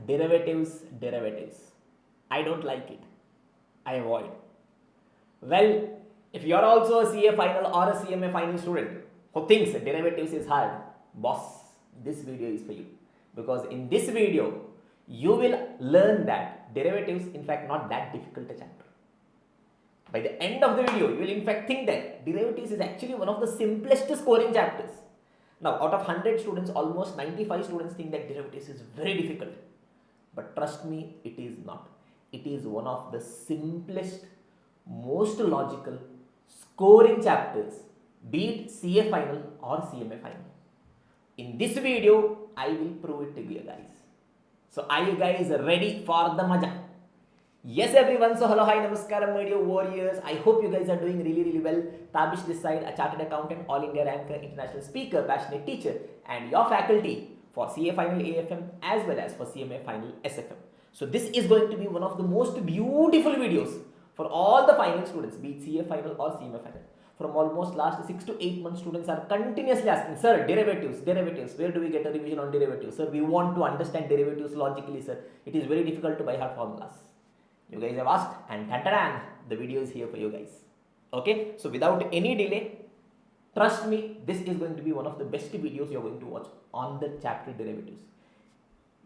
derivatives. I don't like it. I avoid. Well, if you are also a CA final or a CMA final student who thinks derivatives is hard, boss, this video is for you. Because in this video, you will learn that derivatives in fact not that difficult a chapter. By the end of the video, you will in fact think that derivatives is actually one of the simplest scoring chapters. Now, out of 100 students, almost 95 students think that derivatives is very difficult. But trust me, it is not. It is one of the simplest, most logical scoring chapters, be it CA final or CMA final. In this video, I will prove it to you guys. So, are you guys ready for the maja? Yes everyone, so hello, hi, namaskaram my dear warriors. I hope you guys are doing really well. Tabish this side, a chartered accountant, all India ranker, international speaker, passionate teacher and your faculty for CA Final AFM as well as for CMA Final SFM. So this is going to be one of the most beautiful videos for all the final students, be it CA Final or CMA Final. From almost last 6 to 8 months, students are continuously asking, sir, derivatives, where do we get a revision on derivatives? Sir, we want to understand derivatives logically, sir. It is very difficult to buy hard formulas. You guys have asked and the video is here for you guys. Okay, so without any delay, trust me, this is going to be one of the best videos you're going to watch on the chapter derivatives.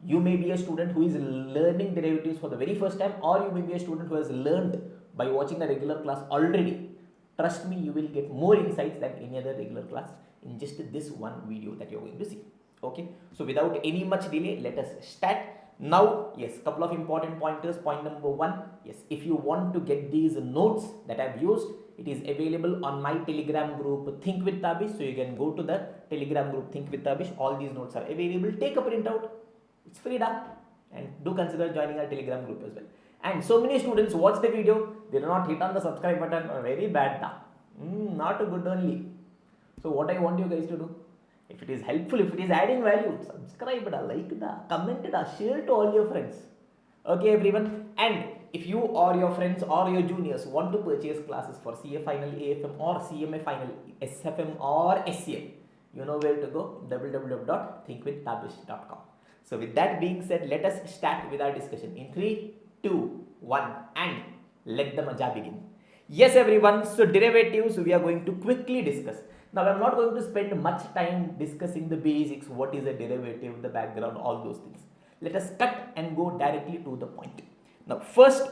You may be a student who is learning derivatives for the very first time, or you may be a student who has learned by watching a regular class already. Trust me, you will get more insights than any other regular class in just this one video that you're going to see. Okay, so without any much delay, let us start. Now, yes, couple of important pointers. Point number 1, yes, if you want to get these notes that I've used, it is available on my Telegram group Think with Tabish. So you can go to the Telegram group Think with Tabish. All these notes are available. Take a printout. It's free, and do consider joining our Telegram group as well. And so many students watch the video, they do not hit on the subscribe button. Very bad, not good only. So what I want you guys to do, if it is helpful, if it is adding value, subscribe, like, comment, share to all your friends. Okay, everyone. And if you or your friends or your juniors want to purchase classes for CA Final AFM or CMA Final SFM or SCA, you know where to go, www.thinkwithtabish.com. So with that being said, let us start with our discussion in 3, 2, 1 and let the maja begin. Yes everyone, so derivatives we are going to quickly discuss. Now, I'm not going to spend much time discussing the basics, what is a derivative, the background, all those things. Let us cut and go directly to the point. Now, first,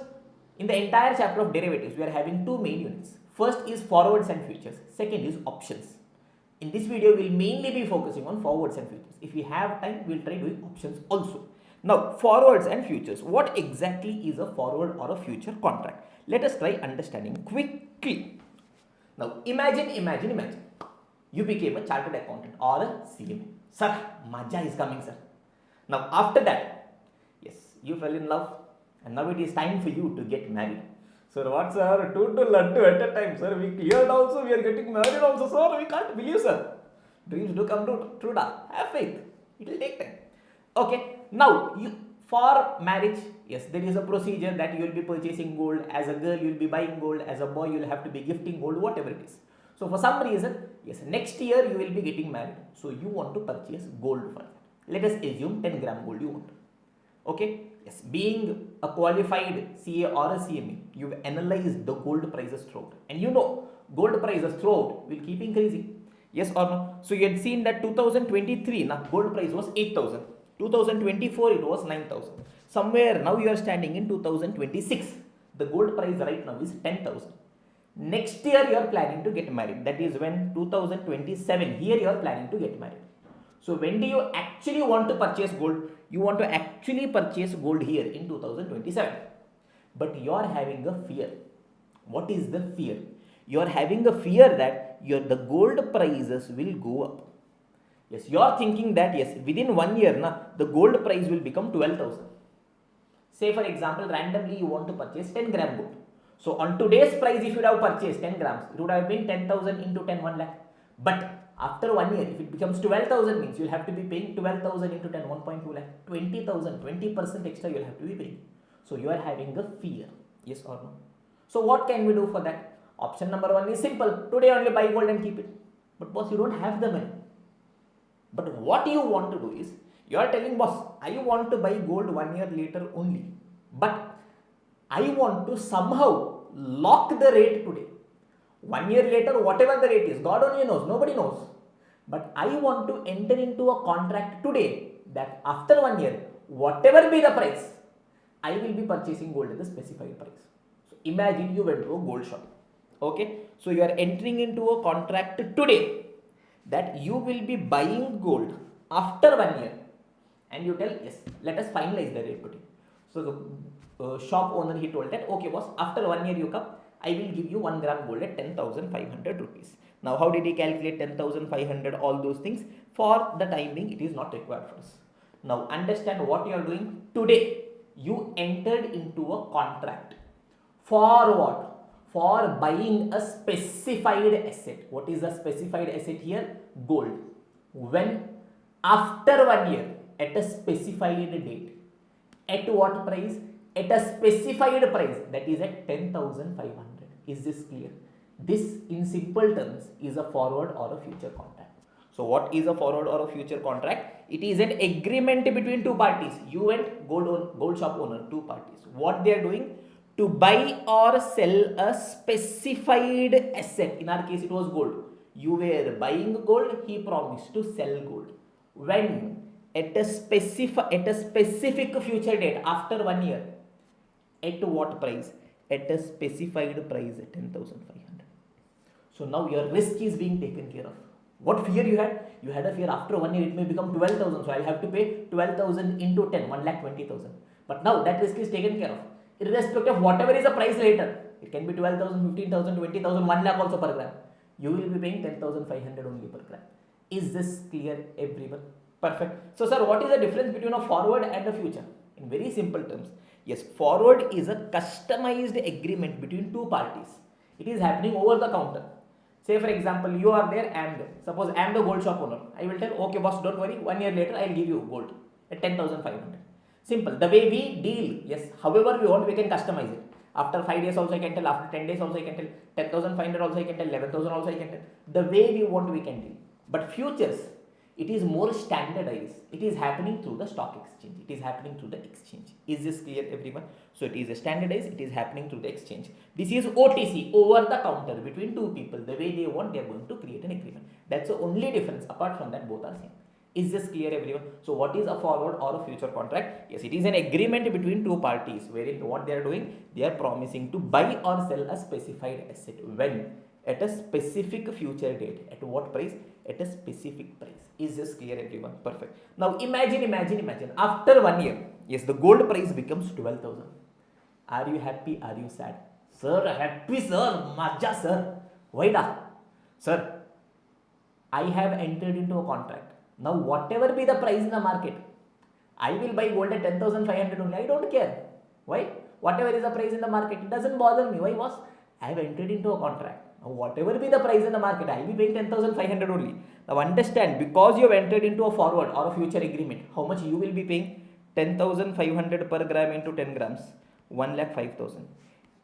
in the entire chapter of derivatives, we are having 2 main units. First is forwards and futures. Second is options. In this video, we will mainly be focusing on forwards and futures. If we have time, we will try doing options also. Now, forwards and futures. What exactly is a forward or a future contract? Let us try understanding quickly. Now, imagine. You became a chartered accountant or a CMA. Sir, maja is coming, sir. Now, after that, yes, you fell in love and now it is time for you to get married. Sir, what, sir? 2 to laddu at a time, sir. We cleared also, we are getting married also, sir. We can't believe, sir. Dreams do come true, have faith. It will take time. Okay, now, for marriage, yes, there is a procedure that you will be purchasing gold. As a girl, you will be buying gold. As a boy, you will have to be gifting gold, whatever it is. So, for some reason, yes, next year you will be getting married. So, you want to purchase gold for that. Let us assume 10 gram gold you want. Okay, yes, being a qualified CA or a CMA, you've analyzed the gold prices throughout. And you know, gold prices throughout will keep increasing. Yes or no? So, you had seen that 2023, now gold price was 8,000. 2024, it was 9,000. Somewhere now you are standing in 2026. The gold price right now is 10,000. Next year you are planning to get married. That is when 2027. Here you are planning to get married. So when do you actually want to purchase gold? You want to actually purchase gold here in 2027. But you are having a fear. What is the fear? You are having a fear that the gold prices will go up. Yes, you are thinking that yes, within 1 year, the gold price will become 12,000. Say for example, randomly you want to purchase 10 gram gold. So on today's price, if you would have purchased 10 grams, it would have been 10,000 into 10, 1 lakh. But after 1 year, if it becomes 12,000 means you will have to be paying 12,000 into 10, 1.2 lakh, 20,000, 20% extra you will have to be paying. So you are having a fear, yes or no? So what can we do for that? Option number 1 is simple. Today only buy gold and keep it. But boss, you don't have the money. But what you want to do is, you are telling boss, I want to buy gold 1 year later only, but I want to somehow lock the rate today. 1 year later, whatever the rate is, God only knows, nobody knows. But I want to enter into a contract today that after 1 year, whatever be the price, I will be purchasing gold at the specified price. So imagine you went to a gold shop. Okay, so you are entering into a contract today that you will be buying gold after 1 year, and you tell yes, let us finalize the rate today. So the shop owner, he told that okay boss, after 1 year you come, I will give you 1 gram gold at 10,500 rupees. Now how did he calculate 10,500, all those things? For the time being it is not required for us. Now understand what you are doing today. You entered into a contract for what? For buying a specified asset. What is a specified asset here? Gold. When? After 1 year, at a specified date. At what price? At a specified price, that is at 10,500. Is this clear? This in simple terms is a forward or a future contract. So what is a forward or a future contract? It is an agreement between two parties. You and gold shop owner, two parties. What they are doing? To buy or sell a specified asset. In our case it was gold. You were buying gold, he promised to sell gold. When? At a specific future date, after 1 year. At what price? At a specified price at 10,500. So now your risk is being taken care of. What fear you had? You had a fear after 1 year it may become 12,000. So I'll have to pay 12,000 into 10, 1,20,000. But now that risk is taken care of. Irrespective of whatever is the price later, it can be 12,000, 15,000, 20,000, 1 lakh also per gram. You will be paying 10,500 only per gram. Is this clear, everyone? Perfect. So sir, what is the difference between a forward and a future? In very simple terms, yes, forward is a customized agreement between two parties. It is happening over the counter. Say for example, you are there, I am there. Suppose I am the gold shop owner. I will tell, okay boss, don't worry, 1 year later I will give you gold at 10,500. Simple. The way we deal, yes, however we want, we can customize it. After 5 days also I can tell, after 10 days also I can tell, 10,500 also I can tell, 11,000 also I can tell. The way we want, we can deal. But futures, it is more standardized. It is happening through the stock exchange. It is happening through the exchange. Is this clear, everyone? So it is standardized. It is happening through the exchange. This is OTC, over the counter, between two people. The way they want, they are going to create an agreement. That's the only difference. Apart from that, both are same. Is this clear, everyone? So what is a forward or a future contract? Yes, it is an agreement between two parties wherein what they are doing, they are promising to buy or sell a specified asset. When? At a specific future date. At what price? At a specific price. Is this clear, everyone? Perfect. Now imagine. After 1 year, yes, the gold price becomes 12,000. Are you happy? Are you sad? Sir, happy sir. Maja sir. Why da? Sir, I have entered into a contract. Now whatever be the price in the market, I will buy gold at 10,500 only. I don't care. Why? Whatever is the price in the market, it doesn't bother me. Why, boss? I have entered into a contract. Now whatever be the price in the market, I will be paying 10,500 only. Now understand, because you have entered into a forward or a future agreement, how much you will be paying? 10,500 per gram into 10 grams, 1,05,000.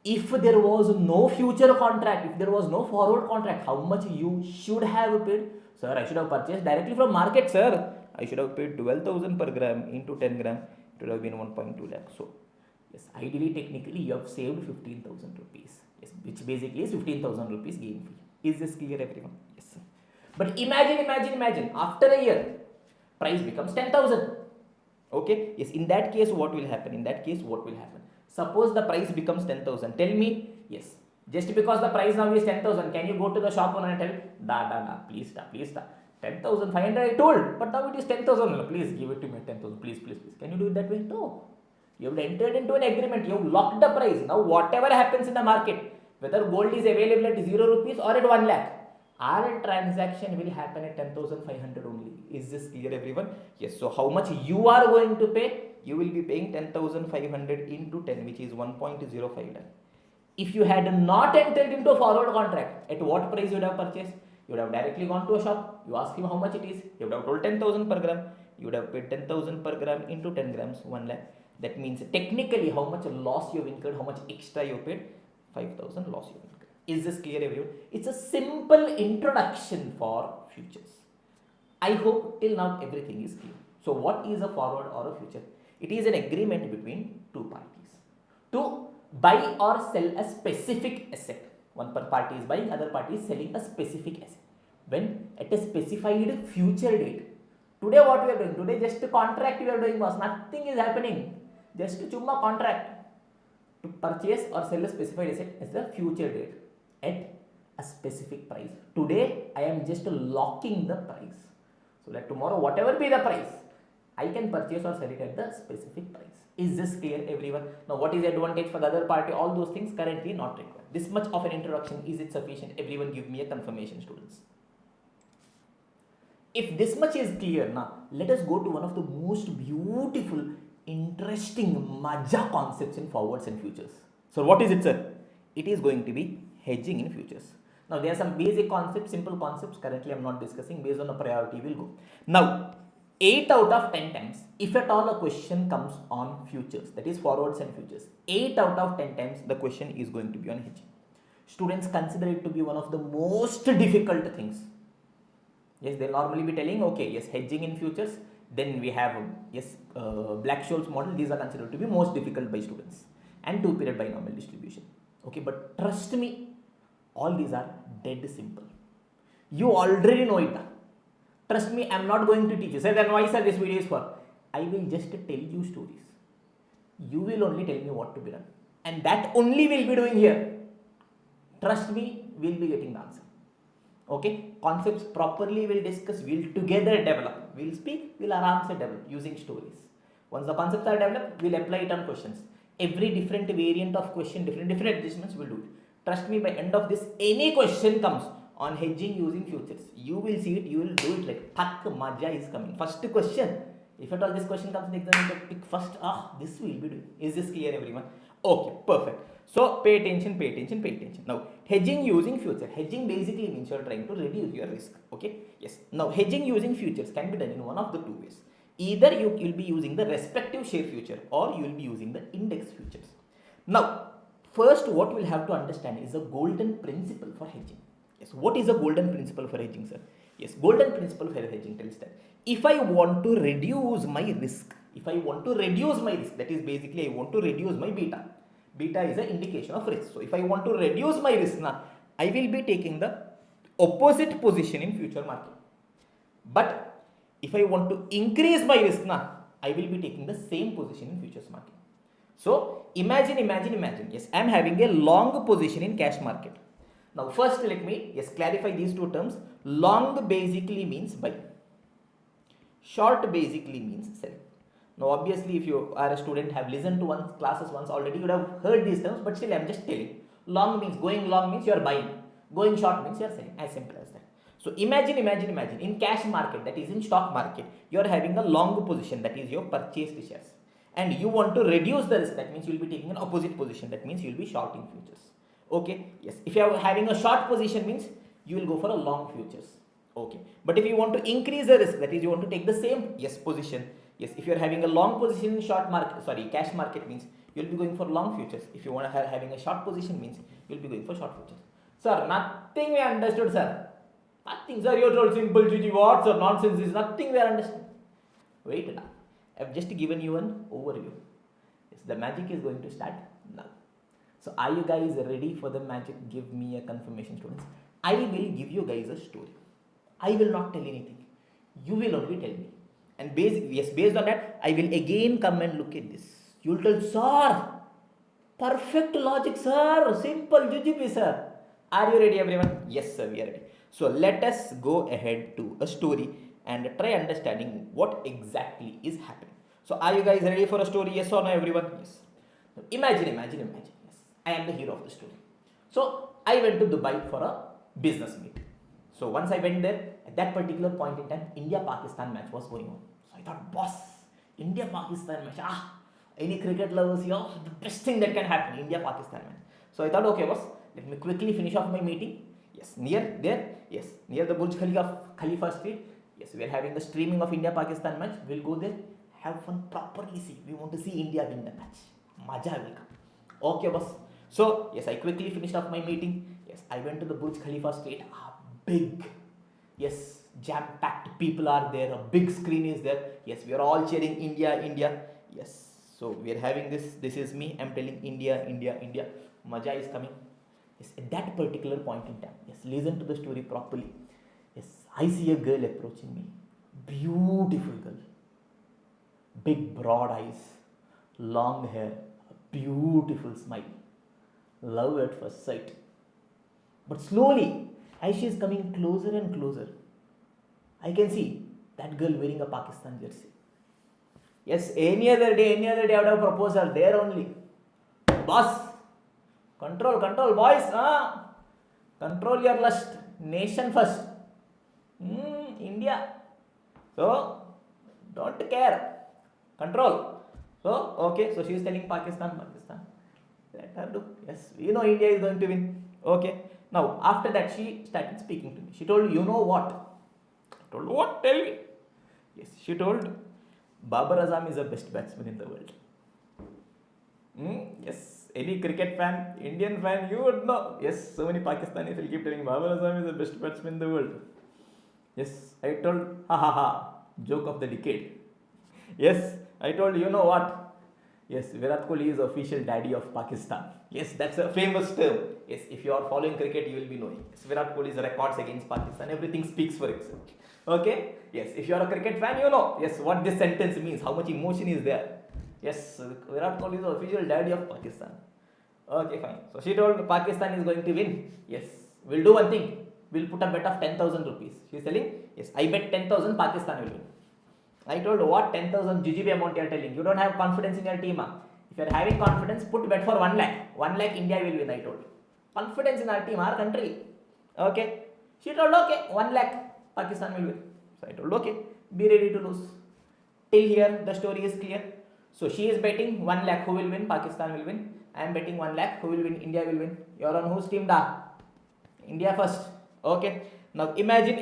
If there was no future contract, if there was no forward contract, how much you should have paid? Sir, I should have purchased directly from market, sir. I should have paid 12,000 per gram into 10 gram. It would have been 1.2 lakh. So, yes, ideally, technically, you have saved 15,000 rupees. Yes, which basically is 15,000 rupees gain for you. Is this clear, everyone? Yes, sir. But imagine, after a year, price becomes 10,000. Okay, yes, in that case, what will happen? Suppose the price becomes 10,000. Tell me, yes, just because the price now is 10,000, can you go to the shop owner and tell, please, 10,500 I told, but now it is 10,000. Please give it to me at 10,000. Please. Can you do it that way? No. You have entered into an agreement. You have locked the price. Now whatever happens in the market, whether gold is available at 0 rupees or at 1 lakh, our transaction will happen at 10,500 only. Is this clear, everyone? Yes. So how much you are going to pay? You will be paying 10,500 into 10, which is 1.05 lakh. If you had not entered into a forward contract, at what price you would have purchased? You would have directly gone to a shop. You ask him how much it is. You would have told 10,000 per gram. You would have paid 10,000 per gram into 10 grams, 1 lakh. That means technically how much loss you have incurred, how much extra you paid? 5,000 loss you have incurred. Is this clear, everyone? It's a simple introduction for futures. I hope till now everything is clear. So what is a forward or a future? It is an agreement between two parties to buy or sell a specific asset. One party is buying, other party is selling a specific asset. When at a specified future date. Today what we are doing? Today just a contract we are doing, boss. Nothing is happening. Just chumma contract. To purchase or sell a specified asset is the future date at a specific price. Today I am just locking the price. So that tomorrow whatever be the price, I can purchase or sell it at the specific price. Is this clear, everyone? Now what is the advantage for the other party? All those things currently not required. This much of an introduction, is it sufficient? Everyone give me a confirmation, students. If this much is clear, now let us go to one of the most beautiful, interesting, maja concepts in forwards and futures. So what is it, sir? It is going to be hedging in futures. Now there are some basic concepts, simple concepts. Currently I am not discussing. Based on the priority, we'll go. Now 8 out of 10 times, if at all a question comes on futures, that is forwards and futures, 8 out of 10 times the question is going to be on hedging. Students consider it to be one of the most difficult things. Yes, they'll normally be telling, okay, yes, hedging in futures. Then we have, yes, Black-Scholes model. These are considered to be most difficult by students. And 2-period binomial distribution. Okay, but trust me, all these are dead simple. You already know it. Trust me, I am not going to teach you. Sir, then why, sir, this video is for? I will just tell you stories. You will only tell me what to be done. And that only we'll be doing here. Trust me, we'll be getting the answer. Okay, concepts properly we'll discuss, we'll together develop, we'll speak, we'll answer develop using stories. Once the concepts are developed, we'll apply it on questions. Every different variant of question, different adjustments we'll do it. Trust me, by end of this, any question comes on hedging using futures, you will see it, you will do it like thak maja is coming. First question, if at all this question comes in the exam, you pick first, this will be doing. Is this clear, everyone? Okay, perfect. So pay attention, pay attention, pay attention. Now hedging using future. Hedging basically means you are trying to reduce your risk. Okay, yes. Now hedging using futures can be done in one of the two ways. Either you will be using the respective share future or you will be using the index futures. Now first what we'll have to understand is the golden principle for hedging. Yes, what is a golden principle for hedging, sir? Yes, golden principle for hedging tells that if I want to reduce my risk, that is basically I want to reduce my beta. Beta is an indication of risk. So if I want to reduce my risk now, I will be taking the opposite position in future market. But if I want to increase my risk now, I will be taking the same position in futures market. So imagine. Yes, I am having a long position in cash market. Now first let me clarify these two terms. Long basically means buy. Short basically means sell. Now obviously if you are a student, have listened to classes once already, you would have heard these terms, but still I am just telling. Long means, going long means you are buying. Going short means you are selling. As simple as that. So imagine in cash market, that is in stock market, you are having a long position, that is your purchased shares. And you want to reduce the risk, that means you will be taking an opposite position, that means you will be shorting futures. Okay, yes. If you are having a short position means you will go for a long futures. Okay, but if you want to increase the risk, that is you want to take the same position. Yes, if you are having a long position in cash market means you will be going for long futures. If you want to having a short position means you will be going for short futures. Sir, nothing we understood, sir. Nothing, sir. You told simple GG. What, sir? Nonsense is nothing we understood. Wait now. I have just given you an overview. Yes, the magic is going to start now. So are you guys ready for the magic? Give me a confirmation, students. I will give you guys a story. I will not tell anything. You will only tell me. And based on that, I will again come and look at this. You will tell, sir, perfect logic, sir, simple GGP, sir. Are you ready, everyone? Yes, sir, we are ready. So let us go ahead to a story and try understanding what exactly is happening. So are you guys ready for a story? Yes or no, everyone? Yes. Now, imagine. Yes, I am the hero of the story. So I went to Dubai for a business meet. So once I went there, at that particular point in time, India-Pakistan match was going on. So I thought, boss, India-Pakistan match, any cricket lovers here, the best thing that can happen, India-Pakistan match. So I thought, okay, boss, let me quickly finish off my meeting. Yes, near the Burj Khalifa street. Yes, we are having the streaming of India-Pakistan match. We'll go there, have fun, properly see. We want to see India win the match. Maja will come. Okay, boss. So, yes, I quickly finished off my meeting. Yes, I went to the Burj Khalifa street. Big. Yes, jam-packed people are there, a big screen is there. Yes, we are all cheering India, India. Yes, so we are having this is me, I'm telling India, India, India. Maja is coming. Yes, at that particular point in time, yes, listen to the story properly. Yes, I see a girl approaching me. Beautiful girl. Big broad eyes, long hair, a beautiful smile. Love at first sight. But slowly, as she is coming closer and closer, I can see that girl wearing a Pakistan jersey. Yes, any other day I would have proposed her there only. Boss, control, boys. Control your lust. Nation first. India. So, don't care. Control. So, okay, so she is telling Pakistan. Let her do. Yes, you know India is going to win. Okay. Now, after that, she started speaking to me. She told, you know what? I told, what? Tell me. Yes, she told, Babar Azam is the best batsman in the world. Yes, any cricket fan, Indian fan, you would know. Yes, so many Pakistanis will keep telling Babar Azam is the best batsman in the world. Yes, I told, joke of the decade. Yes, I told, you know what? Yes, Virat Kohli is official daddy of Pakistan. Yes, that's a famous term. Yes, if you are following cricket, you will be knowing. Yes, Virat Kohli's records against Pakistan, everything speaks for itself. Okay? Yes, if you are a cricket fan, you know. Yes, what this sentence means, how much emotion is there. Yes, Virat Kohli is the official daddy of Pakistan. Okay, fine. So she told Pakistan is going to win. Yes, we'll do one thing. We'll put a bet of 10,000 rupees. She's telling, yes, I bet 10,000 Pakistan will win. I told, what 10,000 GGB amount you are telling? You don't have confidence in your team. If you are having confidence, put bet for 1 lakh. 1 lakh India will win, I told. Confidence in our team, our country. Okay. She told, okay, 1 lakh Pakistan will win. So I told, okay, be ready to lose. Till here, the story is clear. So she is betting 1 lakh who will win, Pakistan will win. I am betting 1 lakh who will win, India will win. You are on whose team da? India first. Okay. Now imagine.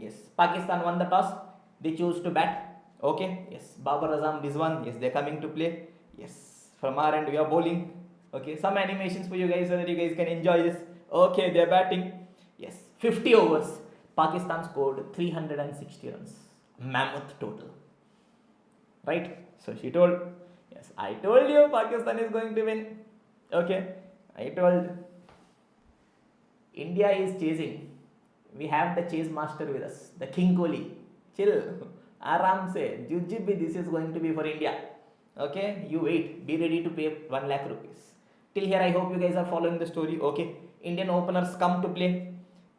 Yes, Pakistan won the toss. They choose to bat. Okay. Yes, Babar Azam this one. Yes, they are coming to play. Yes, from our end we are bowling. Okay, some animations for you guys so that you guys can enjoy this. Okay, they are batting. Yes, 50 overs. Pakistan scored 360 runs. Mammoth total. Right? So she told, yes, I told you Pakistan is going to win. Okay, I told, India is chasing. We have the chase master with us, the King Kohli. Chill, aram se, Jujjibi, this is going to be for India. Okay, you wait, be ready to pay 1 lakh rupees. Till here, I hope you guys are following the story. Okay, Indian openers come to play.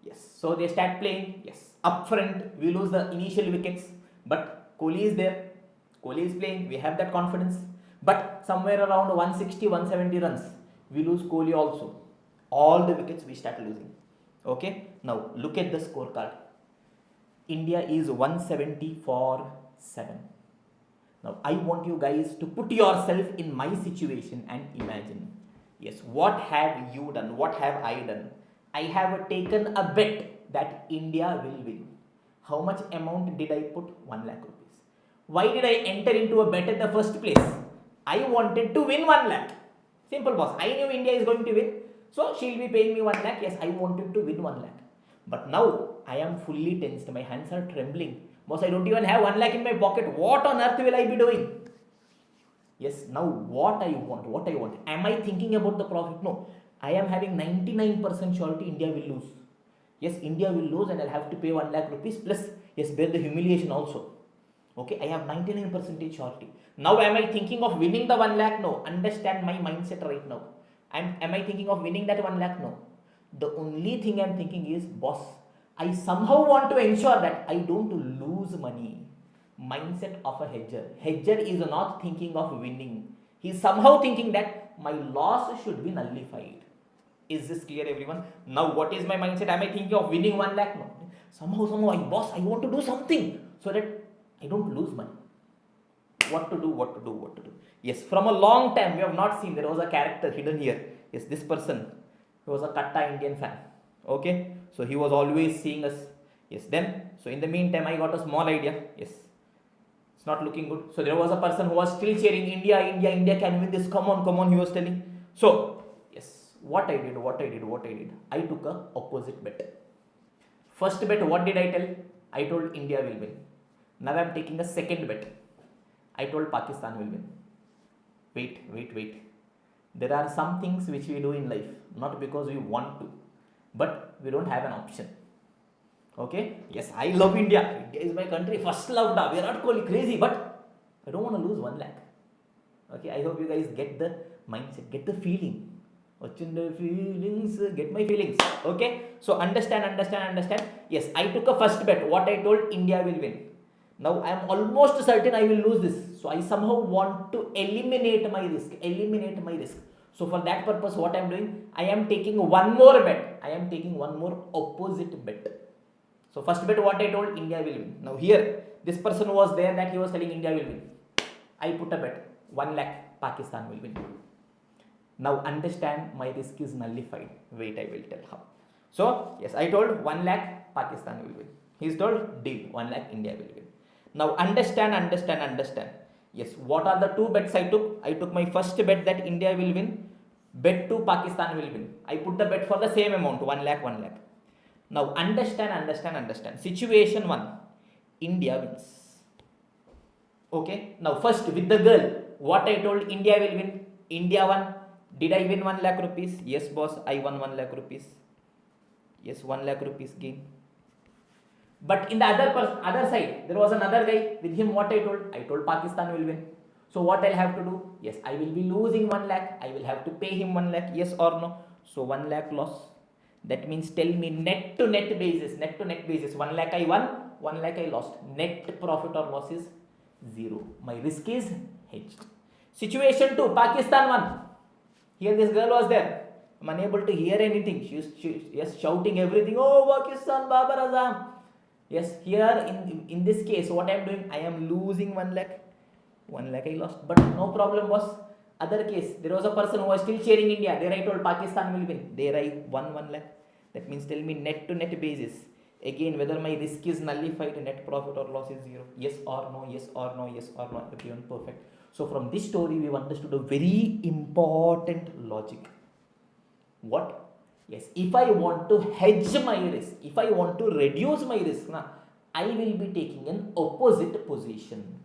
Yes, so they start playing. Yes, up front, we lose the initial wickets, but Kohli is there. Kohli is playing, we have that confidence. But somewhere around 160, 170 runs, we lose Kohli also. All the wickets we start losing. Okay, now look at the scorecard. India is 170 for 7. Now I want you guys to put yourself in my situation and imagine. Yes, what have you done? What have I done? I have taken a bet that India will win. How much amount did I put? 1 lakh rupees. Why did I enter into a bet in the first place? I wanted to win 1 lakh. Simple, boss. I knew India is going to win. So she'll be paying me 1 lakh. Yes, I wanted to win 1 lakh. But now I am fully tensed. My hands are trembling. Boss, I don't even have 1 lakh in my pocket. What on earth will I be doing? Yes, now what I want. Am I thinking about the profit? No. I am having 99% surety India will lose. Yes, India will lose and I'll have to pay 1 lakh rupees plus, yes, bear the humiliation also. Okay, I have 99% surety. Now am I thinking of winning the 1 lakh? No. Understand my mindset right now. Am I thinking of winning that 1 lakh? No. The only thing I'm thinking is, boss, I somehow want to ensure that I don't lose money. Mindset of a hedger. Hedger is not thinking of winning. He's somehow thinking that my loss should be nullified. Is this clear, everyone? Now what is my mindset? Am I thinking of winning 1 lakh? No. Somehow, boss, I want to do something so that I don't lose money. What to do? Yes, from a long time we have not seen. There was a character hidden here. Yes, this person, he was a Katta Indian fan. Okay, so he was always seeing us. Yes, then, so in the meantime I got a small idea. Yes, it's not looking good. So there was a person who was still cheering India can win this. Come on, he was telling. So, yes, what I did. I took a opposite bet. First bet, what did I tell? I told India will win. Now I am taking a second bet. I told Pakistan will win. Wait. There are some things which we do in life, not because we want to, but we don't have an option. Okay? Yes, I love India. India is my country. First love, da. Virat Kohli, crazy, but I don't want to lose 1 lakh. Okay, I hope you guys get the mindset, get the feeling. Watching the feelings, get my feelings. Okay, so understand. Yes, I took a first bet. What I told, India will win. Now I am almost certain I will lose this. So I somehow want to eliminate my risk. So for that purpose, what I am doing, I am taking one more bet. I am taking one more opposite bet. So first bet, what I told, India will win. Now here, this person was there that he was telling India will win. I put a bet, 1 lakh, Pakistan will win. Now understand, my risk is nullified. Wait, I will tell how. So yes, I told 1 lakh, Pakistan will win. He's told, deal, 1 lakh, India will win. Now understand. Yes, what are the two bets I took? I took my first bet that India will win. Bet 2, Pakistan will win. I put the bet for the same amount, 1 lakh. Now understand. Situation 1, India wins. Okay, now first with the girl, what I told, India will win. India won. Did I win 1 lakh rupees? Yes, boss, I won 1 lakh rupees. Yes, 1 lakh rupees gain. But in the other side, there was another guy. With him, what I told Pakistan will win. So what I'll have to do? Yes, I will be losing 1 lakh. I will have to pay him 1 lakh. Yes or no? So 1 lakh loss. That means tell me net to net basis. 1 lakh I won, 1 lakh I lost. Net profit or loss is 0. My risk is hedged. Situation 2, Pakistan won. Here this girl was there. I'm unable to hear anything. She is shouting everything. Oh, Pakistan, Babar Azam. Yes, here in this case, what I am doing, I am losing 1 lakh. 1 lakh I lost. But no problem, boss. Other case, there was a person who was still cheering India. There I told Pakistan will win. There I won 1 lakh. That means tell me net to net basis. Again, whether my risk is nullified, net profit or loss is 0. Yes or no. Everyone perfect. So from this story, we've understood a very important logic. What? Yes, if I want to hedge my risk, if I want to reduce my risk, I will be taking an opposite position.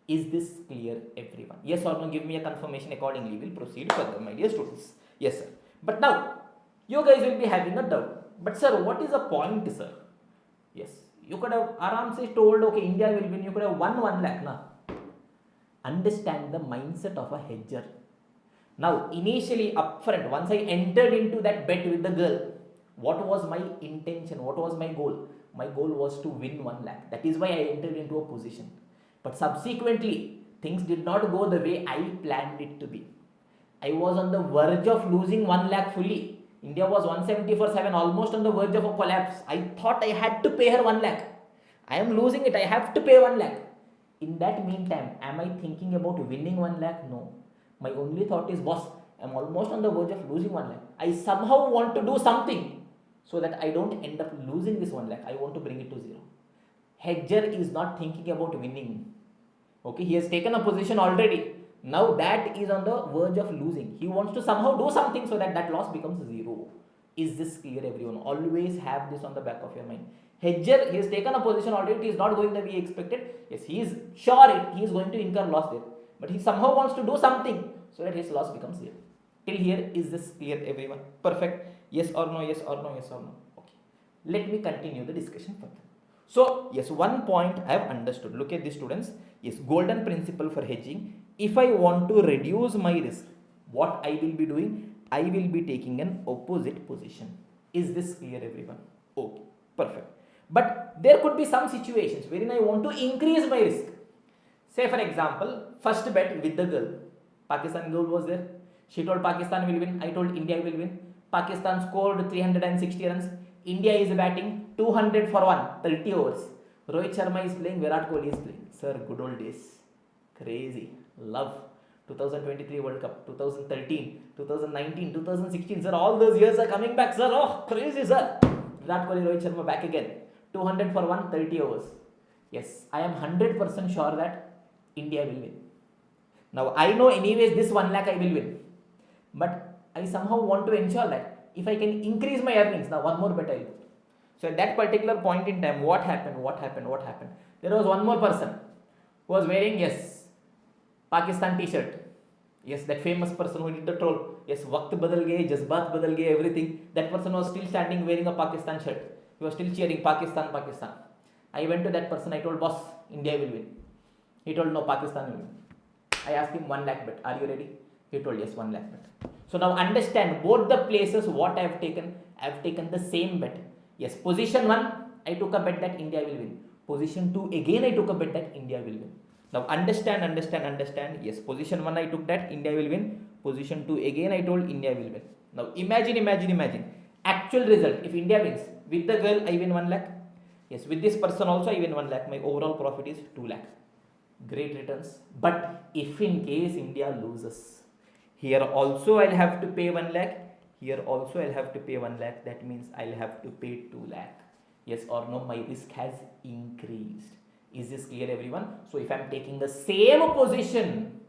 Is this clear, everyone? Yes or no? Give me a confirmation. Accordingly, we'll proceed further, my dear students. Yes, sir. But now, you guys will be having a doubt. But sir, what is the point, sir? Yes, you could have aram se told, okay, India will win. You could have won 1 lakh, na? Understand the mindset of a hedger. Now, initially upfront, once I entered into that bet with the girl, what was my intention? What was my goal? My goal was to win 1 lakh. That is why I entered into a position. But subsequently, things did not go the way I planned it to be. I was on the verge of losing 1 lakh fully. India was 174.7, almost on the verge of a collapse. I thought I had to pay her 1 lakh. I am losing it. I have to pay 1 lakh. In that meantime, am I thinking about winning 1 lakh? No. My only thought is, boss, I'm almost on the verge of losing 1 lakh. I somehow want to do something so that I don't end up losing this 1 lakh. I want to bring it to 0. Hedger is not thinking about winning. Okay, he has taken a position already. Now that is on the verge of losing. He wants to somehow do something so that that loss becomes 0. Is this clear, everyone? Always have this on the back of your mind. Hedger, he has taken a position already. It is not going the way he expected. Yes, he is sure he is going to incur loss there. But he somehow wants to do something so that his loss becomes 0. Till here, is this clear, everyone? Perfect. Yes or no? Okay. Let me continue the discussion further. So, yes, one point I have understood. Look at this, students. Yes, golden principle for hedging. If I want to reduce my risk, what I will be doing? I will be taking an opposite position. Is this clear, everyone? Okay, perfect. But there could be some situations wherein I want to increase my risk. Say for example, first bet with the girl. Pakistan girl was there. She told Pakistan will win. I told India will win. Pakistan scored 360 runs. India is batting 200 for 1, 30 overs. Rohit Sharma is playing, Virat Kohli is playing. Sir, good old days. Crazy. Love. 2023 World Cup, 2013, 2019, 2016. Sir, all those years are coming back, sir. Oh, crazy, sir. Virat Kohli, Rohit Sharma back again. 200 for 1, 30 overs. Yes, I am 100% sure that India will win. Now, I know anyways this 1 lakh I will win. But I somehow want to ensure that if I can increase my earnings, now one more bet I will. So at that particular point in time, what happened? There was one more person who was wearing, yes, Pakistan t-shirt. Yes, that famous person who did the troll. Yes, waqt badal gaye, jazbaat badal gaye, everything. That person was still standing wearing a Pakistan shirt. He was still cheering Pakistan, Pakistan. I went to that person, I told, boss, India will win. He told, no, Pakistan will win. I asked him 1 lakh bet. Are you ready? He told, yes, 1 lakh bet. So now understand both the places what I have taken. I have taken the same bet. Yes, position 1, I took a bet that India will win. Position 2, again I took a bet that India will win. Now understand. Yes, position 1 I took that India will win. Position 2 again I told India will win. Now imagine. Actual result, if India wins, with the girl I win 1 lakh. Yes, with this person also I win 1 lakh. My overall profit is 2 lakh. Great returns. But if in case India loses, here also I'll have to pay 1 lakh. Here also I'll have to pay 1 lakh. That means I'll have to pay 2 lakh. Yes or no, my risk has increased. Is this clear, everyone? So if I'm taking the same position,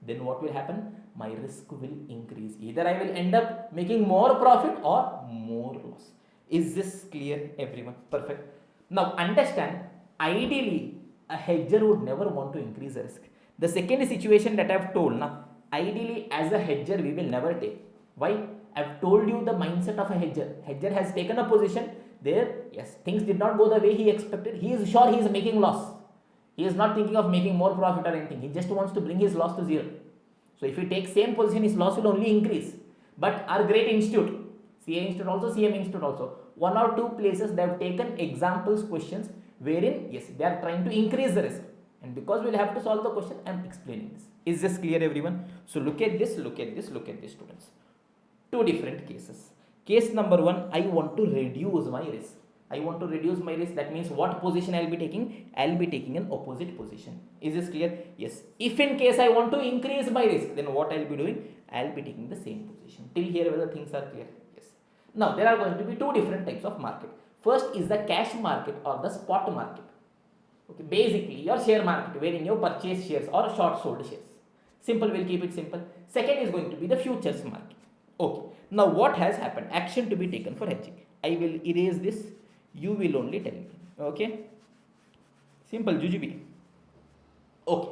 then what will happen? My risk will increase. Either I will end up making more profit or more loss. Is this clear, everyone? Perfect. Now understand, ideally a hedger would never want to increase the risk. The second situation that I've told now, ideally as a hedger we will never take. Why? I've told you the mindset of a hedger. Hedger has taken a position there, yes, things did not go the way he expected. He is sure he is making loss. He is not thinking of making more profit or anything. He just wants to bring his loss to zero. So if he takes same position, his loss will only increase. But our great institute, CA Institute also, CMA Institute also, 1 or 2 places they have taken examples questions wherein, yes, they are trying to increase the risk. And because we will have to solve the question, I am explaining this. Is this clear, everyone? So look at this, students. 2 different cases. Case number 1, I want to reduce my risk. That means what position I will be taking? I will be taking an opposite position. Is this clear? Yes. If in case I want to increase my risk, then what I will be doing? I will be taking the same position. Till here whether things are clear? Yes. Now there are going to be 2 different types of market. First is the cash market or the spot market. Okay, basically your share market wherein you purchase shares or short sold shares. Simple, we'll keep it simple. Second is going to be the futures market. Okay. Now what has happened? Action to be taken for hedging. I will erase this. You will only tell me. Okay. Simple, Jujubi. Okay.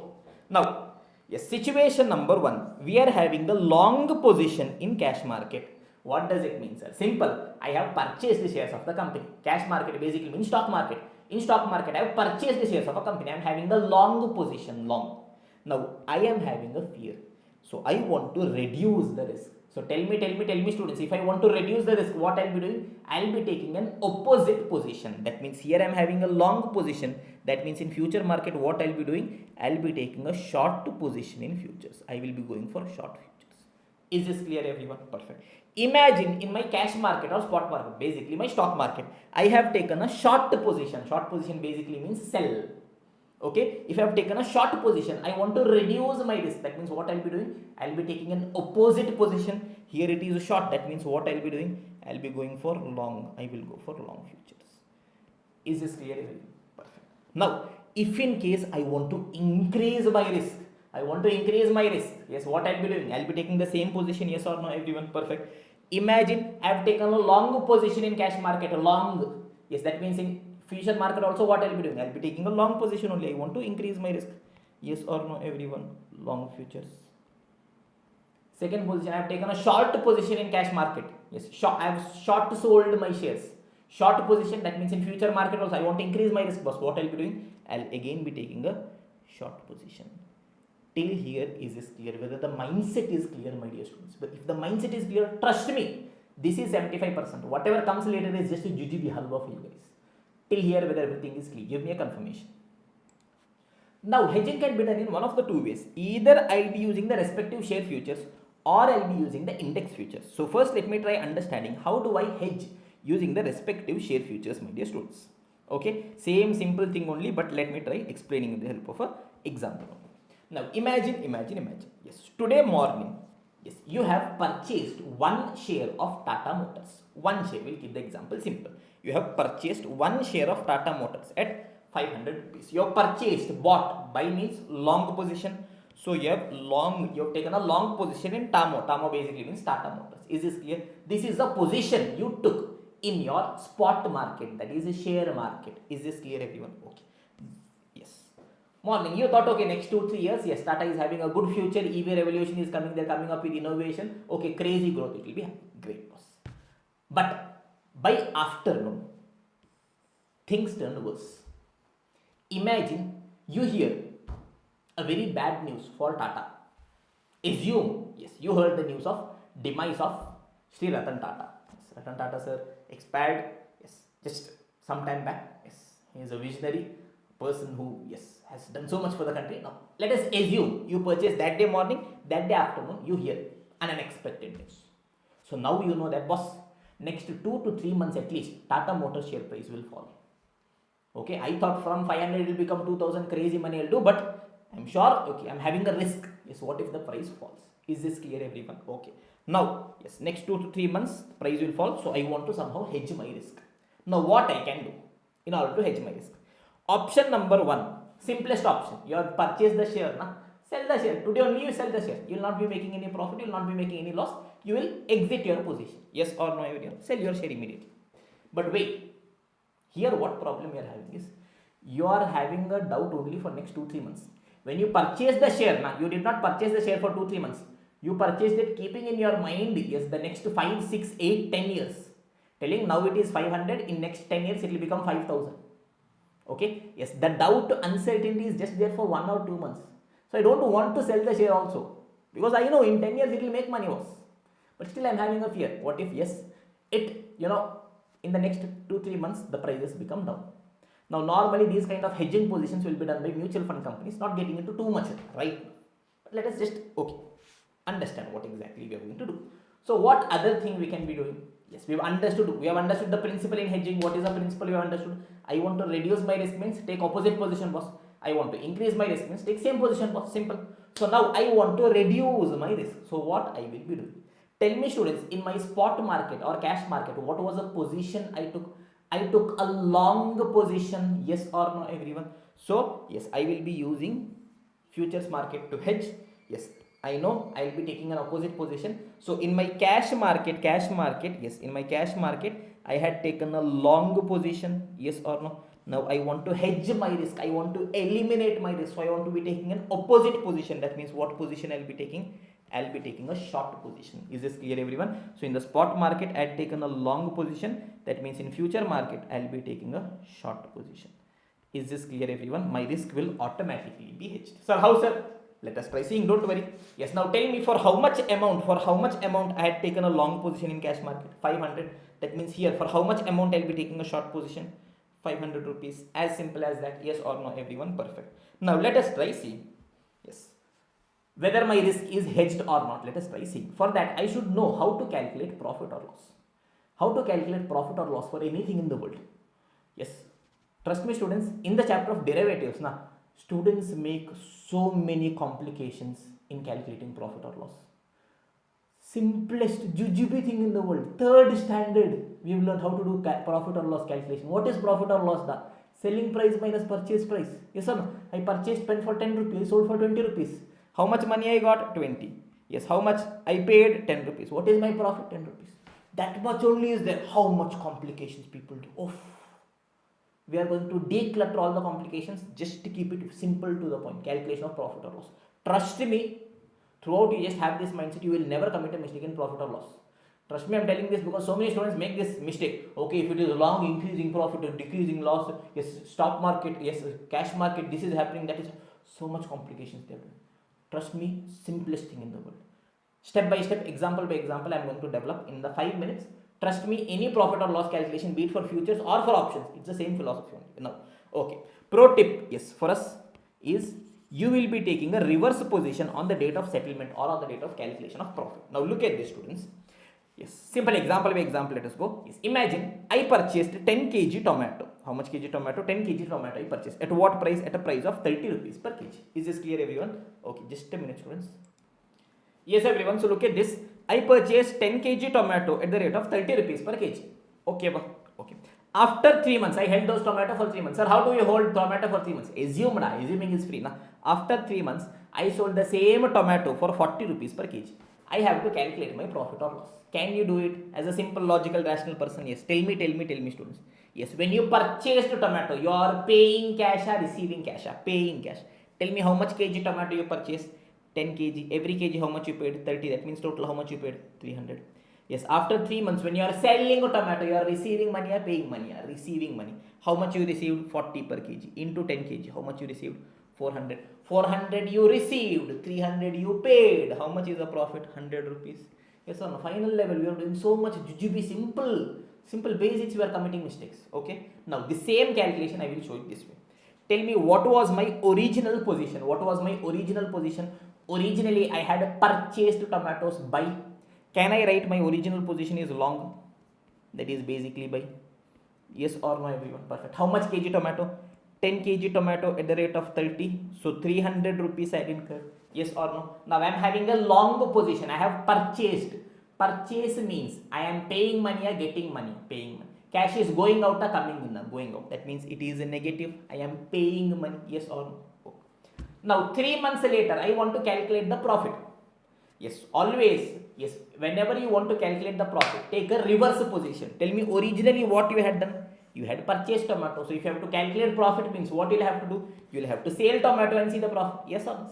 Now, yes, situation number 1. We are having the long position in cash market. What does it mean, sir? Simple. I have purchased the shares of the company. Cash market basically means stock market. In stock market, I have purchased the shares of a company. I am having the long position, long. Now, I am having a fear. So, I want to reduce the risk. So tell me students, if I want to reduce the risk, what I'll be doing? I'll be taking an opposite position. That means here I'm having a long position. That means in future market, what I'll be doing? I'll be taking a short position in futures. I will be going for short futures. Is this clear, everyone? Perfect. Imagine in my cash market or spot market, basically my stock market, I have taken a short position. Short position basically means sell. Okay, if I have taken a short position, I want to reduce my risk. That means what I'll be doing? I'll be taking an opposite position. Here it is short. That means what I'll be doing? I'll be going for long. I will go for long futures. Is this clear? Perfect. Now, if in case I want to increase my risk, yes, what I'll be doing? I'll be taking the same position. Yes or no, everyone? Perfect. Imagine I've taken a long position in cash market. Long. Yes, that means in future market also what I'll be doing? I'll be taking a long position only. I want to increase my risk. Yes or no, everyone? Long futures. Second position, I have taken a short position in cash market. Yes, I have short sold my shares. Short position, that means in future market also I want to increase my risk. Boss, what I'll be doing? I'll again be taking a short position. Till here is this clear? Whether the mindset is clear, my dear students. But if the mindset is clear, trust me, this is 75%. Whatever comes later is just a jujube halwa for you guys. Till here whether everything is clear. Give me a confirmation. Now hedging can be done in one of the 2 ways. Either I'll be using the respective share futures or I'll be using the index futures. So first let me try understanding how do I hedge using the respective share futures, my dear students. Okay, same simple thing only, but let me try explaining with the help of an example. Now imagine, yes, today morning, yes, you have purchased 1 share of Tata Motors. 1 share, we'll keep the example simple. You have purchased 1 share of Tata Motors at 500 rupees. You have purchased, bought, buy means long position. So you have taken a long position in TAMO. TAMO basically means Tata Motors. Is this clear? This is the position you took in your spot market, that is a share market. Is this clear, everyone? Okay. Yes. Morning, you thought, okay, next 2-3 years, yes, Tata is having a good future, EV revolution is coming, they're coming up with innovation, okay, crazy growth, it will be great, boss. But by afternoon, things turn worse. Imagine you hear a very bad news for Tata. Assume, yes, you heard the news of demise of Sri Ratan Tata. Yes, Ratan Tata sir expired, yes, just some time back. Yes, he is a visionary person who, yes, has done so much for the country. Now, let us assume you purchase that day morning, that day afternoon, you hear an unexpected news. So now you know that, boss, next 2 to 3 months at least, Tata Motors share price will fall. Okay, I thought from 500 it will become 2000, crazy money I'll do, but I'm sure, okay, I'm having a risk. Yes, what if the price falls? Is this clear, everyone? Okay. Now, yes, next 2 to 3 months, price will fall, so I want to somehow hedge my risk. Now, what I can do in order to hedge my risk? Option number 1, simplest option. You have purchased the share, na? Sell the share. Today only you sell the share. You will not be making any profit, you will not be making any loss. You will exit your position. Yes or no, everyone? Sell your share immediately. But wait, here what problem you are having is, you are having a doubt only for next 2-3 months. When you purchase the share, now you did not purchase the share for 2-3 months. You purchased it keeping in your mind, yes, the next 5, 6, 8, 10 years. Telling now it is 500, in next 10 years it will become 5000. Okay, yes, the doubt, uncertainty is just there for 1 or 2 months. So I don't want to sell the share also, because I know in 10 years it will make money was. But still I am having a fear. What if, yes, it, in the next 2-3 months the prices become down. Now normally these kind of hedging positions will be done by mutual fund companies, not getting into too much, right? But let us just, okay, understand what exactly we are going to do. So what other thing we can be doing? Yes, we have understood the principle in hedging. What is the principle we have understood? I want to reduce my risk means take opposite position, boss. I want to increase my risk means take same position, boss. Simple. So now I want to reduce my risk. So what I will be doing? Tell me, students, in my spot market or cash market, what was the position I took? I took a long position, yes or no, everyone? So yes, I will be using futures market to hedge. Yes, I know I will be taking an opposite position. So in my cash market, yes, in my cash market, I had taken a long position, yes or no? Now I want to hedge my risk. I want to eliminate my risk. So I want to be taking an opposite position. That means what position I will be taking? I'll be taking a short position. Is this clear, everyone? So in the spot market, I had taken a long position. That means in future market, I'll be taking a short position. Is this clear, everyone? My risk will automatically be hedged. Sir, how, sir? Let us try seeing. Don't worry. Yes. Now tell me for how much amount I had taken a long position in cash market? 500. That means here for how much amount I'll be taking a short position? 500 rupees. As simple as that. Yes or no, everyone? Perfect. Now let us try see. Yes, whether my risk is hedged or not. Let us try seeing. For that, I should know how to calculate profit or loss. How to calculate profit or loss for anything in the world. Yes, trust me, students, in the chapter of derivatives, students make so many complications in calculating profit or loss. Simplest jujube thing in the world. Third standard, we have learned how to do profit or loss calculation. What is profit or loss? The selling price minus purchase price. Yes or no? I purchased pen for 10 rupees, I sold for 20 rupees. How much money I got? 20. Yes, how much I paid? 10 rupees. What is my profit? 10 rupees. That much only is there. How much complications people do? Oh, we are going to declutter all the complications just to keep it simple to the point. Calculation of profit or loss. Trust me, throughout you just have this mindset, you will never commit a mistake in profit or loss. Trust me, I'm telling this because so many students make this mistake. Okay, if it is a long increasing profit or decreasing loss, yes, stock market, yes, cash market, this is happening, that is so much complications there. Trust me, simplest thing in the world. Step by step, example by example, I am going to develop in the 5 minutes. Trust me, any profit or loss calculation, be it for futures or for options, it's the same philosophy only. Now, okay. Pro tip, yes, for us is you will be taking a reverse position on the date of settlement or on the date of calculation of profit. Now, look at this, students. Yes, simple example by example, let us go. Yes, imagine I purchased 10 kg tomato. How much kg tomato? 10 kg tomato I purchased. At what price? At a price of 30 rupees per kg. Is this clear, everyone? Okay, just a minute, students. Yes, everyone. So look at this. I purchased 10 kg tomato at the rate of 30 rupees per kg. Okay, okay. After 3 months, I held those tomato for 3 months. Sir, how do you hold tomato for 3 months? Assuming is free. After 3 months, I sold the same tomato for 40 rupees per kg. I have to calculate my profit or loss. Can you do it as a simple logical rational person? Yes. Tell me students. Yes, when you purchased tomato, you are paying cash or receiving cash? Paying cash. Tell me how much kg tomato you purchased? 10 kg. Every kg how much you paid? 30. That means total how much you paid? 300. Yes, after 3 months when you are selling a tomato, you are receiving money or paying money? Receiving money. How much you received? 40 per kg. Into 10 kg, how much you received? 400. 400 you received, 300 you paid. How much is the profit? 100 rupees. Yes or no? Final level, we are doing so much jujube, simple basics, we are committing mistakes. Okay. Now the same calculation I will show it this way. Tell me what was my original position? What was my original position? Originally I had purchased tomatoes by. Can I write my original position is long? That is basically by. Yes or no everyone? Perfect. How much kg tomato? 10 kg tomato at the rate of 30. So 300 rupees I incurred. Yes or no? Now I am having a long position. I have purchased. Purchase means I am paying money or getting money. Paying money. Cash is going out or coming in? Going out. That means it is a negative. I am paying money. Yes or no? Okay. Now 3 months later I want to calculate the profit. Yes, always. Yes, whenever you want to calculate the profit, take a reverse position. Tell me originally what you had done. You had purchased tomato. So if you have to calculate profit means what you'll have to do? You'll have to sell tomato and see the profit. Yes or no?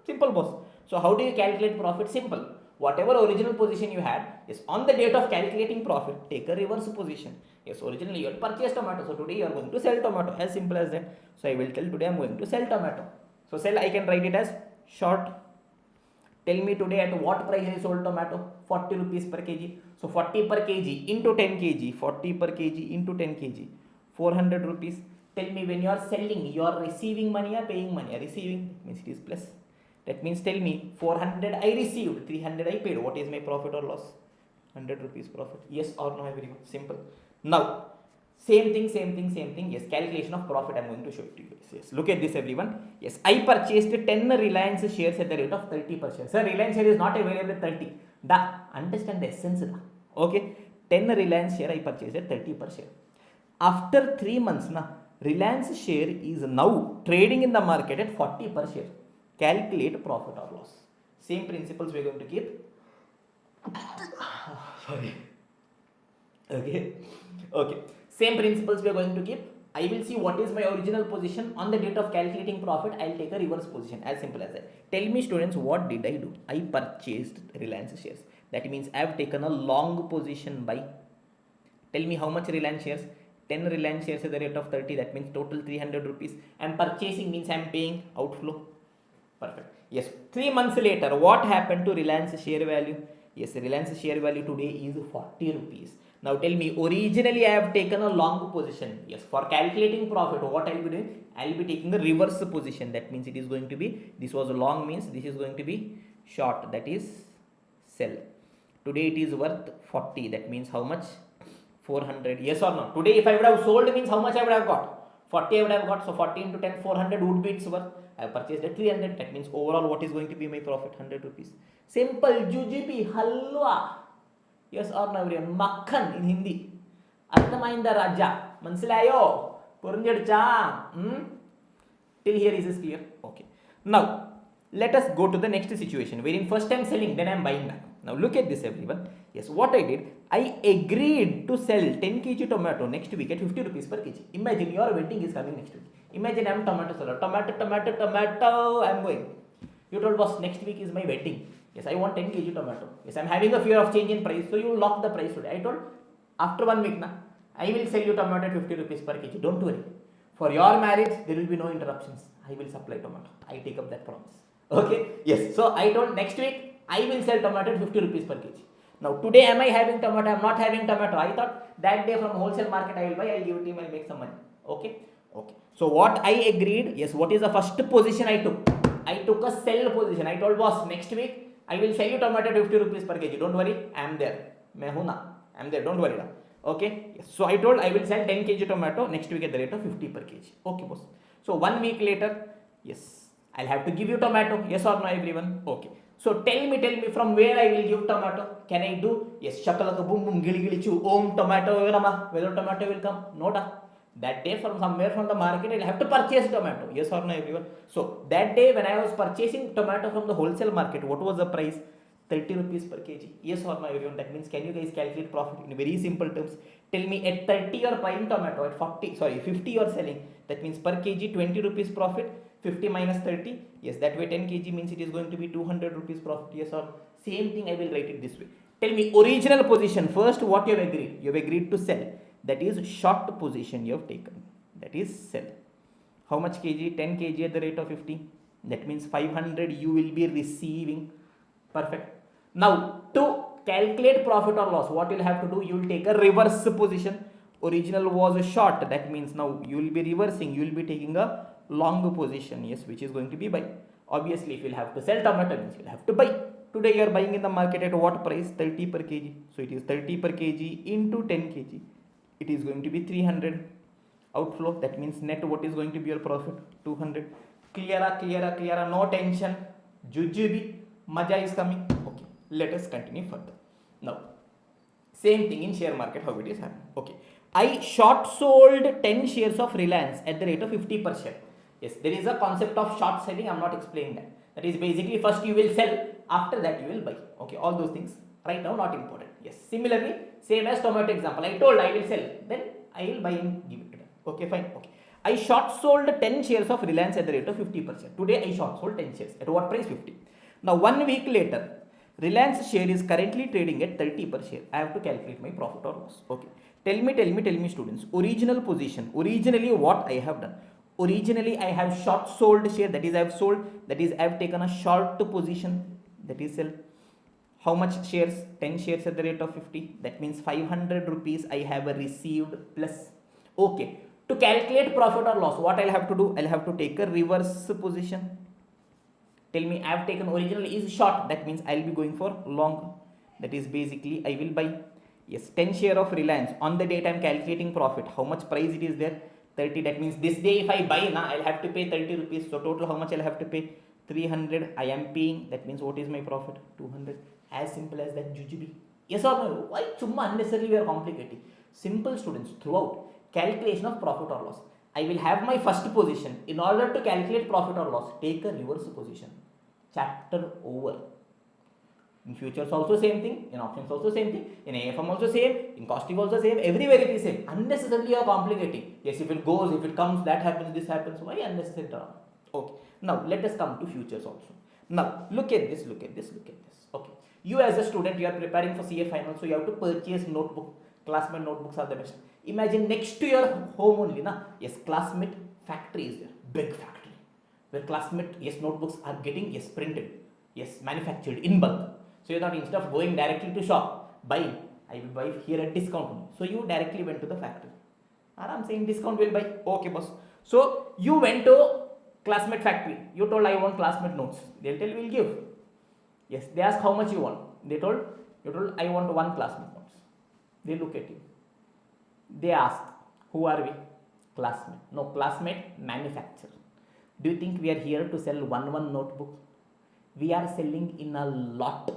Simple boss. So how do you calculate profit? Simple. Whatever original position you had, is on the date of calculating profit, take a reverse position. Yes, originally you had purchased tomato. So today you are going to sell tomato. As simple as that. So I will tell today I am going to sell tomato. So sell, I can write it as short. Tell me today at what price I sold tomato? 40 rupees per kg. So 40 per kg into 10 kg. 40 per kg into 10 kg. 400 rupees. Tell me when you are selling, you are receiving money or paying money? Receiving means it is plus. That means tell me 400 I received, 300 I paid. What is my profit or loss? 100 rupees profit. Yes or no everyone? Simple. Now same thing. Yes, calculation of profit I am going to show it to you. Yes, look at this everyone. Yes, I purchased 10 Reliance shares at the rate of 30 per share. Sir, Reliance share is not available at 30. Understand the essence. Okay, 10 Reliance share I purchased at 30 per share. After 3 months, Reliance share is now trading in the market at 40 per share. Calculate profit or loss. Same principles we are going to keep. Sorry. Okay. Same principles we are going to keep. I will see what is my original position. On the date of calculating profit, I will take a reverse position. As simple as that. Tell me students, what did I do? I purchased Reliance shares. That means I have taken a long position by. Tell me how much Reliance shares? 10 Reliance shares at the rate of 30. That means total 300 rupees. And purchasing means I am paying outflow. Perfect. Yes. 3 months later, what happened to Reliance share value? Yes, Reliance share value today is 40 rupees. Now tell me, originally I have taken a long position. Yes, for calculating profit, what I will be doing? I will be taking the reverse position. That means it is going to be, this was a long means, this is going to be short. That is sell. Today it is worth 40. That means how much? 400. Yes or no? Today if I would have sold means how much I would have got? 40 I would have got. So 40 into 10, 400 would be its worth. I have purchased at 300. That means overall what is going to be my profit? 100 rupees. Simple. Jujube, halwa. Yes or no everyone? Makhan in Hindi. Arthamainda Raja. Mansilayo. Purunjadcha. Till here is this clear? Okay. Now, let us go to the next situation. Wherein first I am selling, then I am buying back. Now look at this everyone. Yes, what I did, I agreed to sell 10 kg tomato next week at 50 rupees per kg. Imagine your wedding is coming next week. Imagine I am tomato seller. Tomato, I am going. You told boss, next week is my wedding. Yes, I want 10 kg tomato. Yes, I am having a fear of change in price. So you lock the price today. I told, after 1 week, I will sell you tomato at 50 rupees per kg. Don't worry. For your marriage, there will be no interruptions. I will supply tomato. I take up that promise. Okay? Yes. So I told next week, I will sell tomato at 50 rupees per kg. Now today, am I having tomato? I am not having tomato. I thought that day from wholesale market I will buy. I will give it to him. I will make some money. Okay? Okay. So what I agreed, yes, what is the first position I took? I took a sell position. I told boss, next week, I will sell you tomato at 50 rupees per kg. Don't worry, I am there. I am there. Don't worry. Okay. Yes. So I told I will sell 10 kg tomato next week at the rate of 50 per kg. Okay, boss. So 1 week later, yes, I'll have to give you tomato. Yes or no, everyone? Okay. So tell me from where I will give tomato. Can I do? Yes, shakalaka boom boom gili gili chu. Om tomato whether tomato will come? No da. That day from somewhere from the market I'll have to purchase tomato. Yes or no, everyone? So that day when I was purchasing tomato from the wholesale market, what was the price? 30 rupees per kg. Yes or no everyone? That means can you guys calculate profit in very simple terms? Tell me at 30 you're buying tomato, at 50 you're selling. That means per kg 20 rupees profit, 50 minus 30. Yes, that way 10 kg means it is going to be 200 rupees profit. Yes or no? Same thing I will write it this way. Tell me original position. First what you have agreed? You have agreed to sell. That is short position you have taken. That is sell. How much kg? 10 kg at the rate of 50. That means 500 you will be receiving. Perfect. Now to calculate profit or loss, what you will have to do? You will take a reverse position. Original was a short. That means now you will be reversing. You will be taking a long position. Yes, which is going to be buy. Obviously, if you will have to sell tomato, means you will have to buy. Today you are buying in the market at what price? 30 per kg. So it is 30 per kg into 10 kg. It is going to be 300 outflow. That means net what is going to be your profit? 200. Clear, no tension. Jujubi, maja is coming. Okay, let us continue further. Now, same thing in share market, how it is happening. Okay, I short sold 10 shares of Reliance at the rate of 50 per share. Yes, there is a concept of short selling. I am not explaining that. That is basically first you will sell, after that you will buy. Okay, all those things right now not important. Yes, similarly, same as tomato example. I told I will sell, then I will buy and give it to them. Okay, fine. Okay, I short sold 10 shares of Reliance at the rate of 50%. Today I short sold 10 shares. At what price? 50. Now 1 week later, Reliance share is currently trading at 30 per share. I have to calculate my profit or loss. Okay. Tell me students, original position. Originally what I have done? Originally I have short sold share, that is I have sold, that is I have taken a short position, that is sell. How much shares? 10 shares at the rate of 50. That means 500 rupees I have received plus. Okay. To calculate profit or loss, what I'll have to do? I'll have to take a reverse position. Tell me, I have taken original is short. That means I'll be going for long. That is basically I will buy. Yes, 10 share of Reliance. On the date I'm calculating profit. How much price it is there? 30. That means this day if I buy now, I'll have to pay 30 rupees. So total how much I'll have to pay? 300. I am paying. That means what is my profit? 200. As simple as that, Jujubi. Yes or no? Why chumma unnecessarily we are complicating? Simple students throughout. Calculation of profit or loss. I will have my first position. In order to calculate profit or loss, take a reverse position. Chapter over. In futures also same thing, in options also same thing, in AFM also same, in costing also same, everywhere it is same. Unnecessarily you are complicating. Yes, if it goes, if it comes, that happens, this happens. Why unnecessary drama? Okay. Now let us come to futures also. Now look at this. Okay. You as a student, you are preparing for CA Final, so you have to purchase notebook. Classmate notebooks are the best. Imagine next to your home only, na? Yes, classmate factory is there, big factory, where classmate, yes, notebooks are getting, yes, printed, yes, manufactured in bulk. So you thought instead of going directly to shop, buying, I will buy here at discount. So you directly went to the factory. And I'm saying discount will buy. Okay, boss. So you went to classmate factory. You told I want classmate notes. They'll tell you we'll give. Yes, they ask how much you want. You told I want one classmate notes. They look at you. They ask, who are we? Classmate. No, classmate manufacturer. Do you think we are here to sell one notebook? We are selling in a lot.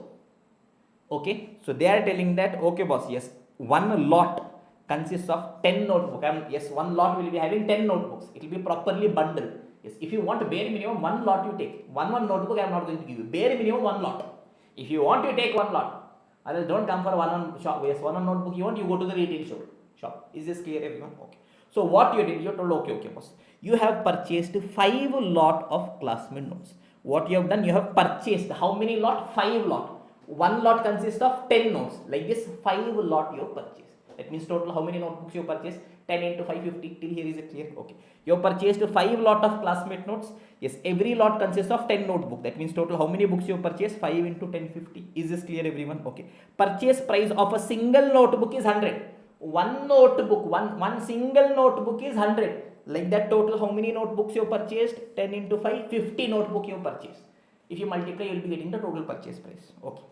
Okay, so they are telling that, okay boss, yes, one lot consists of 10 notebooks. Yes, one lot will be having 10 notebooks. It will be properly bundled. Yes, if you want bare minimum one lot, you take. One notebook I am not going to give you. Bare minimum one lot. If you want, you take one lot. Otherwise, don't come for one shop. Yes, one notebook you want, you go to the retail shop. Is this clear, everyone? Okay. So what you did, you told, okay boss. You have purchased 5 lot of classmate notes. What you have done, you have purchased how many lot? 5 lot. One lot consists of 10 notes. Like this, 5 lot you have purchased. That means total how many notebooks you have purchased? 10 into 550. Till here is it clear? Okay. You have purchased 5 lot of classmate notes. Yes, every lot consists of 10 notebook. That means total how many books you have purchased? 5 into 1050. Is this clear, everyone? Okay. Purchase price of a single notebook is 100. One notebook, one single notebook is 100. Like that, total how many notebooks you have purchased? 10 into 5, 50 notebook you have purchased. If you multiply, you will be getting the total purchase price. Okay.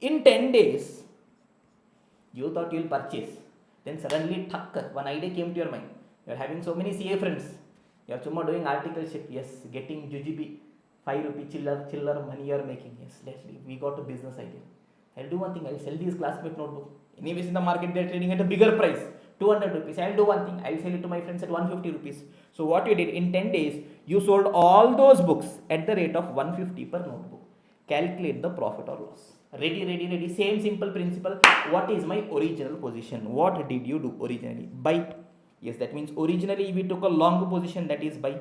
In 10 days, you thought you will purchase. Then suddenly, one idea came to your mind. You are having so many CA friends. You are doing articleship. Yes, getting JGB, 5 rupee chiller money you are making. Yes, we got a business idea. I'll do one thing. I'll sell these classmate notebook. Anyways, in the market, they are trading at a bigger price. 200 rupees. I'll do one thing. I'll sell it to my friends at 150 rupees. So what you did in 10 days, you sold all those books at the rate of 150 per notebook. Calculate the profit or loss. Ready. Same simple principle. What is my original position? What did you do originally? Buy. Yes, that means originally we took a long position, that is buy.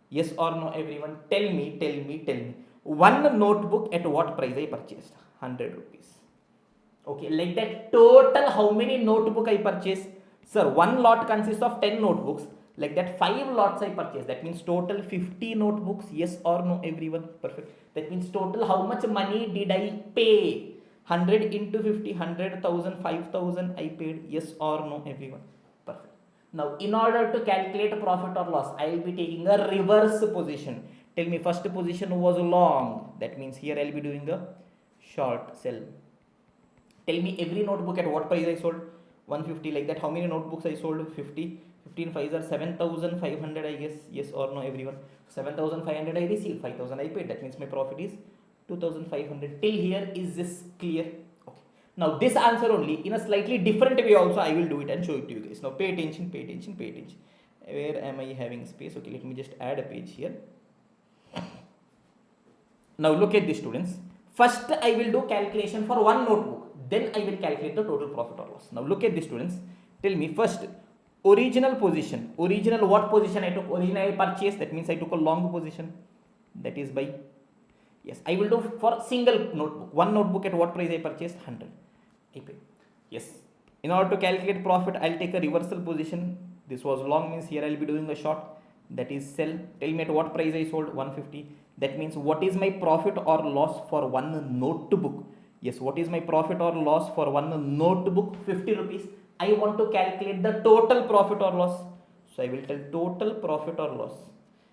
Yes or no, everyone? Tell me. One notebook at what price I purchased? 100 rupees. Okay, like that total how many notebook I purchased? Sir, one lot consists of 10 notebooks. Like that 5 lots I purchased. That means total 50 notebooks. Yes or no, everyone? Perfect. That means total how much money did I pay? 100 into 50, 100,000, 5,000 I paid. Yes or no, everyone? Perfect. Now, in order to calculate profit or loss, I will be taking a reverse position. Tell me, first position was long. That means here I will be doing a short sell. Tell me every notebook at what price I sold? 150. Like that, how many notebooks I sold? 50. 15 5s are 7,500, I guess. Yes or no, everyone? 7,500 I received, 5,000 I paid. That means my profit is 2,500. Till here, is this clear? Okay. Now this answer only in a slightly different way also I will do it and show it to you guys. Now pay attention. Where am I having space? Okay, let me just add a page here. Now look at this, students. First I will do calculation for one notebook. Then I will calculate the total profit or loss. Now look at this, students. Tell me first, original position. Original what position I took? Original I purchased. That means I took a long position. That is by. Yes, I will do for single notebook. One notebook at what price I purchased? 100. I pay. Yes. In order to calculate profit, I'll take a reversal position. This was long, means here I'll be doing a short. That is sell. Tell me at what price I sold? 150. That means what is my profit or loss for one notebook? Yes, what is my profit or loss for one notebook? 50 rupees. I want to calculate the total profit or loss. So I will tell total profit or loss.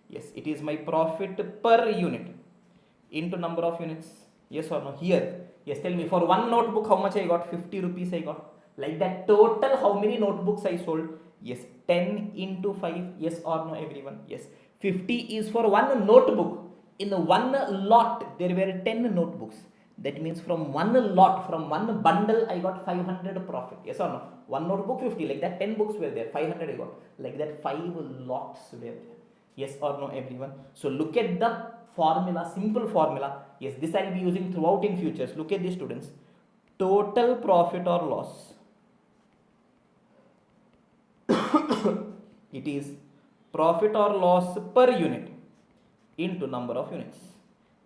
Yes, it is my profit per unit into number of units. Yes or no? Here, yes, tell me for one notebook how much I got? 50 rupees I got. Like that total how many notebooks I sold? Yes, 10 into 5. Yes or no, everyone? Yes, 50 is for one notebook. In one lot there were 10 notebooks. That means from one lot, from one bundle, I got 500 profit. Yes or no? One notebook 50. Like that 10 books were there. 500 I got. Like that 5 lots were there. Yes or no, everyone? So look at the formula, simple formula. Yes, this I will be using throughout in futures. Look at this, students. Total profit or loss. It is profit or loss per unit into number of units.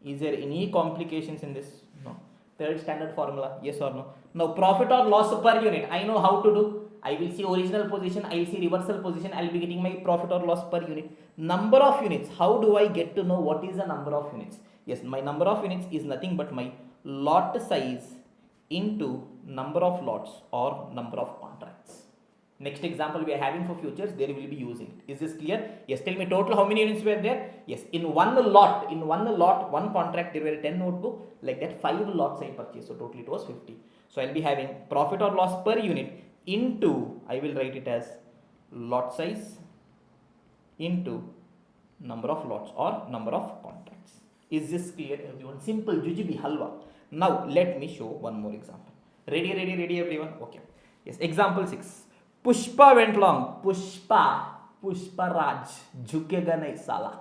Is there any complications in this? No. Third standard formula. Yes or no? Now profit or loss per unit. I know how to do. I will see original position. I will see reversal position. I will be getting my profit or loss per unit. Number of units. How do I get to know what is the number of units? Yes, my number of units is nothing but my lot size into number of lots or number of contracts. Next example we are having for futures, there we will be using it. Is this clear? Yes, tell me total how many units were there? Yes, in one lot, one contract there were 10 notebook. Like that 5 lots I purchased. So total it was 50. So I will be having profit or loss per unit into, I will write it as lot size into number of lots or number of contracts. Is this clear, everyone? Simple jujibi halwa. Now let me show one more example. Ready everyone? Okay. Yes, example 6. Pushpa went long. Pushparaj jhukega nahi sala.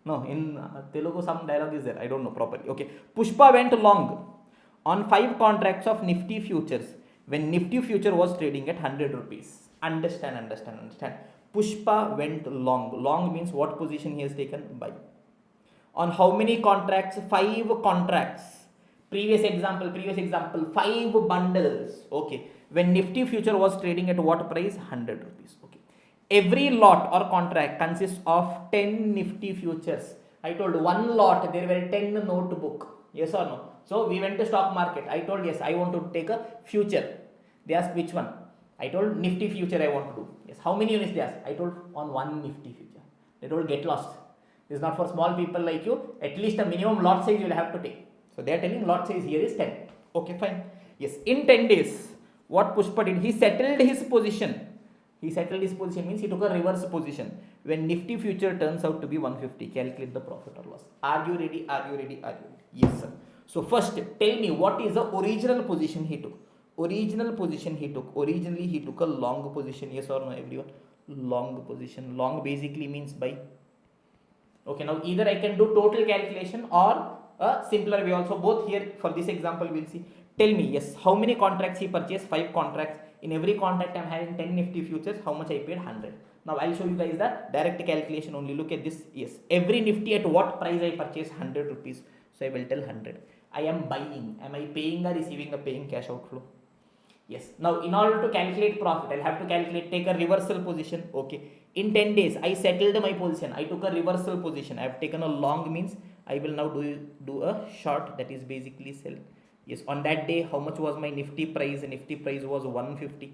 No, in Telugu some dialogue is there. I don't know properly. Okay. Pushpa went long on 5 contracts of Nifty futures when Nifty future was trading at 100 rupees. Understand. Pushpa went long. Long means what position he has taken? Buy. On how many contracts? 5 contracts. Previous example, 5 bundles. Okay. When Nifty future was trading at what price? 100 rupees. Okay. Every lot or contract consists of 10 Nifty futures. I told one lot there were 10 notebook. Yes or no? So we went to stock market. I told yes, I want to take a future. They asked which one? I told Nifty future I want to do. Yes. How many units they asked? I told on one Nifty future. They told get lost. This is not for small people like you. At least a minimum lot size you will have to take. So they are telling lot size here is 10. Okay, fine. Yes, in 10 days, what Pushpa did? He settled his position. Means he took a reverse position. When Nifty future turns out to be 150, calculate the profit or loss. Are you ready? Yes, sir. So first, tell me what is the original position he took? Originally he took a long position. Yes or no, everyone? Long position. Long basically means buy. Okay, now either I can do total calculation or a simpler way also. Both here for this example we'll see. Tell me, yes, how many contracts he purchased? 5 contracts. In every contract I'm having 10 nifty futures. How much I paid? 100. Now I'll show you guys the direct calculation only. Look at this. Yes, every nifty at what price I purchase? 100 rupees. So I will tell 100. I am buying. Am I paying or receiving a paying cash outflow? Yes. Now in order to calculate profit, I'll have to take a reversal position. Okay. In 10 days, I settled my position. I took a reversal position. I have taken a long, means I will now do a short, that is basically sell. Yes. On that day, how much was my nifty price? Nifty price was 150.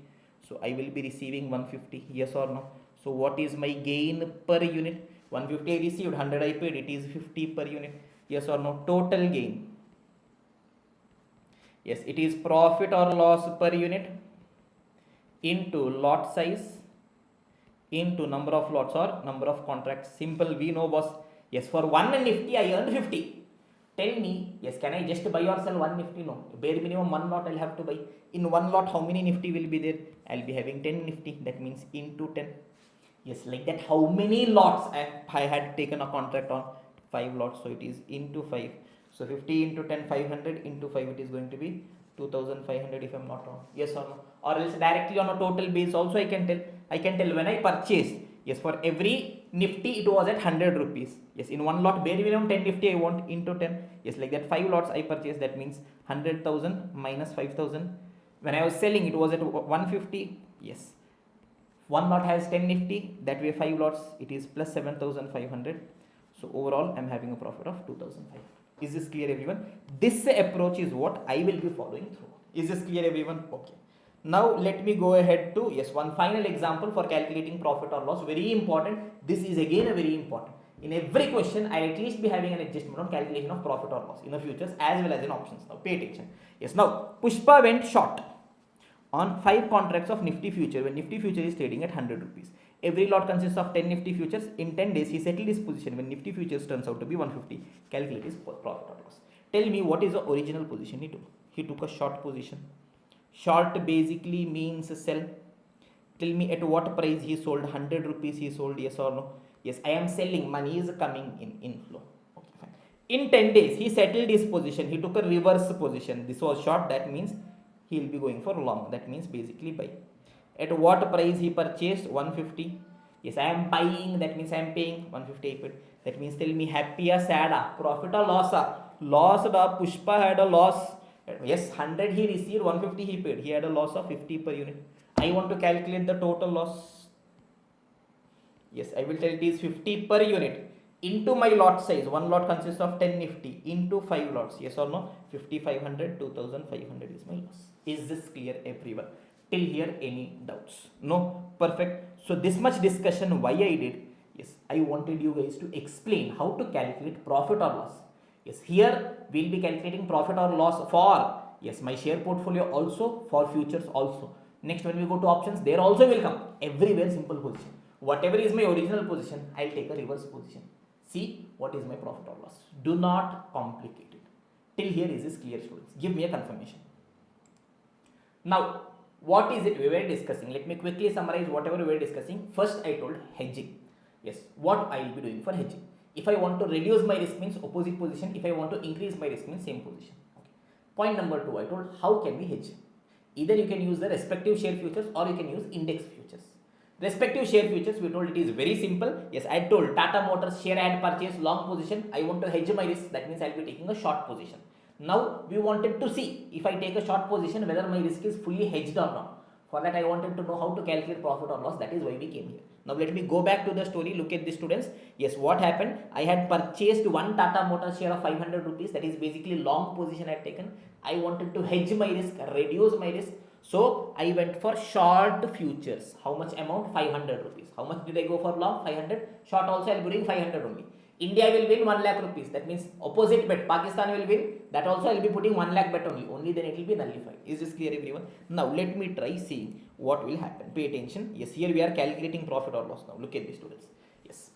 So I will be receiving 150. Yes or no? So what is my gain per unit? 150 I received, 100 I paid. It is 50 per unit. Yes or no? Total gain. Yes, it is profit or loss per unit into lot size into number of lots or number of contracts. Simple, we know, boss. Yes, for 1 nifty I earned 50. Tell me, yes, can I just buy or sell 1 nifty? No. Bare minimum 1 lot I'll have to buy. In 1 lot, how many nifty will be there? I'll be having 10 nifty. That means into 10. Yes, like that. How many lots I had taken a contract on? 5 lots. So it is into 5. So 50 into 10, 500 into 5, it is going to be 2500 if I am not wrong. Yes or no? Or else directly on a total base also I can tell. I can tell when I purchased. Yes, for every nifty it was at 100 rupees. Yes, in 1 lot, bare minimum 10 nifty I want into 10. Yes, like that 5 lots I purchased. That means 100,000 minus 5,000. When I was selling, it was at 150. Yes, 1 lot has 10 nifty. That way 5 lots, it is plus 7,500. So overall I am having a profit of 2,500. Is this clear, everyone? This approach is what I will be following through. Is this clear, everyone? Okay. Now let me go ahead to, yes, one final example for calculating profit or loss. Very important. This is again a very important. In every question, I'll at least be having an adjustment on calculation of profit or loss in the futures as well as in options. Now pay attention. Yes, now Pushpa went short on 5 contracts of Nifty future when Nifty future is trading at 100 rupees. Every lot consists of 10 Nifty futures. In 10 days, he settled his position when Nifty futures turns out to be 150. Calculate his profit or loss. Tell me what is the original position he took. He took a short position. Short basically means sell. Tell me at what price he sold. 100 rupees he sold, yes or no? Yes, I am selling. Money is coming in inflow. Okay, fine. In 10 days, he settled his position. He took a reverse position. This was short. That means he will be going for long. That means basically buy. At what price he purchased? 150. Yes, I am buying. That means I am paying 150. That means tell me happy or sad? Profit or loss? Loss. Pushpa had a loss. Yes, 100 he received, 150 he paid. He had a loss of 50 per unit. I want to calculate the total loss. Yes, I will tell it is 50 per unit into my lot size. 1 lot consists of 10 Nifty into 5 lots. Yes or no? 5500, 2500 is my loss. Is this clear, everyone? Till here, any doubts? No? Perfect. So this much discussion why I did. Yes, I wanted you guys to explain how to calculate profit or loss. Yes, here we will be calculating profit or loss for, yes, my share portfolio also, for futures also. Next, when we go to options, there also will come. Everywhere simple position. Whatever is my original position, I will take a reverse position. See what is my profit or loss. Do not complicate it. Till here, is this clear, students? Give me a confirmation. Now, what is it we were discussing? Let me quickly summarize whatever we were discussing. First, I told hedging. Yes, what I will be doing for hedging. If I want to reduce my risk means opposite position. If I want to increase my risk means same position. Okay. Point number 2, I told how can we hedge. Either you can use the respective share futures or you can use index futures. Respective share futures, we told it is very simple. Yes, I told Tata Motors share I had purchased long position. I want to hedge my risk. That means I will be taking a short position. Now we wanted to see if I take a short position whether my risk is fully hedged or not. For that I wanted to know how to calculate profit or loss. That is why we came here. Now let me go back to the story. Look at this, students. Yes, what happened? I had purchased one Tata Motors share of 500 rupees. That is basically long position I had taken. I wanted to hedge my risk, reduce my risk. So I went for short futures. How much amount? 500 rupees. How much did I go for long? 500. Short also I will be doing 500 only. India will win 1 lakh rupees. That means opposite bet. Pakistan will win. That also I will be putting 1 lakh bet only. Only then it will be nullified. Is this clear, everyone? Now let me try seeing what will happen. Pay attention. Yes, here we are calculating profit or loss now. Look at this, students. Yes.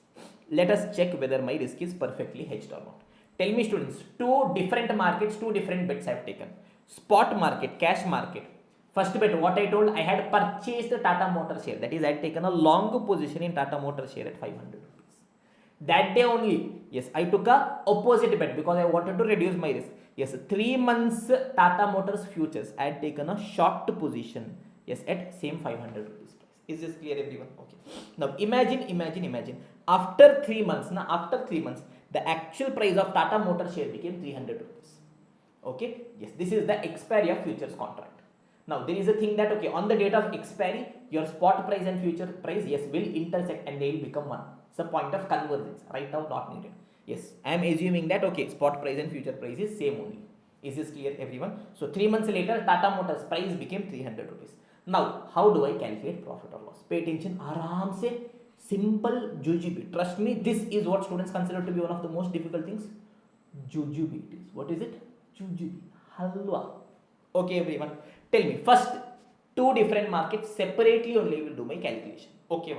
Let us check whether my risk is perfectly hedged or not. Tell me, students, 2 different markets, 2 different bets I have taken. Spot market, cash market. First bet, what I told, I had purchased the Tata Motor share. That is, I had taken a long position in Tata Motor share at 500 rupees. That day only, yes, I took a opposite bet because I wanted to reduce my risk. Yes, 3 months Tata Motors futures, I had taken a short position, yes, at same 500 rupees price. Is this clear, everyone? Okay. Now imagine. After 3 months, the actual price of Tata Motors share became 300 rupees. Okay, yes, this is the expiry of futures contract. Now there is a thing that, okay, on the date of expiry, your spot price and future price, yes, will intersect and they will become one. It's a point of convergence. Right now not needed. Yes, I am assuming that, okay, spot price and future price is same only. Is this clear, everyone? So 3 months later, Tata Motors price became 300 rupees. Now how do I calculate profit or loss? Pay attention. Aram se, simple jujube. Trust me, this is what students consider to be one of the most difficult things. Jujube it is. What is it? Jujube. Halwa. Okay, everyone. Tell me, first, two different markets separately only will do my calculation. Okay,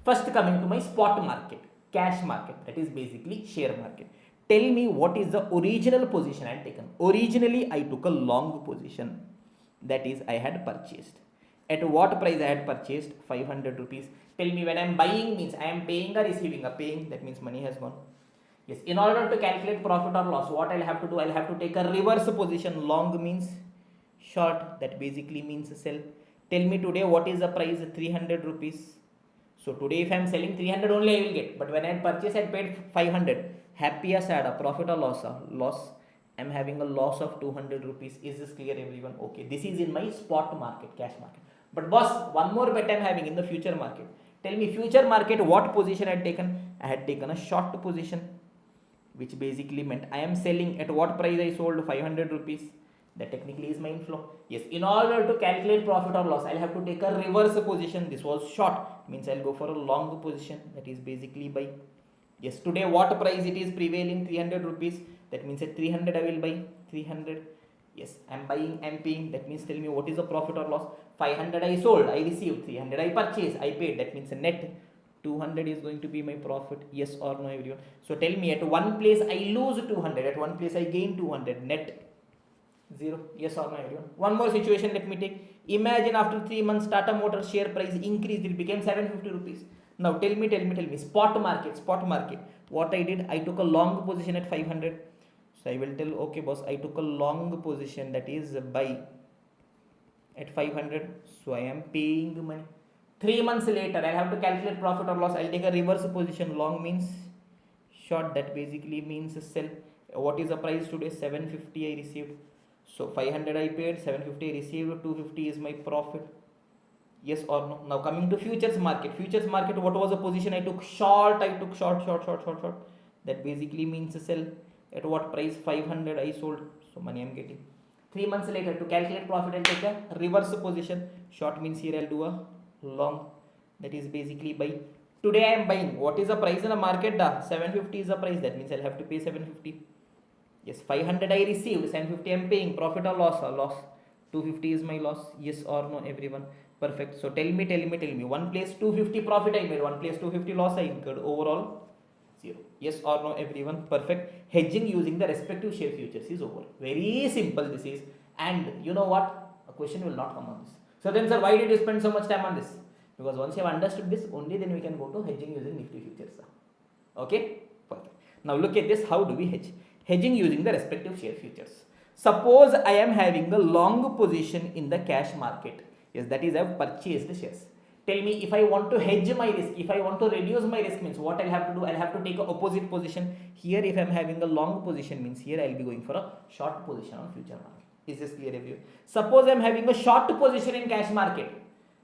first coming to my spot market, cash market, that is basically share market. Tell me what is the original position I had taken. Originally, I took a long position, that is I had purchased. At what price I had purchased? 500 rupees. Tell me, when I am buying means I am paying or receiving? A paying, that means money has gone. Yes, in order to calculate profit or loss, what I'll have to do? I'll have to take a reverse position. Long means short, that basically means sell. Tell me today what is the price? 300 rupees. So today if I am selling 300 only I will get, but when I purchase I paid 500. Happy or sad? Profit or loss? Loss. I am having a loss of 200 rupees. Is this clear, everyone? Okay, this is in my spot market, cash market. But boss, one more bet I am having in the future market. Tell me, future market, what position I had taken? I had taken a short position, which basically meant I am selling at what price I sold? 500 rupees. That technically is my inflow. Yes, in order to calculate profit or loss, I'll have to take a reverse position. This was short, means I'll go for a long position, that is basically buy. Yes, today what price it is prevailing? 300 rupees. That means at 300 I will buy 300. Yes, I'm buying, I'm paying. That means tell me what is the profit or loss? 500 I sold, I received. 300 I purchased, I paid. That means a net 200 is going to be my profit. Yes or no, everyone? So tell me, at one place I lose 200, at one place I gain 200. Net 0. Yes or no, everyone? One more situation let me take. Imagine after 3 months Tata Motors share price increased, it became 750 rupees. Now tell me, spot market. What I did, I took a long position at 500. So I will tell, okay boss, I took a long position, that is buy at 500. So I am paying money. 3 months later, I have to calculate profit or loss. I'll take a reverse position. Long means short, that basically means sell. What is the price today? 750 I received. So 500 I paid, 750 I received, 250 is my profit. Yes or no? Now coming to futures market. What was the position I took? Short. I took short. That basically means sell. At what price? 500 I sold. So money I am getting. 3 months later, to calculate profit, I'll take a reverse position. Short means here I'll do a long. That is basically buy. Today I am buying. What is the price in the market? 750 is the price. That means I'll have to pay 750. Yes, 500 I received, 750 I am paying. Profit or loss? Loss. 250 is my loss. Yes or no, everyone? Perfect. So tell me. One place 250 profit I made, one place 250 loss I incurred. Overall 0. Yes or no, everyone? Perfect. Hedging using the respective share futures is over. Very simple this is. And you know what? A question will not come on this. So then sir, why did you spend so much time on this? Because once you have understood this, only then we can go to hedging using Nifty futures. Okay? Perfect. Now look at this. How do we hedge? Hedging using the respective share futures. Suppose I am having a long position in the cash market. Yes, that is I have purchased shares. Tell me, if I want to hedge my risk, if I want to reduce my risk, means what I'll have to do? I'll have to take an opposite position. Here if I'm having a long position, means here I'll be going for a short position on future market. Is this clear, everyone? Suppose I'm having a short position in cash market.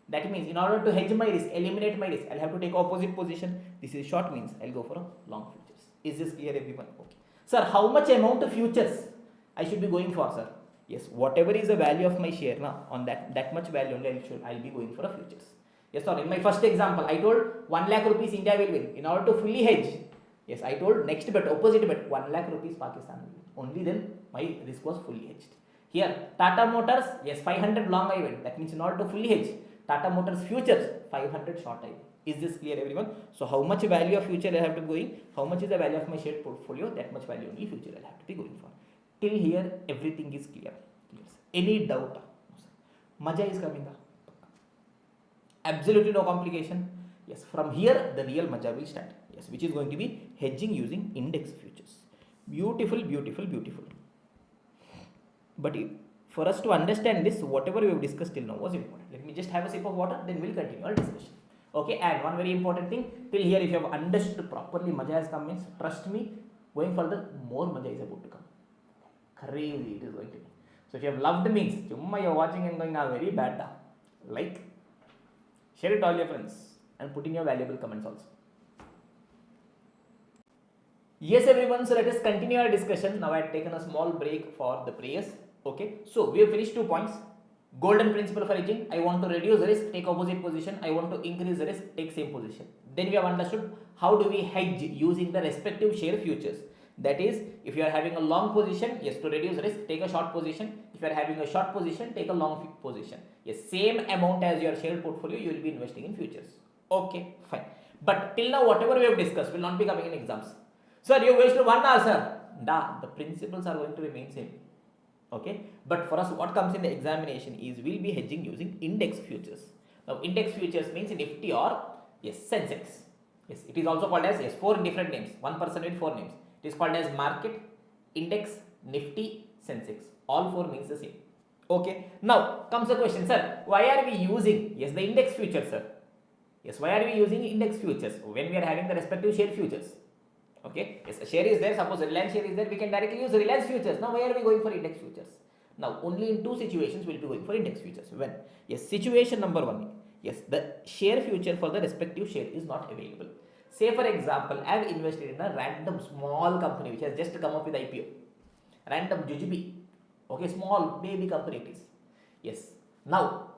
That means in order to hedge my risk, eliminate my risk, I'll have to take opposite position. This is short, means I'll go for a long futures. Is this clear, everyone? Okay. Sir, how much amount of futures I should be going for, sir? Yes, whatever is the value of my share, on that much value only I'll be going for a futures. Yes, sir. In my first example, I told 1 lakh rupees India will win. In order to fully hedge, yes, I told next bet, opposite bet, 1 lakh rupees Pakistan will win. Only then my risk was fully hedged. Here, Tata Motors, yes, 500 long I went. That means in order to fully hedge, Tata Motors futures, 500 short I went. Is this clear, everyone? So how much value of future I have to be going? How much is the value of my share portfolio? That much value only future I have to be going for. Till here, everything is clear. Yes. Any doubt? Maja is coming. Absolutely no complication. Yes, from here the real maja will start. Yes, which is going to be hedging using index futures. Beautiful, beautiful, beautiful. But for us to understand this, whatever we have discussed till now was important. Let me just have a sip of water, then we'll continue our discussion. Okay, and one very important thing, till here if you have understood properly, Maja has come means, trust me, going further, more Maja is about to come. Crazy it is going to be. So if you have loved means, Chumma you are watching and going, very bad. Like, share it all your friends and put in your valuable comments also. Yes everyone, so let us continue our discussion. Now I had taken a small break for the prayers. Okay, so we have finished 2 points. Golden principle for hedging, I want to reduce risk, take opposite position. I want to increase risk, take same position. Then we have understood how do we hedge using the respective share futures. That is, if you are having a long position, yes, to reduce risk, take a short position. If you are having a short position, take a long position. Yes, same amount as your share portfolio, you will be investing in futures. Okay, fine. But till now, whatever we have discussed will not be coming in exams. Sir, you wasted 1 hour, sir. The principles are going to remain same. Okay, but for us, what comes in the examination is we'll be hedging using index futures. Now, index futures means Nifty or yes, Sensex. Yes, it is also called as 4 different names. One person with 4 names. It is called as market, index, Nifty, Sensex. All 4 means the same. Okay. Now comes the question, sir. Why are we using the index futures, sir? Yes, why are we using index futures when we are having the respective share futures? Okay, yes, a share is there, suppose a Reliance share is there, we can directly use Reliance futures. Now, why are we going for index futures? Now, only in 2 situations we will be going for index futures. When? Yes, situation number 1, yes, the share future for the respective share is not available. Say for example, I have invested in a random small company which has just come up with IPO. Random Jujubi. Okay, small baby company it is. Yes. Now,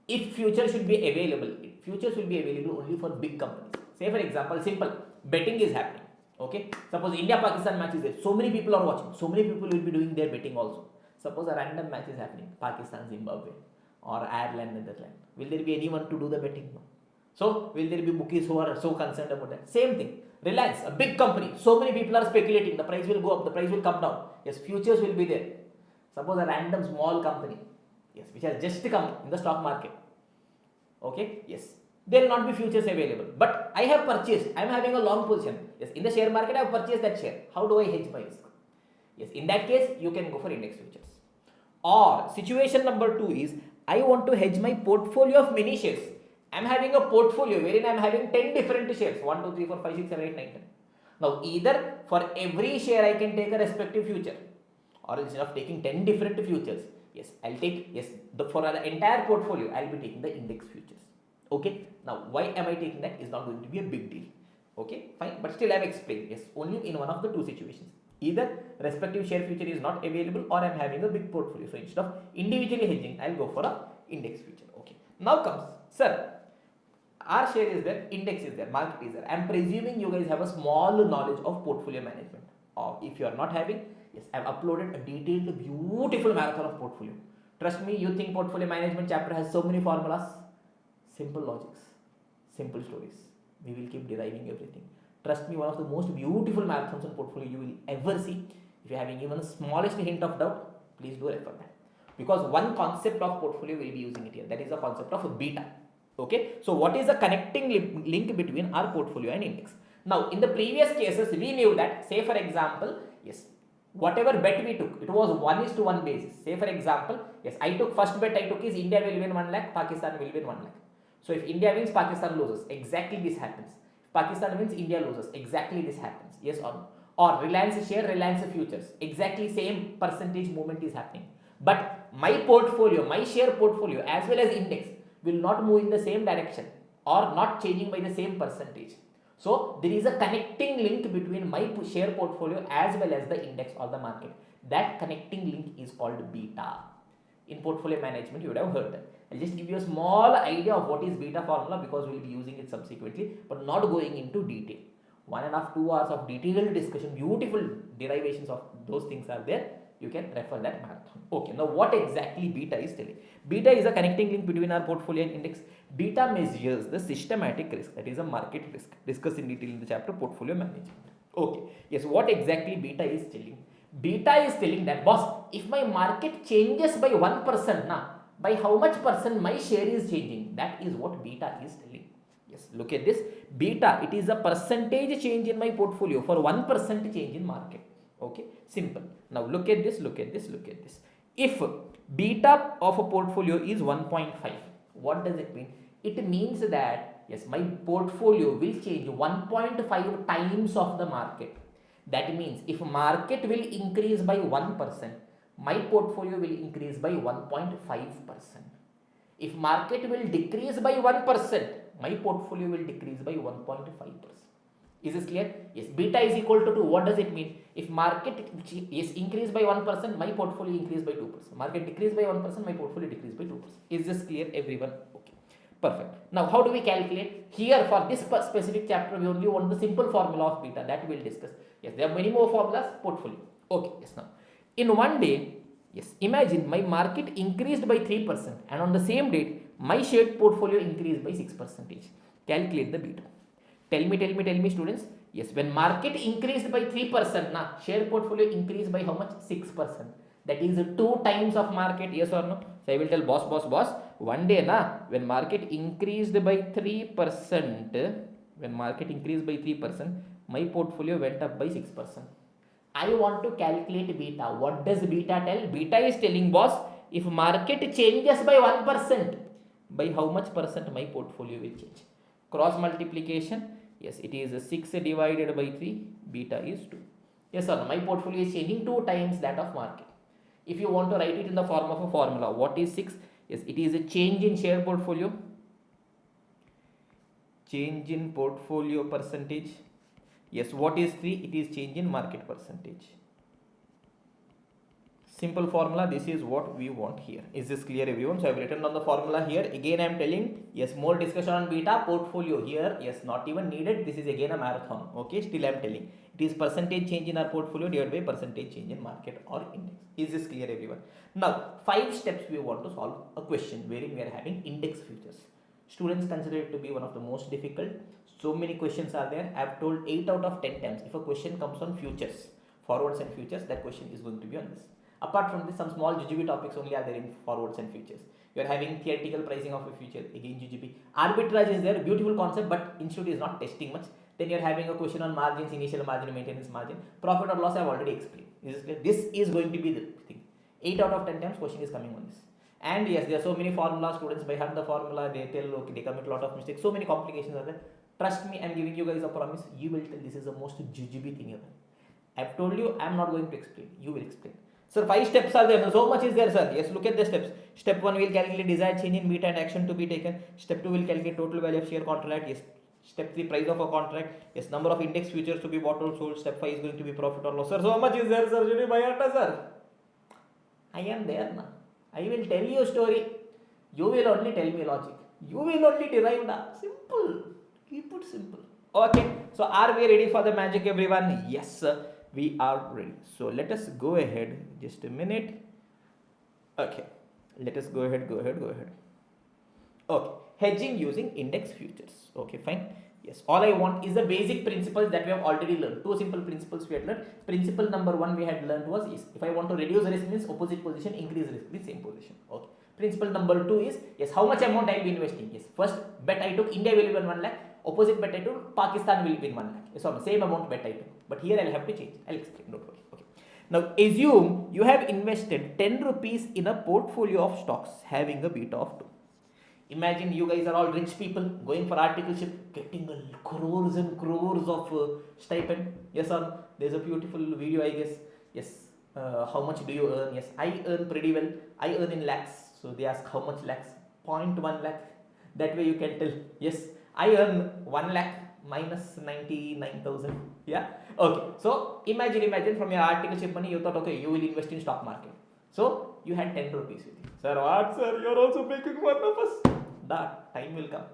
if futures should be available, futures will be available only for big companies. Say for example, simple, betting is happening. Okay, suppose India-Pakistan match is there, so many people are watching, so many people will be doing their betting also. Suppose a random match is happening, Pakistan-Zimbabwe or Ireland-Netherlands, will there be anyone to do the betting? No. So, will there be bookies who are so concerned about that? Same thing, Reliance, a big company, so many people are speculating, the price will go up, the price will come down. Yes, futures will be there. Suppose a random small company, yes, which has just come in the stock market. Okay, yes, there will not be futures available. But I have purchased, I am having a long position. Yes, in the share market, I have purchased that share. How do I hedge my risk? Yes, in that case, you can go for index futures. Or situation number 2 is, I want to hedge my portfolio of many shares. I am having a portfolio wherein I am having 10 different shares. 1, 2, 3, 4, 5, 6, 7, 8, 9, 10. Now, either for every share I can take a respective future, or instead of taking 10 different futures, yes, I'll take, yes, for the entire portfolio, I'll be taking the index futures. Okay, now why am I taking that is not going to be a big deal. Okay, fine, but still I have explained, yes, only in one of the 2 situations. Either respective share future is not available or I am having a big portfolio. So instead of individually hedging, I'll go for a index future. Okay, now comes, sir, our share is there, index is there, market is there. I am presuming you guys have a small knowledge of portfolio management. Or if you are not having, yes, I have uploaded a detailed, beautiful marathon of portfolio. Trust me, you think portfolio management chapter has so many formulas? Simple logics, simple stories. We will keep deriving everything. Trust me, one of the most beautiful marathons on portfolio you will ever see. If you are having even a smallest hint of doubt, please do refer that. Because one concept of portfolio will be using it here. That is the concept of beta. Okay. So what is the connecting link between our portfolio and index? Now, in the previous cases, we knew that, say for example, yes, whatever bet we took, it was 1:1 basis. Say for example, yes, I took first bet I took is India will win 1 lakh, Pakistan will win 1 lakh. So if India wins, Pakistan loses. Exactly this happens. If Pakistan wins, India loses. Exactly this happens. Yes or no? Or Reliance share, Reliance futures. Exactly same percentage movement is happening. But my portfolio, my share portfolio as well as index will not move in the same direction or not changing by the same percentage. So there is a connecting link between my share portfolio as well as the index or the market. That connecting link is called beta. In portfolio management, you would have heard that. I'll just give you a small idea of what is beta formula because we'll be using it subsequently, but not going into detail. 1.5 to 2 hours of detailed discussion, beautiful derivations of those things are there. You can refer that marathon. Okay, now what exactly beta is telling? Beta is a connecting link between our portfolio and index. Beta measures the systematic risk, that is a market risk, discussed in detail in the chapter portfolio management. Okay, yes, what exactly beta is telling? Beta is telling that, boss, if my market changes by 1%, by how much percent my share is changing? That is what beta is telling. Yes, look at this. Beta, it is a percentage change in my portfolio for 1% change in market. Okay, simple. Now look at this, look at this, look at this. If beta of a portfolio is 1.5, what does it mean? It means that, yes, my portfolio will change 1.5 times of the market. That means if market will increase by 1%, my portfolio will increase by 1.5%. If market will decrease by 1%, my portfolio will decrease by 1.5%. Is this clear? Yes, beta is equal to 2. What does it mean? If market is increased by 1%, my portfolio increased by 2%. Market decreased by 1%, my portfolio decreased by 2%. Is this clear, everyone? Okay, perfect. Now, how do we calculate? Here, for this specific chapter, we only want the simple formula of beta that we will discuss. Yes, there are many more formulas, portfolio. Okay, yes, now. In one day, yes, imagine my market increased by 3% and on the same date, my shared portfolio increased by 6%. Calculate the beta. Tell me students. Yes, when market increased by 3%, na, share portfolio increased by how much? 6%. That is 2 times of market, yes or no? So I will tell boss, one day na, when market increased by 3%, my portfolio went up by 6%. I want to calculate beta. What does beta tell? Beta is telling boss, if market changes by 1%, by how much percent my portfolio will change? Cross multiplication, yes, it is 6 divided by 3, beta is 2. Yes or no? My portfolio is changing 2 times that of market. If you want to write it in the form of a formula, what is 6? Yes, it is a change in share portfolio, change in portfolio percentage. Yes, what is 3? It is change in market percentage. Simple formula, this is what we want here. Is this clear, everyone? So I have written down the formula here. Again, I am telling, yes, more discussion on beta portfolio here. Yes, not even needed. This is again a marathon. Okay, still I am telling. It is percentage change in our portfolio divided by percentage change in market or index. Is this clear, everyone? Now, 5 steps we want to solve a question wherein we are having index futures. Students consider it to be one of the most difficult. So many questions are there. I have told 8 out of 10 times. If a question comes on futures, forwards and futures, that question is going to be on this. Apart from this, some small GGB topics only are there in forwards and futures. You are having theoretical pricing of a future, again GGB. Arbitrage is there, beautiful concept, but institute is not testing much. Then you are having a question on margins, initial margin, maintenance margin. Profit or loss I have already explained. This is going to be the thing. 8 out of 10 times question is coming on this. And yes, there are so many formulas, students by heart the formula, they tell, okay, they commit a lot of mistakes. So many complications are there. Trust me, I am giving you guys a promise. You will tell this is the most GGB thing ever. I have told you, I am not going to explain. You will explain. Sir, 5 steps are there. So much is there, sir. Yes, look at the steps. Step 1 will calculate desired change in beta and action to be taken. Step 2 will calculate total value of share contract. Yes. Step 3, price of a contract. Yes, number of index futures to be bought or sold. Step 5 is going to be profit or loss. Sir, so much is there, sir. Should you buy it, sir? I am there now. I will tell you a story. You will only tell me logic. You will only derive the simple. Keep it simple. Okay. So, are we ready for the magic, everyone? Yes, sir. We are ready. So let us go ahead. Just a minute. Okay. Let us go ahead. Okay. Hedging using index futures. Okay, fine. Yes. All I want is the basic principles that we have already learned. 2 simple principles we had learned. Principle number 1 we had learned was, is if I want to reduce risk means opposite position, increase risk with same position. Okay. Principle number 2 is, yes, how much amount I will be investing. Yes. First bet I took, India will win 1 lakh. Opposite bet I took, Pakistan will win 1 lakh. So same amount bet I took. But here I will have to change. I will explain. Don't worry. Okay. Now assume you have invested 10 rupees in a portfolio of stocks having a beta of 2. Imagine you guys are all rich people going for articleship, getting crores and crores of stipend. Yes or no? There's a beautiful video, I guess. Yes. How much do you earn? Yes, I earn pretty well. I earn in lakhs. So they ask how much lakhs? 0.1 lakh. That way you can tell. Yes, I earn 1 lakh minus 99,000. Yeah. Okay. So imagine from your articleship money, you thought, okay, you will invest in stock market. So you had 10 rupees with you. Sir, what, sir? You're also making fun of us. That time will come.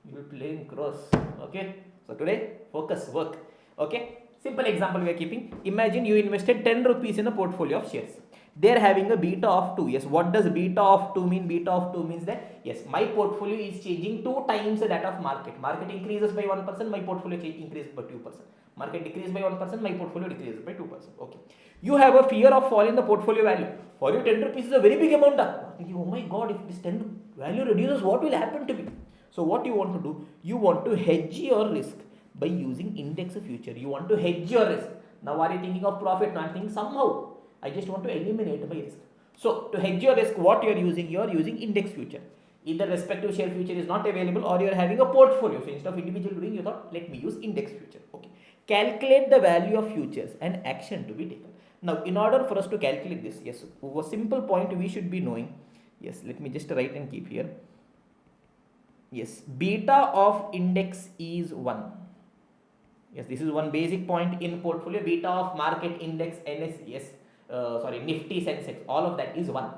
You will play in cross. Okay. So today, focus, work. Okay. Simple example we are keeping. Imagine you invested 10 rupees in a portfolio of shares. They are having a beta of 2. Yes, what does beta of 2 mean? Beta of 2 means that, yes, my portfolio is changing 2 times that of market. Market increases by 1%, my portfolio increases by 2%. Market decreases by 1%, my portfolio decreases by 2%. Okay. You have a fear of fall in the portfolio value. For you, 10 rupees is a very big amount. Oh my God, if this 10 value reduces, what will happen to me? So what you want to do, you want to hedge your risk by using index future. You want to hedge your risk. Now are you thinking of profit? No, I'm thinking somehow I just want to eliminate my risk. So to hedge your risk, what you are using index future. Either respective share future is not available or you are having a portfolio. So instead of individual doing, you thought let me use index future. Okay. Calculate the value of futures and action to be taken. Now in order for us to calculate this, yes, a simple point we should be knowing. Yes, let me just write and keep here. Yes, beta of index is 1. Yes, this is one basic point in portfolio. Beta of market index Nifty Sensex, all of that is 1,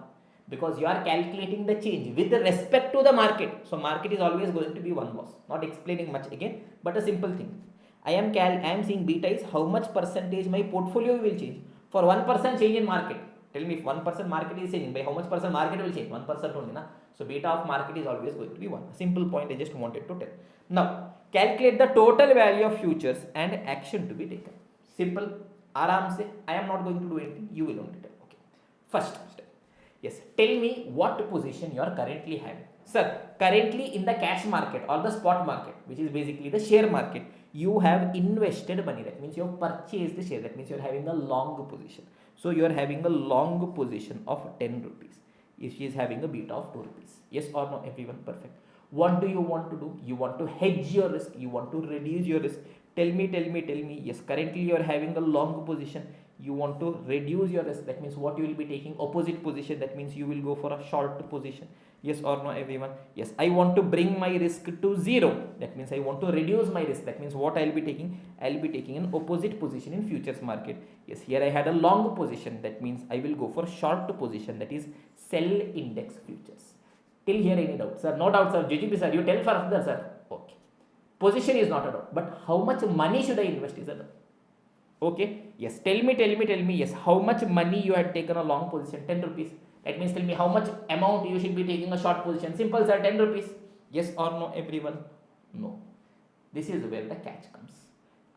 because you are calculating the change with respect to the market. So market is always going to be 1 boss. Not explaining much again, but a simple thing. I am seeing beta is how much percentage my portfolio will change for 1% change in market. Tell me if 1% market is changing, by how much percent market will change? 1% only, na? So beta of market is always going to be 1. Simple point I just wanted to tell. Now calculate the total value of futures and action to be taken. Simple. Aram se. I am not going to do anything. You will only tell. Okay. First step. Yes. Tell me what position you are currently having. Sir, currently in the cash market or the spot market, which is basically the share market, you have invested money. That means you have purchased the share. That means you are having a long position. So you are having a long position of 10 rupees. If she is having a beta of 2 rupees. Yes or no, everyone? Perfect. What do you want to do? You want to hedge your risk. You want to reduce your risk. Tell me. Yes, currently you are having a long position. You want to reduce your risk. That means what you will be taking? Opposite position. That means you will go for a short position. Yes or no, everyone? Yes, I want to bring my risk to 0. That means I want to reduce my risk. That means what I will be taking? I will be taking an opposite position in futures market. Yes, here I had a long position. That means I will go for short position. That is sell index futures. Till here any doubt? Sir, no doubt, sir. GGP, sir, you tell further, sir. Okay. Position is not a doubt. But how much money should I invest is a doubt. Okay. Yes, tell me. Yes, how much money you had taken a long position? 10 rupees. That means tell me how much amount you should be taking a short position. Simple, sir, 10 rupees. Yes or no, everyone? No. This is where the catch comes.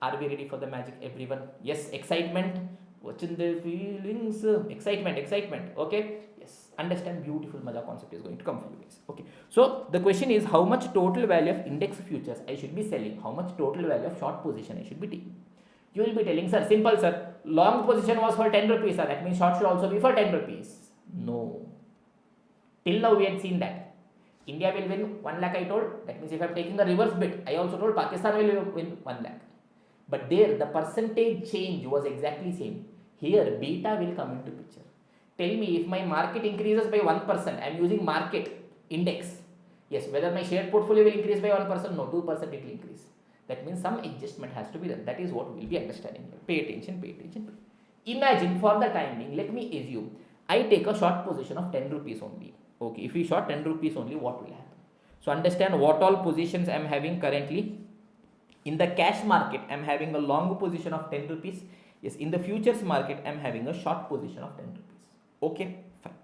Are we ready for the magic, everyone? Yes, excitement. Watching the feelings. Excitement. Okay. Yes. Understand, beautiful maja concept is going to come for you guys. Okay. So the question is how much total value of index futures I should be selling. How much total value of short position I should be taking. You will be telling, sir, simple, sir. Long position was for 10 rupees, sir. That means short should also be for 10 rupees. No. Till now we had seen that India will win 1 lakh, I told. That means if I am taking the reverse bit, I also told Pakistan will win 1 lakh. But there the percentage change was exactly same. Here beta will come into picture. Tell me if my market increases by 1%, I am using market index. Yes, whether my share portfolio will increase by 1%, no, 2% it will increase. That means some adjustment has to be done. That is what we will be understanding here. Pay attention. Imagine for the time being, let me assume I take a short position of 10 rupees only. Okay, if we short 10 rupees only, what will happen? So understand what all positions I am having currently. In the cash market, I am having a long position of 10 rupees. Yes, in the futures market, I am having a short position of 10 rupees. Okay, fine.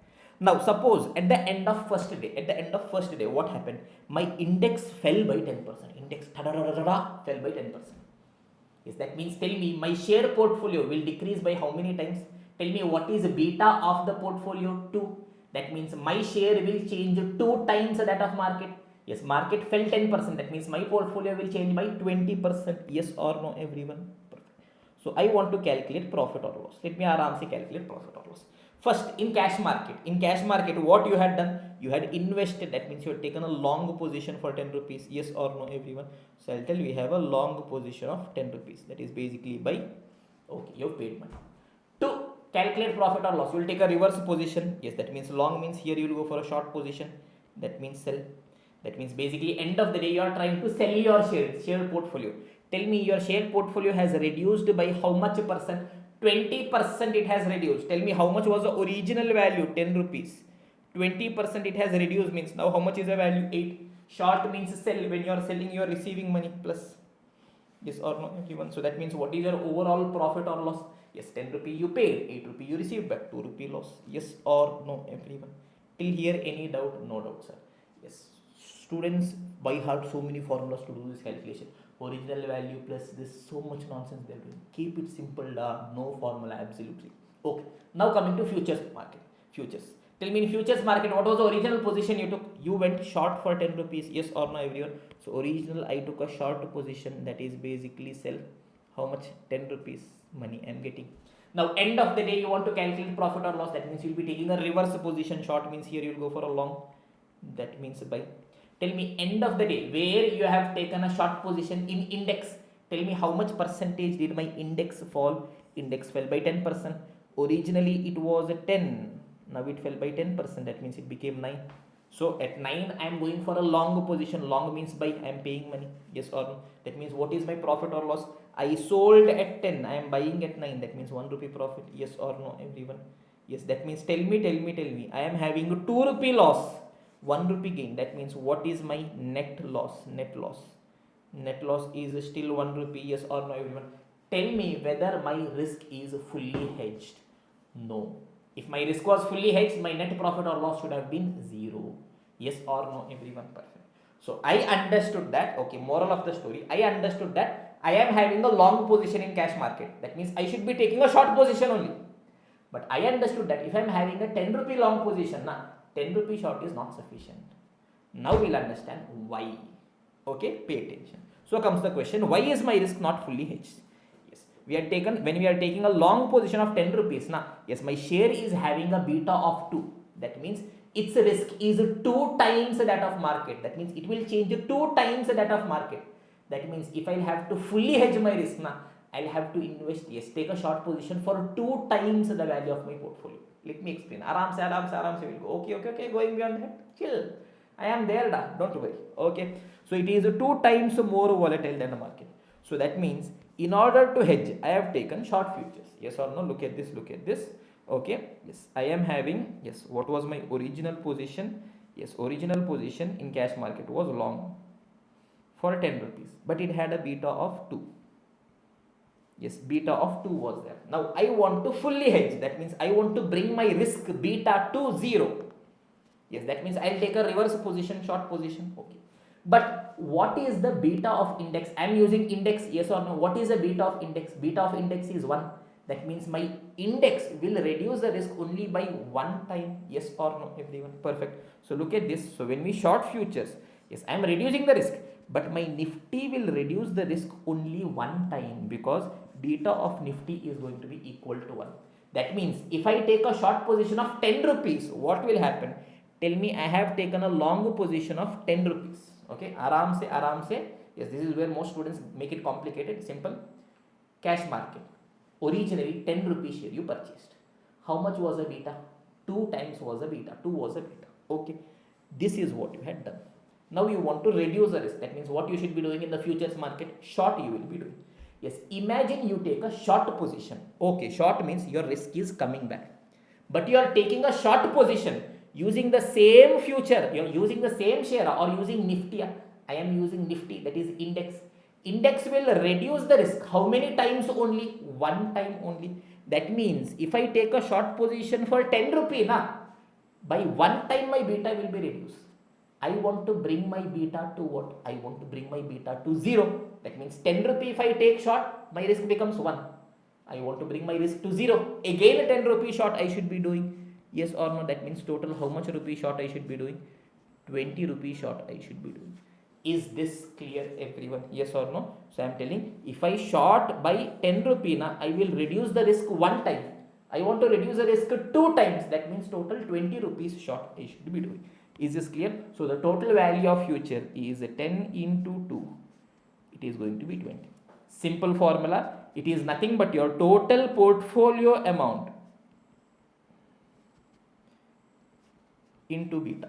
Now suppose at the end of first day, what happened? My index fell by 10%. Index fell by 10%. Yes, that means tell me my share portfolio will decrease by how many times? Tell me what is beta of the portfolio? 2. That means my share will change 2 times that of market. Yes, market fell 10%. That means my portfolio will change by 20%. Yes or no, everyone? Perfect. So I want to calculate profit or loss. Let me aramse calculate profit or loss. First, in cash market, what you had done? You had invested. That means you had taken a long position for 10 rupees. Yes or no, everyone? So I'll tell you, we have a long position of 10 rupees. That is basically by, okay, you have paid money. To calculate profit or loss, you will take a reverse position. Yes, that means long means here you will go for a short position. That means sell. That means basically end of the day you are trying to sell your share portfolio. Tell me your share portfolio has reduced by how much percent? 20% it has reduced. Tell me how much was the original value? 10 rupees. 20% it has reduced means now how much is the value? 8. Short means sell. When you are selling, you are receiving money plus. Yes or no, everyone? So that means what is your overall profit or loss? Yes, 10 rupee you paid, 8 rupee you received back, 2 rupee loss. Yes or no, everyone? Till here any doubt? No doubt, sir. Yes, students by heart so many formulas to do this calculation. Original value plus this, so much nonsense they are doing. Keep it simple, no formula, absolutely. Okay, now coming to futures market. Futures. Tell me in futures market, what was the original position you took? You went short for 10 rupees, yes or no everyone? So original, I took a short position, that is basically sell. How much? 10 rupees money I am getting. Now end of the day you want to calculate profit or loss, that means you will be taking a reverse position. Short means here you will go for a long, that means buy. Tell me end of the day where you have taken a short position in index. Tell me how much percentage did my index fall? Index fell by 10%. Originally it was 10, now it fell by 10%, that means it became 9. So at 9 I am going for a long position. Long means buy, I am paying money, yes or no? That means what is my profit or loss? I sold at 10, I am buying at 9, that means 1 rupee profit, yes or no everyone? Yes, that means tell me, I am having a 2 rupee loss, 1 rupee gain, that means what is my net loss? Net loss is still 1 rupee, yes or no everyone? Tell me whether my risk is fully hedged. No. If my risk was fully hedged, my net profit or loss should have been 0. Yes or no everyone? Perfect. So I understood that. Okay, moral of the story, I understood that I am having a long position in cash market. That means I should be taking a short position only. But I understood that if I am having a 10 rupee long position, 10 rupee short is not sufficient. Now we'll understand why. Okay, pay attention. So comes the question, why is my risk not fully hedged? When we are taking a long position of 10 rupees, yes, my share is having a beta of 2. That means its risk is 2 times that of market. That means it will change 2 times that of market. That means if I have to fully hedge my risk, I'll have to invest, yes, take a short position for 2 times the value of my portfolio. Let me explain. Aram se will go. Okay, going beyond that. Chill. I am there, don't worry. Okay. So it is 2 times more volatile than the market. So that means in order to hedge, I have taken short futures. Yes or no? Look at this. Okay. Yes, I am having, yes, what was my original position? Yes, original position in cash market was long for 10 rupees, but it had a beta of 2. Yes, beta of 2 was there. Now I want to fully hedge. That means I want to bring my risk beta to 0. Yes, that means I'll take a reverse position, short position. Okay. But what is the beta of index? I am using index, yes or no? What is the beta of index? Beta of index is 1. That means my index will reduce the risk only by 1 time. Yes or no everyone? Perfect. So look at this. So when we short futures, yes, I am reducing the risk, but my Nifty will reduce the risk only 1 time, because beta of Nifty is going to be equal to 1. That means if I take a short position of 10 rupees, what will happen? Tell me, I have taken a long position of 10 rupees. Okay, aram se. Yes, this is where most students make it complicated. Simple. Cash market. Originally 10 rupees share you purchased. How much was the beta? 2 times was the beta. 2 was the beta. Okay, this is what you had done. Now you want to reduce the risk. That means what you should be doing in the futures market? Short you will be doing. Yes, imagine you take a short position. Okay, short means your risk is coming back, but you are taking a short position using the same future. You are using the same share or using Nifty. I am using Nifty, that is index. Index will reduce the risk. How many times only? 1 time only. That means if I take a short position for 10 rupee, by 1 time my beta will be reduced. I want to bring my beta to what? I want to bring my beta to 0. That means 10 rupee if I take short, my risk becomes 1. I want to bring my risk to 0. Again 10 rupee short I should be doing. Yes or no? That means total how much rupee short I should be doing? 20 rupee short I should be doing. Is this clear everyone? Yes or no? So I am telling, if I short by 10 rupee, I will reduce the risk 1 time. I want to reduce the risk 2 times. That means total 20 rupees short I should be doing. Is this clear? So the total value of future is 10 into 2. It is going to be 20. Simple formula. It is nothing but your total portfolio amount into beta.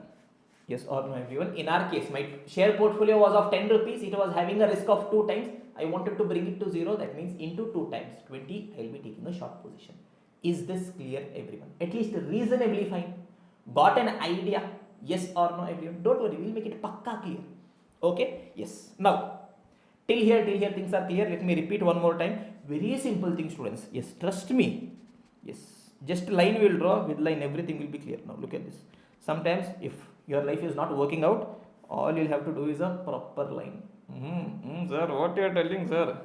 Yes or no everyone? In our case, my share portfolio was of 10 rupees. It was having a risk of 2 times. I wanted to bring it to 0. That means into 2 times 20 I will be taking a short position. Is this clear everyone? At least reasonably fine. Got an idea? Yes or no everyone? Don't worry, we'll make it pakka clear. Okay? Yes. Now, till here things are clear. Let me repeat one more time. Very simple thing, students. Yes, trust me. Yes, just line we will draw. With line everything will be clear. Now look at this. Sometimes if your life is not working out, all you'll have to do is a proper line. Sir, what you are telling, sir?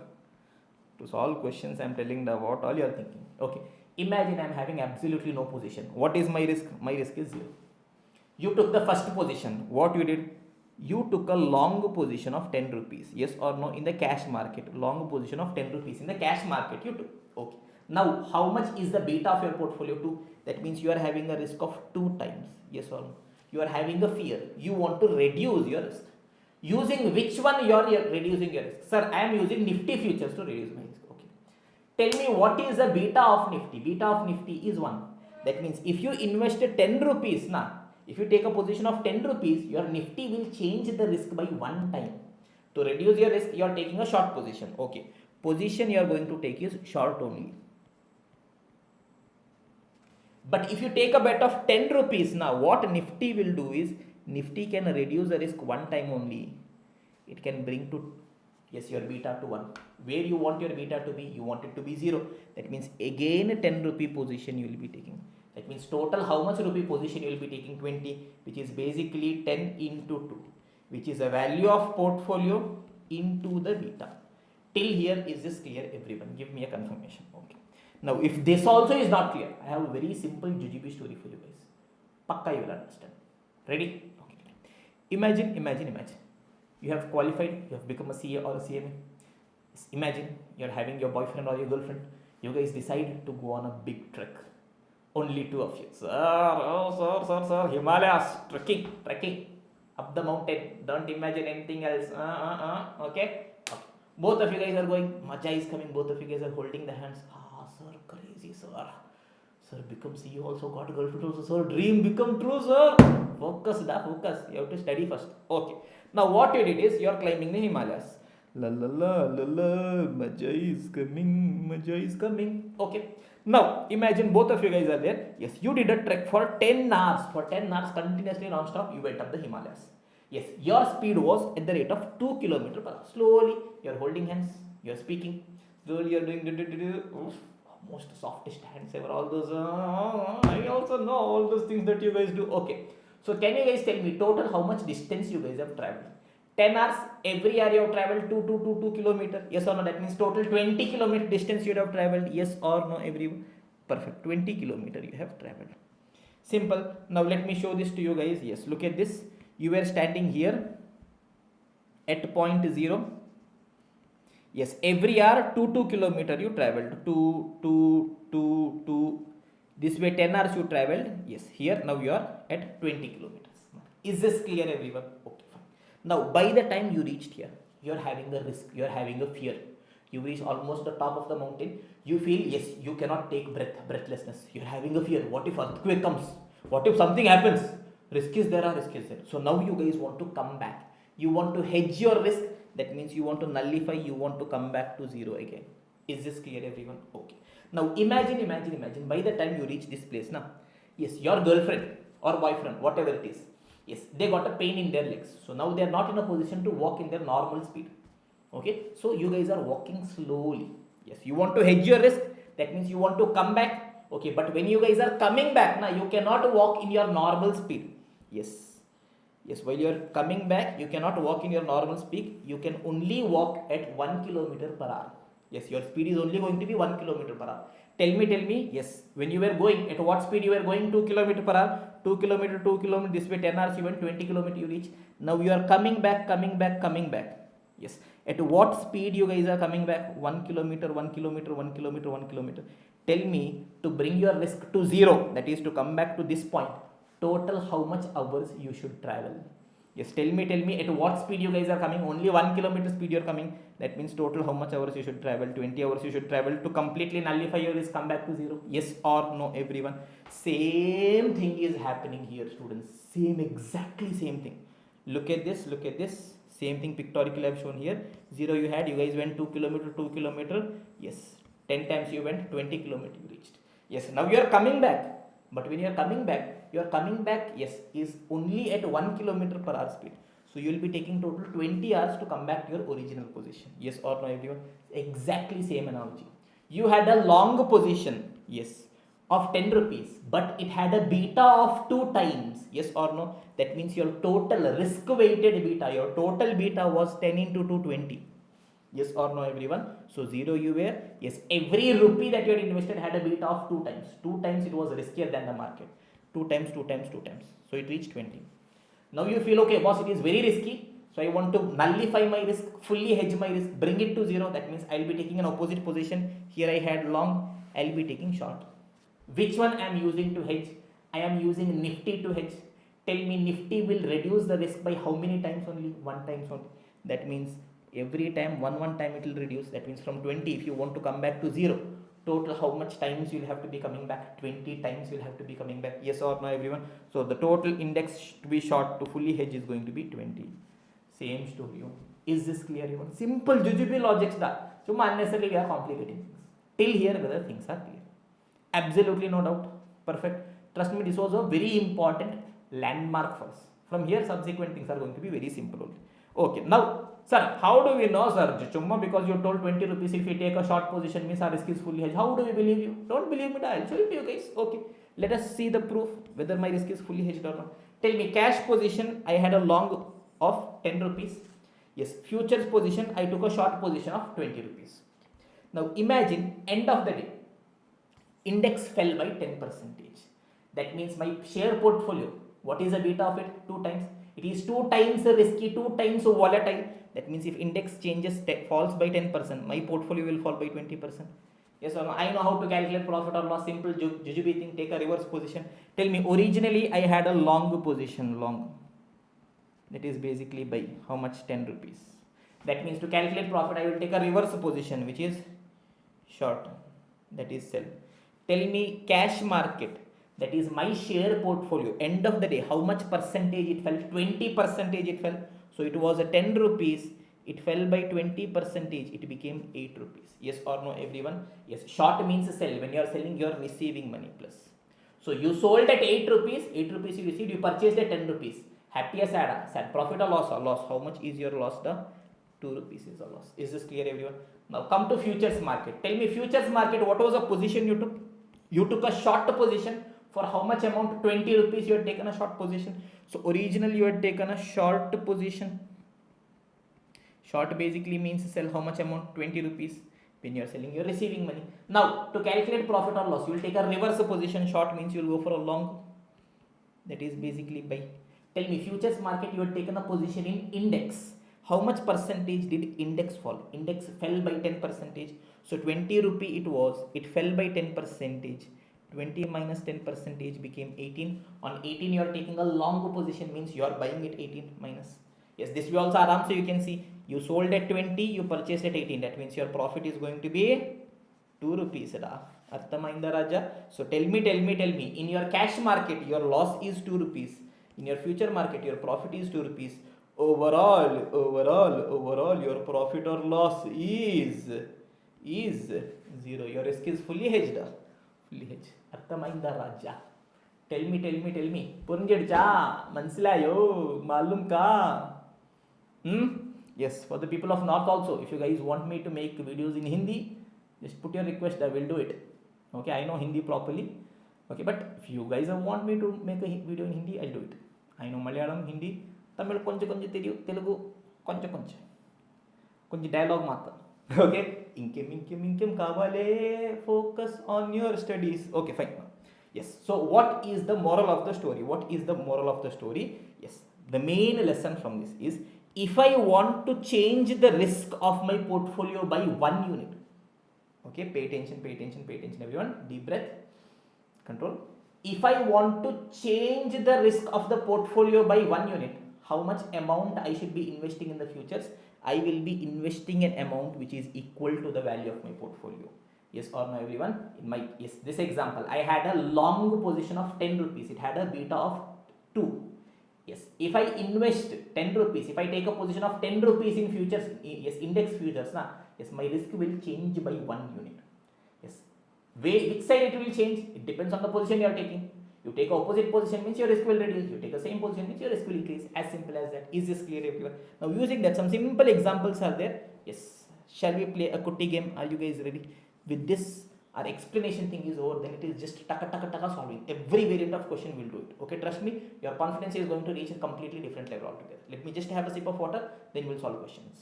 To solve questions, I am telling the what all you are thinking. Okay. Imagine I'm having absolutely no position. What is my risk? My risk is 0. You took the first position. What you did? You took a long position of 10 rupees. Yes or no? In the cash market. Long position of 10 rupees in the cash market you took. Okay. Now, how much is the beta of your portfolio? 2. That means you are having a risk of 2 times. Yes or no? You are having a fear. You want to reduce your risk. Using which one you are reducing your risk? Sir, I am using Nifty futures to reduce my risk. Okay. Tell me what is the beta of Nifty? Beta of Nifty is 1. That means if you invest 10 rupees now, if you take a position of 10 rupees, your Nifty will change the risk by 1 time. To reduce your risk, you are taking a short position. Okay. Position you are going to take is short only. But if you take a bet of 10 rupees now, what Nifty will do is, Nifty can reduce the risk 1 time only. It can bring to, yes, your beta to 1. Where you want your beta to be? You want it to be 0. That means again a 10 rupee position you will be taking. That means total how much rupee position you will be taking? 20, which is basically 10 into 2, which is a value of portfolio into the beta. Till here, is this clear everyone? Give me a confirmation. Okay. Now, if this also is not clear, I have a very simple jujube story for you guys. Pakka you will understand. Ready? Okay. Imagine. You have qualified, you have become a CA or a CMA. Imagine you are having your boyfriend or your girlfriend. You guys decide to go on a big trek. Only 2 of you. Sir, Himalayas, trekking up the mountain. Don't imagine anything else. Okay. Both of you guys are going. Maja is coming. Both of you guys are holding the hands. Sir, crazy, sir. Sir, become CEO also, got girlfriend also, sir. Dream become true, sir. Focus. You have to study first. Okay. Now, what you did is, you are climbing the Himalayas. La, Maja is coming. Okay. Now, imagine both of you guys are there. Yes, you did a trek for 10 hours. For 10 hours, continuously non-stop, you went up the Himalayas. Yes, your speed was at the rate of 2 km per hour. Slowly, you are holding hands, you are speaking. Slowly, you are doing most softest hands ever. All those, I also know all those things that you guys do. Okay. So, can you guys tell me total how much distance you guys have traveled? 10 hours, every hour you have traveled 2 kilometer. Yes or no? That means total 20 kilometer distance you have traveled. Yes or no, everyone? Perfect. 20 kilometer you have traveled. Simple. Now, let me show this to you guys. Yes, look at this. You were standing here at point 0. Yes, every hour 2 kilometer you traveled. 2. This way 10 hours you traveled. Yes, here now you are at 20 kilometers. Is this clear, everyone? Okay, fine. Now, by the time you reached here, you are having a risk. You are having a fear. You reach almost the top of the mountain. You feel, yes, you cannot take breathlessness. You are having a fear. What if earthquake comes? What if something happens? Risk is there. So now you guys want to come back. You want to hedge your risk. That means you want to nullify. You want to come back to 0 again. Is this clear, everyone? Okay. Now imagine. By the time you reach this place now, yes, your girlfriend or boyfriend, whatever it is, yes, they got a pain in their legs. So now they are not in a position to walk in their normal speed. Okay. So you guys are walking slowly. Yes, you want to hedge your risk. That means you want to come back. Okay, but when you guys are coming back now, you cannot walk in your normal speed. Yes, while you are coming back, you cannot walk in your normal speed. You can only walk at 1 kilometer per hour. Yes, your speed is only going to be 1 kilometer per hour. Tell me, yes, when you were going, at what speed you were going? 2 kilometer per hour. 2 kilometer, this way 10 hours you went, 20 kilometer you reach. Now you are coming back. Yes, at what speed you guys are coming back? 1 kilometer. Tell me, to bring your risk to 0, that is to come back to this point, total how much hours you should travel? Yes, tell me at what speed you guys are coming? Only 1 kilometer speed you are coming. That means total how much hours you should travel? 20 hours you should travel to completely nullify your risk, come back to 0. Yes or no, everyone? Same thing is happening here, students. Exactly same thing. Look at this. Same thing pictorially I have shown here. 0 you had, you guys went 2 kilometer. Yes, 10 times you went, 20 kilometer you reached. Yes, now you are coming back. But when you are coming back, yes, is only at 1 kilometer per hour speed. So you will be taking total 20 hours to come back to your original position. Yes or no, everyone? Exactly same analogy. You had a long position, yes, of 10 rupees, but it had a beta of 2 times. Yes or no? That means your total risk weighted beta, your total beta was 10 into 220. Yes or no, everyone? So 0 you were. Yes, every rupee that you had invested had a beta of 2 times. 2 times it was riskier than the market. 2 times, 2 times, 2 times. So it reached 20. Now you feel, okay, boss, it is very risky. So I want to nullify my risk, fully hedge my risk, bring it to 0. That means I'll be taking an opposite position. Here I had long, I'll be taking short. Which one I am using to hedge? I am using Nifty to hedge. Tell me, Nifty will reduce the risk by how many times only? 1 times only. That means every time, one time it will reduce. That means from 20, if you want to come back to 0, total how much times you'll have to be coming back? 20 times you'll have to be coming back. Yes or no, everyone? So the total index to be short to fully hedge is going to be 20. Same story. Is this clear, everyone? Simple jujube logics da. So unnecessarily we are complicating things. Till here whether things are clear. Absolutely no doubt. Perfect. Trust me, this was a very important landmark for us. From here subsequent things are going to be very simple only. Okay, now sir, how do we know, sir? Chumma, because you told 20 rupees, if we take a short position means our risk is fully hedged. How do we believe you? Don't believe me, I'll show it to you guys. Okay, let us see the proof whether my risk is fully hedged or not. Tell me, cash position, I had a long of 10 rupees. Yes, futures position, I took a short position of 20 rupees. Now imagine, end of the day, index fell by 10%. That means my share portfolio, what is the beta of it? 2 times. It is 2 times risky, 2 times volatile. That means if index changes, falls by 10%, my portfolio will fall by 20%. Yes or no? I know how to calculate profit or loss. Simple jujube thing. Take a reverse position. Tell me, originally I had a long position, long. That is basically by how much? 10 rupees. That means to calculate profit, I will take a reverse position, which is short. That is sell. Tell me, cash market, that is my share portfolio, end of the day, how much percentage it fell? 20% it fell. So it was a 10 rupees, it fell by 20%, it became 8 rupees. Yes or no, everyone? Yes, short means sell. When you are selling, you are receiving money plus. So you sold at 8 rupees, 8 rupees you received, you purchased at 10 rupees. Happy or sad? Sad. Profit or loss? Or loss. How much is your loss? The 2 rupees is a loss. Is this clear, everyone? Now come to futures market. Tell me, futures market, what was the position you took? You took a short position. For how much amount? 20 rupees you had taken a short position. So originally you had taken a short position. Short basically means sell how much amount? 20 rupees. When you are selling, you are receiving money. Now to calculate profit or loss, you will take a reverse position. Short means you will go for a long. That is basically buy. Tell me, futures market, you had taken a position in index. How much percentage did index fall? Index fell by 10%. So 20 rupee it was. It fell by 10%. 20 minus 10% became 18. On 18 you are taking a long position, means you are buying it 18 minus. Yes, this way also aram, so you can see you sold at 20, you purchased at 18. That means your profit is going to be 2 rupees. Arthamainda Raja. So tell me, in your cash market your loss is 2 rupees. In your future market your profit is 2 rupees. Overall your profit or loss is 0. Your risk is fully hedged. Fully hedged. Arthamainda Raja. Tell me. Puranjidcha, mansilayo, malum ka. Yes, for the people of North also, if you guys want me to make videos in Hindi, just put your request, I will do it. Okay, I know Hindi properly. Okay, but if you guys want me to make a video in Hindi, I'll do it. I know Malayalam, Hindi, Tamil, konja Telugu, konja dialogue mata. Okay, inkem kavale, focus on your studies. Okay, fine. Yes, so what is the moral of the story? Yes, the main lesson from this is, if I want to change the risk of my portfolio by 1 unit, okay, pay attention everyone, deep breath, control. If I want to change the risk of the portfolio by 1 unit, how much amount I should be investing in the futures? I will be investing an amount which is equal to the value of my portfolio. Yes or no, everyone? In this example, I had a long position of 10 rupees. It had a beta of 2. Yes, if I invest 10 rupees, if I take a position of 10 rupees in futures, yes, index futures, yes, my risk will change by 1 unit. Yes, which side it will change? It depends on the position you are taking. You take opposite position means your risk will reduce. You take the same position means your risk will increase. As simple as that. Is this clear, everyone? Now using that, some simple examples are there. Yes, shall we play a kutti game? Are you guys ready? With this, our explanation thing is over, then it is just taka solving. Every variant of question will do it. Okay, trust me, your confidence is going to reach a completely different level altogether. Let me just have a sip of water, then we'll solve questions.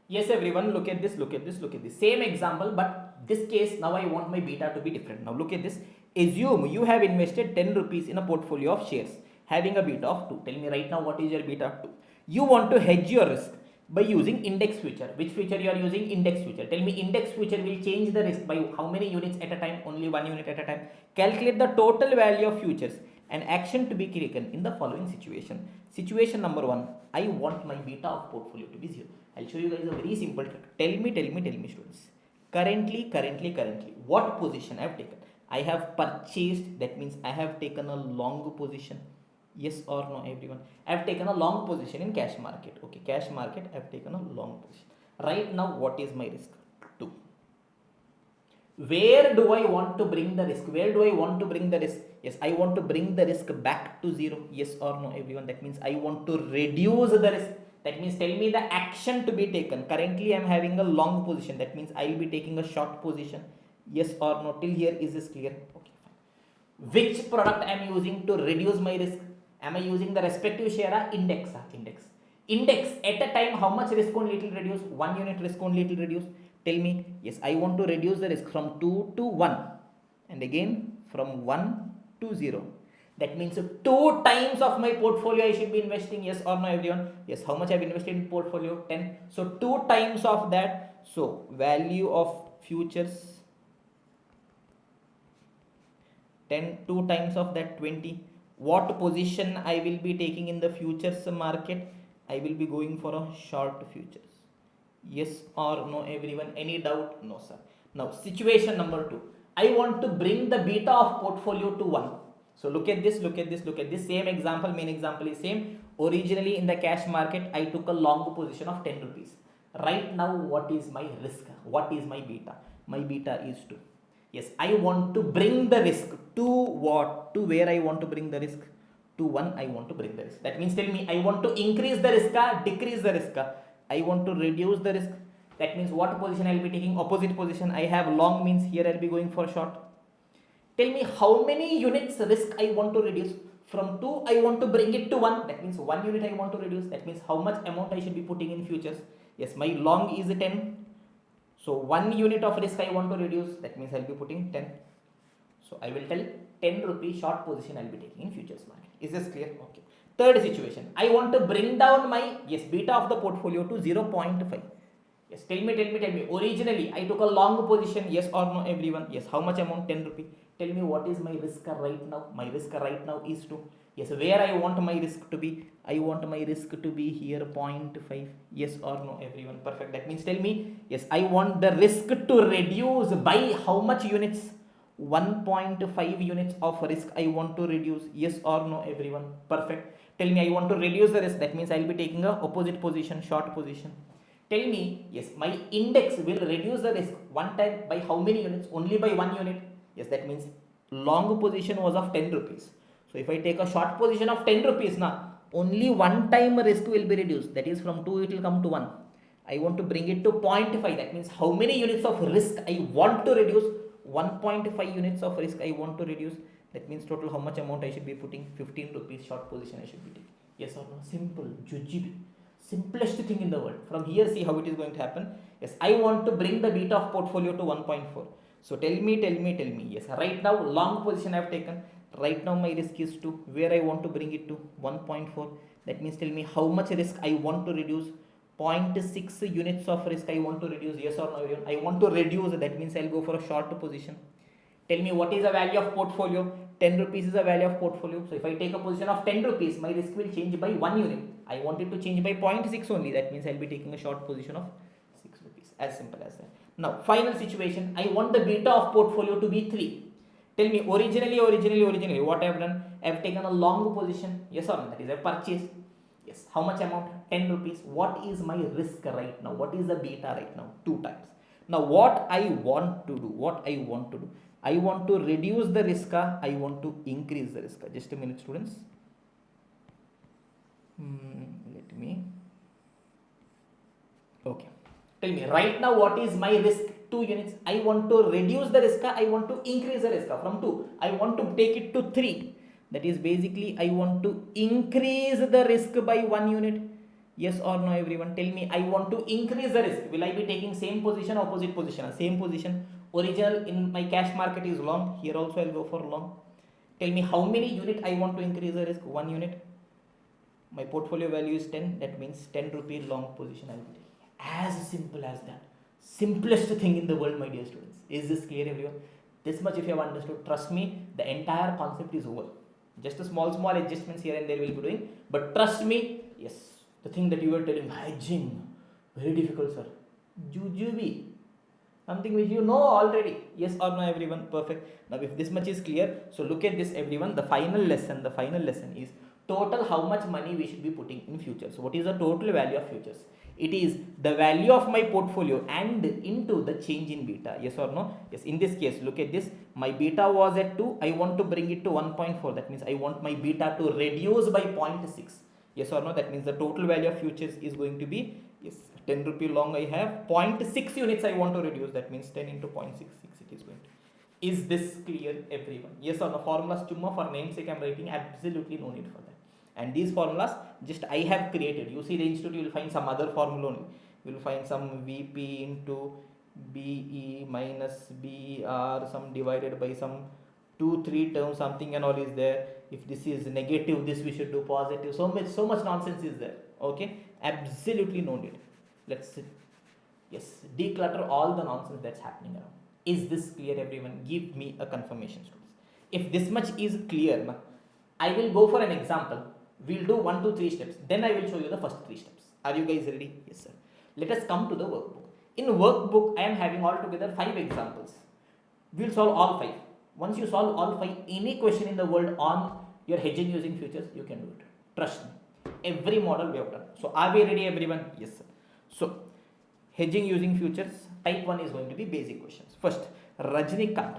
Yes, everyone, look at this, look at this, look at this. Same example, but this case, now I want my beta to be different. Now look at this. Assume you have invested 10 rupees in a portfolio of shares having a beta of 2. Tell me right now what is your beta of 2. You want to hedge your risk by using index future. Which future you are using? Index future. Tell me index future will change the risk by how many units at a time? Only 1 unit at a time. Calculate the total value of futures and action to be taken in the following situation. Situation number 1, I want my beta of portfolio to be 0. I'll show you guys a very simple trick. Tell me students. Currently, what position I have taken? I have purchased, that means I have taken a long position. Yes or no, everyone? I have taken a long position in cash market. Okay, cash market, I have taken a long position. Right now, what is my risk? 2. Where do I want to bring the risk? Where do I want to bring the risk? Yes, I want to bring the risk back to 0. Yes or no, everyone? That means I want to reduce the risk. That means tell me the action to be taken. Currently, I am having a long position. That means I will be taking a short position. Yes or no? Till here, is this clear? Okay, fine. Which product I am using to reduce my risk? Am I using the respective share or index? Index at a time, how much risk only it will reduce? 1 unit risk only it will reduce. Tell me, yes, I want to reduce the risk from 2 to 1 and again from 1 to 0. That means 2 times of my portfolio I should be investing. Yes or no, everyone? Yes, how much I have invested in portfolio? 10. So 2 times of that. So value of futures 10, 2 times of that 20. What position I will be taking in the futures market? I will be going for a short futures. Yes or no, everyone? Any doubt? No, sir. Now, situation number 2. I want to bring the beta of portfolio to 1. So look at this, look at this, look at this. Same example, main example is same. Originally in the cash market, I took a long position of 10 rupees. Right now, what is my risk? What is my beta? My beta is 2. Yes, I want to bring the risk to what? To where I want to bring the risk? To 1, I want to bring the risk. That means tell me, I want to increase the risk or decrease the risk? I want to reduce the risk. That means what position I will be taking? Opposite position. I have long, means here I will be going for short. Tell me how many units risk I want to reduce. From 2 I want to bring it to 1. That means 1 unit I want to reduce. That means how much amount I should be putting in futures. Yes, my long is 10. So 1 unit of risk I want to reduce. That means I will be putting 10. So I will tell 10 rupees short position I will be taking in futures market. Is this clear? Okay. Third situation. I want to bring down my beta of the portfolio to 0.5. Yes, tell me. Originally, I took a long position. Yes or no, everyone? Yes. How much amount? 10 rupees. Tell me what is my risk right now? My risk right now is 2. Yes, where I want my risk to be? I want my risk to be here 0.5. Yes or no, everyone? Perfect. That means tell me, yes, I want the risk to reduce by how much units? 1.5 units of risk I want to reduce. Yes or no, everyone? Perfect. Tell me, I want to reduce the risk. That means I will be taking a opposite position, short position. Tell me, yes, my index will reduce the risk one time by how many units? Only by 1 unit. Yes, that means long position was of 10 rupees. So if I take a short position of 10 rupees now, only one time risk will be reduced. That is from 2 it will come to 1. I want to bring it to 0.5. That means how many units of risk I want to reduce? 1.5 units of risk I want to reduce. That means total how much amount I should be putting? 15 rupees short position I should be taking. Yes or no? Simple. Jujib. Simplest thing in the world. From here, see how it is going to happen. Yes, I want to bring the beta of portfolio to 1.4. So tell me. Yes, right now long position I have taken. Right now my risk is 2. Where I want to bring it to? 1.4. That means tell me how much risk I want to reduce. 0.6 units of risk I want to reduce. Yes or no? I want to reduce. That means I'll go for a short position. Tell me what is the value of portfolio? 10 rupees is the value of portfolio. So if I take a position of 10 rupees, my risk will change by 1 unit. I want it to change by 0.6 only. That means I'll be taking a short position of 6 rupees. As simple as that. Now, final situation. I want the beta of portfolio to be 3. Tell me, originally, what I have done? I have taken a long position. Yes or no? That is, I have purchased. Yes. How much amount? 10 rupees. What is my risk right now? What is the beta right now? 2 times. Now, what I want to do? I want to reduce the risk. I want to increase the risk. Just a minute, students. Let me. Okay. Tell me, right now what is my risk? 2 units. I want to reduce the risk. I want to increase the risk from 2. I want to take it to 3. That is basically I want to increase the risk by 1 unit. Yes or no, everyone? Tell me. I want to increase the risk. Will I be taking same position, opposite position? Same position. Original in my cash market is long. Here also I'll go for long. Tell me how many unit I want to increase the risk. 1 unit. My portfolio value is 10. That means 10 rupee long position I will be taking. As simple as that. Simplest thing in the world, my dear students. Is this clear, everyone? This much if you have understood, trust me, the entire concept is over. Just a small adjustments here and there will be doing. But trust me, yes, the thing that you were telling, hedging, very difficult, sir. Jujube, something which you know already. Yes or no, everyone? Perfect. Now if this much is clear, so look at this, everyone. The final lesson is total how much money we should be putting in futures. So what is the total value of futures? It is the value of my portfolio and into the change in beta. Yes or no? Yes. In this case, look at this. My beta was at 2. I want to bring it to 1.4. That means I want my beta to reduce by 0.6. Yes or no? That means the total value of futures is going to be, yes, 10 rupee long I have, 0.6 units I want to reduce. That means 10 into 0.66 it is going to. Is this clear, everyone? Yes or no? Formulas chumma for namesake I am writing, absolutely no need for that. And these formulas just I have created. You see the institute, you will find some other formula only. You will find some VP into BE minus BR, some divided by some 2-3 terms, something and all is there. If this is negative, this we should do positive. So much nonsense is there. Okay, absolutely no need. Let's see. Yes, declutter all the nonsense that's happening around. Is this clear, everyone? Give me a confirmation, students. If this much is clear, I will go for an example. We'll do 1 to 3 steps. Then I will show you the first 3 steps. Are you guys ready? Yes, sir. Let us come to the workbook. In workbook, I am having altogether 5 examples. We'll solve all 5. Once you solve all 5, any question in the world on your hedging using futures, you can do it. Trust me. Every model we have done. So are we ready, everyone? Yes, sir. So hedging using futures, type 1 is going to be basic questions. First, Rajnikant.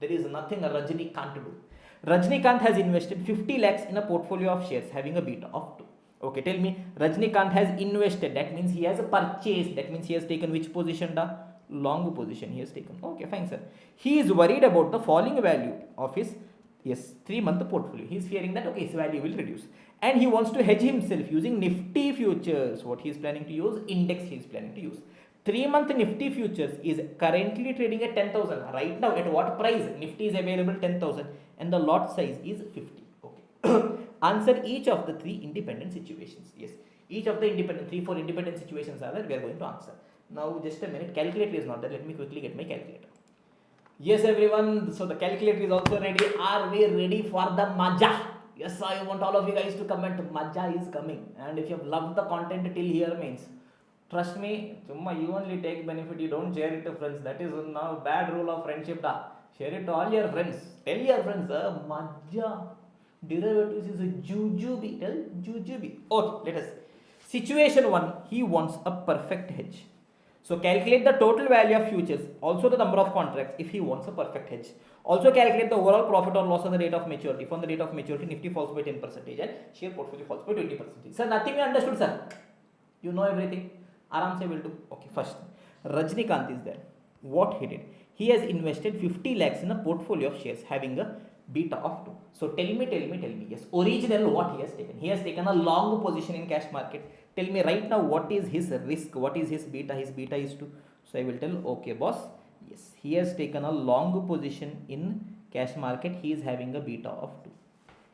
There is nothing a Rajni can't do. Rajnikant has invested 50 lakhs in a portfolio of shares having a beta of 2. Okay, tell me, Rajnikant has invested. That means he has purchased. That means he has taken which position? The long position he has taken. Okay, fine, sir. He is worried about the falling value of his 3-month portfolio. He is fearing that, okay, his value will reduce. And he wants to hedge himself using Nifty futures. What he is planning to use? Index he is planning to use. 3-month Nifty futures is currently trading at 10,000. Right now, at what price? Nifty is available 10,000 and the lot size is 50. Okay. Answer each of the 3 independent situations. Yes. Each of the 3-4 independent situations are there. We are going to answer. Now, just a minute. Calculator is not there. Let me quickly get my calculator. Yes, everyone. So, the calculator is also ready. Are we ready for the Maja? Yes, I want all of you guys to comment. Maja is coming. And if you have loved the content till here means, trust me, you only take benefit, you don't share it to friends. That is now bad rule of friendship. Share it to all your friends. Tell your friends, Maja. Derivatives is a jujube. Tell jujube. Okay, let us see. Situation 1, he wants a perfect hedge. So calculate the total value of futures, also the number of contracts if he wants a perfect hedge. Also calculate the overall profit or loss on the date of maturity. If on the date of maturity, Nifty falls by 10% and share portfolio falls by 20%. Sir, nothing we understood, sir. You know everything. Aram se will do. Okay, first, Rajnikant is there. What he did? He has invested 50 lakhs in a portfolio of shares having a beta of 2. So tell me. Yes, original what he has taken. He has taken a long position in cash market. Tell me right now what is his risk? What is his beta? His beta is 2. So I will tell, okay, boss. Yes, he has taken a long position in cash market. He is having a beta of 2.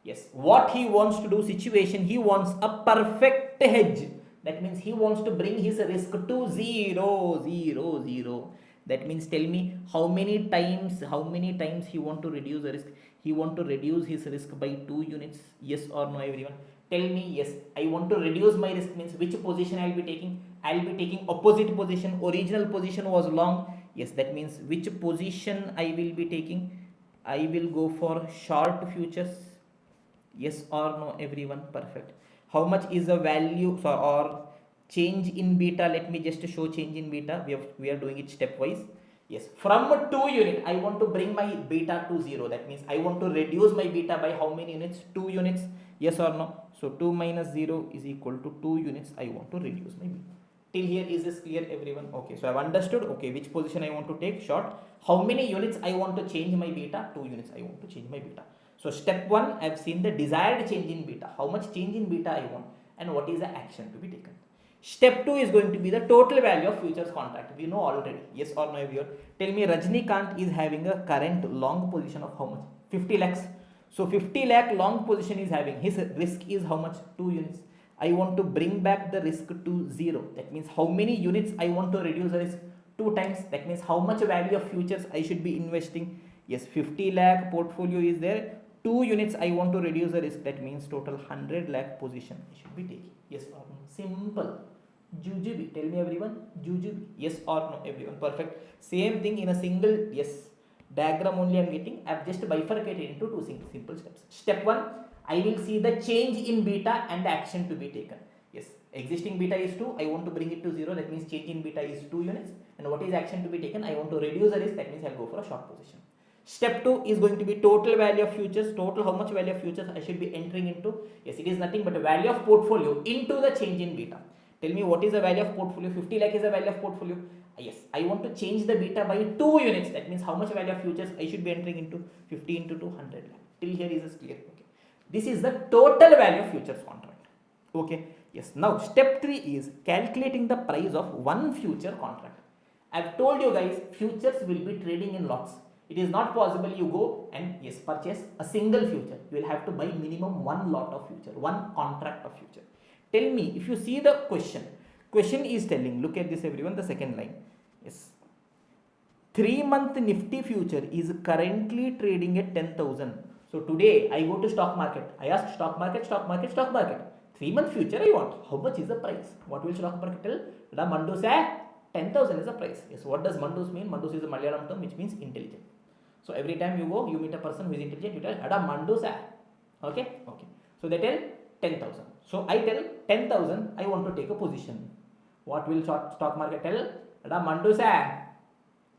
Yes, what he wants to do situation, he wants a perfect hedge. That means he wants to bring his risk to 0. That means tell me how many times he want to reduce the risk. He want to reduce his risk by 2 units. Yes or no, everyone? Tell me, yes, I want to reduce my risk means which position I will be taking? I will be taking opposite position. Original position was long. Yes, that means which position I will be taking? I will go for short futures. Yes or no, everyone? Perfect. How much is the value or change in beta? Let me just show change in beta. We are doing it stepwise. Yes, from 2 unit, I want to bring my beta to 0. That means I want to reduce my beta by how many units? 2 units. Yes or no? So 2 minus 0 is equal to 2 units. I want to reduce my beta. Till here, is this clear, everyone? Okay, so I've understood. Okay, which position I want to take? Short. How many units I want to change my beta? 2 units I want to change my beta. So step 1, I've seen the desired change in beta. How much change in beta I want? and what is the action to be taken. Step 2 is going to be the total value of futures contract. We know already. Yes or no, everyone? Tell me, Rajnikant is having a current long position of how much? 50 lakhs. So 50 lakh long position is having. His risk is how much? 2 units. I want to bring back the risk to 0. That means how many units I want to reduce the risk? 2 times. That means how much value of futures I should be investing? Yes, 50 lakh portfolio is there. 2 units I want to reduce the risk. That means total 100 lakh position I should be taking. Yes or no? Simple. Jujube. Tell me everyone. Jujube. Yes or no, everyone? Perfect. Same thing in a single, yes, diagram only I am getting. I have just bifurcated into 2 simple steps. Step 1, I will see the change in beta and the action to be taken. Yes, existing beta is 2. I want to bring it to 0. That means change in beta is 2 units. And what is action to be taken? I want to reduce the risk. That means I will go for a short position. Step 2 is going to be total value of futures. Total how much value of futures I should be entering into? Yes, it is nothing but a value of portfolio into the change in beta. Tell me what is the value of portfolio? 50 lakh is the value of portfolio. Yes, I want to change the beta by 2 units. That means how much value of futures I should be entering into? 50 into 200 lakh. Till here is this clear? Okay. This is the total value of futures contract. Okay. Yes. Now step 3 is calculating the price of one future contract. I have told you guys, futures will be trading in lots. It is not possible you go and yes purchase a single future. You will have to buy minimum one lot of future, one contract of future. Tell me, if you see the question is telling, look at this everyone, the second line. Yes. 3-month Nifty future is currently trading at 10,000. So today I go to stock market. I ask stock market. 3-month future I want. How much is the price? What will stock market tell? The Mandu say 10,000 is the price. Yes. What does Mandus mean? Mandus is a Malayalam term which means intelligent. So every time you go, you meet a person who is intelligent, you tell Ada Mandu say. Okay. So they tell 10,000. So I tell 10,000 I want to take a position. What will stock market tell? Ada Mandu say.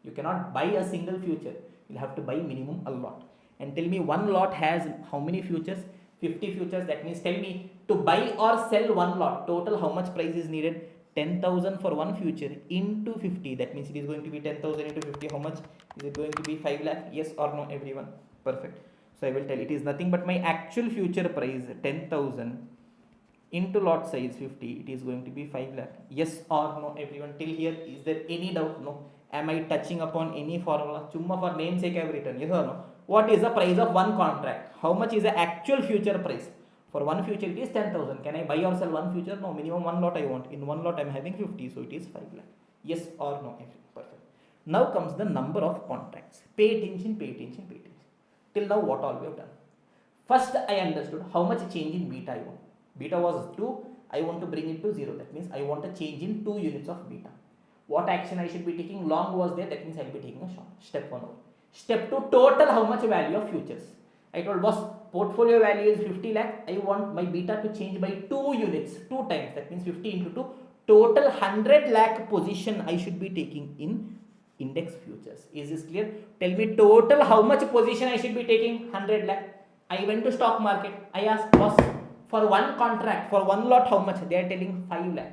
You cannot buy a single future. You'll have to buy minimum a lot. And tell me one lot has how many futures? 50 futures. That means tell me to buy or sell one lot. Total how much price is needed? 10,000 for one future into 50. That means it is going to be 10,000 into 50. How much is it going to be? 5 lakh. Yes or no, everyone? Perfect. So I will tell it is nothing but my actual future price 10,000 into lot size 50. It is going to be 5 lakh. Yes or no, everyone? Till here, is there any doubt? No. Am I touching upon any formula? Chumma for namesake I have written. Yes or no? What is the price of one contract? How much is the actual future price? For one future it is 10,000. Can I buy or sell one future? No, minimum one lot I want. In one lot I am having 50, so it is 5 lakh. Yes or no? Perfect. Now comes the number of contracts. Pay attention. Till now what all we have done? First I understood how much change in beta I want. Beta was 2, I want to bring it to 0. That means I want a change in 2 units of beta. What action I should be taking? Long was there, that means I will be taking a short. Step 1 over. Step 2, total how much value of futures. I told boss, portfolio value is 50 lakh. I want my beta to change by 2 units, 2 times. That means 50 into 2. Total 100 lakh position I should be taking in index futures. Is this clear? Tell me total how much position I should be taking? 100 lakh. I went to stock market. I asked boss, for one contract, for one lot, how much? They are telling 5 lakh.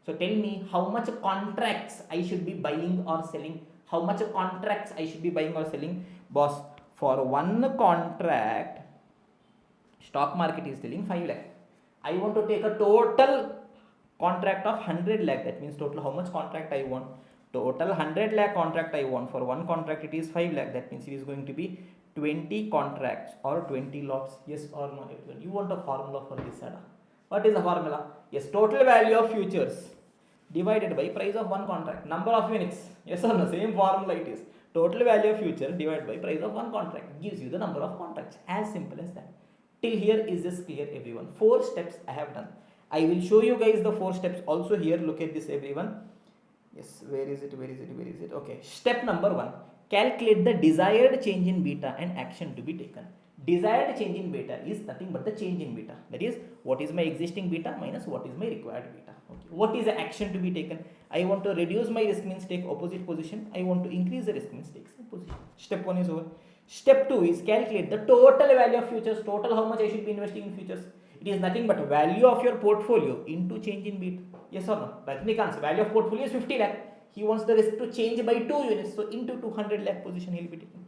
So tell me how much contracts I should be buying or selling. How much contracts I should be buying or selling? Boss, for one contract, stock market is telling 5 lakh. I want to take a total contract of 100 lakh. That means total how much contract I want? Total 100 lakh contract I want. For one contract it is 5 lakh. That means it is going to be 20 contracts or 20 lots. Yes or no, everyone? You want a formula for this, Ada? What is the formula? Yes, total value of futures divided by price of one contract. Number of units. Yes or no? Same formula it is. Total value of future divided by price of one contract gives you the number of contracts. As simple as that. Till here, is this clear, everyone? 4 steps I have done. I will show you guys the 4 steps also here. Look at this, everyone. Yes, where is it? Okay. Step number 1. Calculate the desired change in beta and action to be taken. Desired change in beta is nothing but the change in beta. That is, what is my existing beta minus what is my required beta. Okay. What is the action to be taken? I want to reduce my risk means take opposite position. I want to increase the risk means take same position. Step 1 is over. Step 2 is calculate the total value of futures. Total how much I should be investing in futures. It is nothing but value of your portfolio into change in beta. Yes or no? Rajnikant's value of portfolio is 50 lakh. He wants the risk to change by 2 units. So into 200 lakh position he will be taking.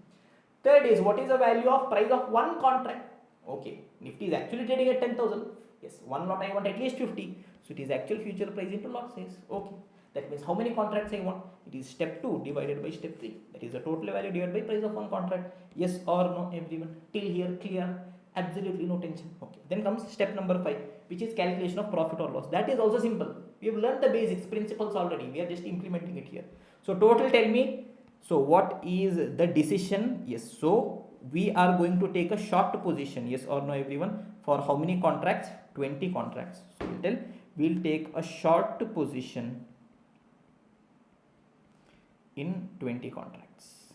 Third is what is the value of price of one contract. Okay, Nifty is actually trading at 10,000. Yes, one lot I want at least 50. So it is actual future price into lot size. Okay. That means how many contracts I want? It is step 2 divided by step 3. That is the total value divided by price of one contract. Yes or no, everyone? Till here clear? Absolutely no tension. Okay. Then comes step number 5, which is calculation of profit or loss. That is also simple. We have learned the basics, principles already. We are just implementing it here. So total, tell me. So what is the decision? Yes. So we are going to take a short position. Yes or no, everyone? For how many contracts? 20 contracts. So we'll take a short position in 20 contracts.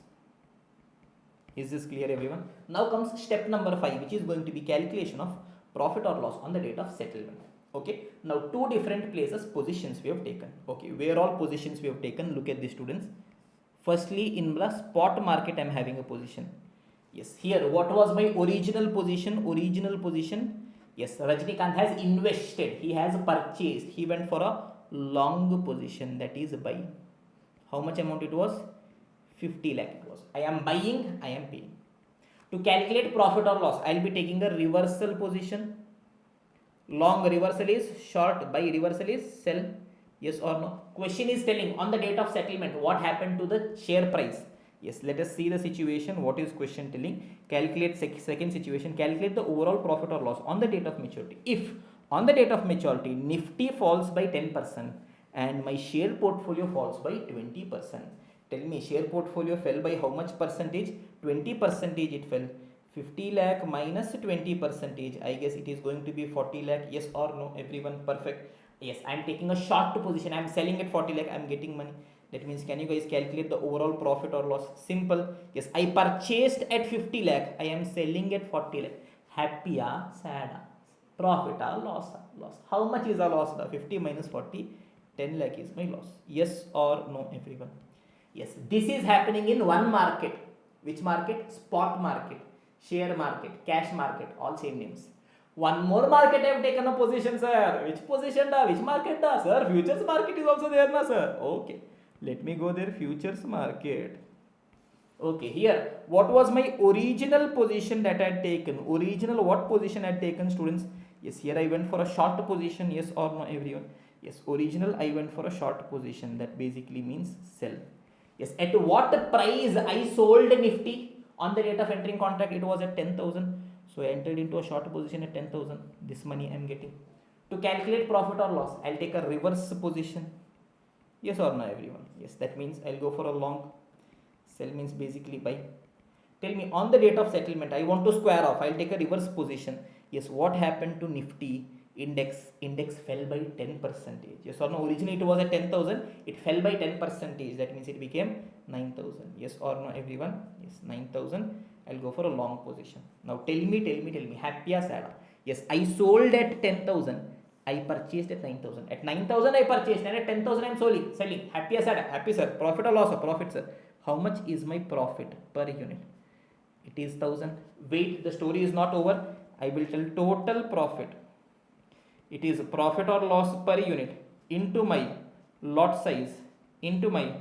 Is this clear, everyone? Now comes step number 5, which is going to be calculation of profit or loss on the date of settlement. Okay. Now two different places positions we have taken. Okay. Where all positions we have taken? Look at the students. Firstly, in the spot market, I am having a position. Yes. Here, what was my original position? Original position. Yes. Rajnikant has invested. He has purchased. He went for a long position, that is buy. How much amount it was? 50 lakh it was. I am buying, I am paying. To calculate profit or loss, I will be taking a reversal position. Long reversal is short, buy reversal is sell. Yes or no? Question is telling on the date of settlement what happened to the share price. Yes, let us see the situation. What is question telling? Calculate second situation. Calculate the overall profit or loss on the date of maturity. If on the date of maturity Nifty falls by 10% and my share portfolio falls by 20%. Tell me, share portfolio fell by how much percentage? 20% it fell. 50 lakh minus 20%. I guess it is going to be 40 lakh. Yes or no, everyone? Perfect. Yes, I am taking a short position. I am selling at 40 lakh. I am getting money. That means, can you guys calculate the overall profit or loss? Simple. Yes, I purchased at 50 lakh. I am selling at 40 lakh. Happy or sad? Profit or loss? Loss. How much is the loss? 50 minus 40. 10 lakh is my loss. Yes or no, everyone? Yes, this is happening in one market. Which market? Spot market, share market, cash market, all same names. One more market I have taken a position, sir. Which position da? Which market da? Sir, futures market is also there, na, sir? Okay, let me go there. Futures market. Okay, here, what was my original position that I had taken? Original what position I had taken, students? Yes, here I went for a short position. Yes or no, everyone? Yes, original I went for a short position. That basically means sell. Yes, at what price I sold Nifty? On the date of entering contract, it was at 10,000. So I entered into a short position at 10,000. This money I am getting. To calculate profit or loss, I'll take a reverse position. Yes or no, everyone? Yes, that means I'll go for a long. Sell means basically buy. Tell me, on the date of settlement, I want to square off. I'll take a reverse position. Yes, what happened to Nifty? Index fell by 10%. Yes or no? Originally it was at 10,000. It fell by 10%. That means it became 9,000. Yes or no, everyone? Yes, 9,000. I'll go for a long position. Now tell me. Happy or sad? Yes, I sold at 10,000. I purchased at 9,000. At 9,000 I purchased and at 10,000 I am selling. Happy or sad? Happy, sir. Profit or loss? Profit, sir. How much is my profit per unit? It is 1,000. Wait, the story is not over. I will tell total profit. It is profit or loss per unit into my lot size into my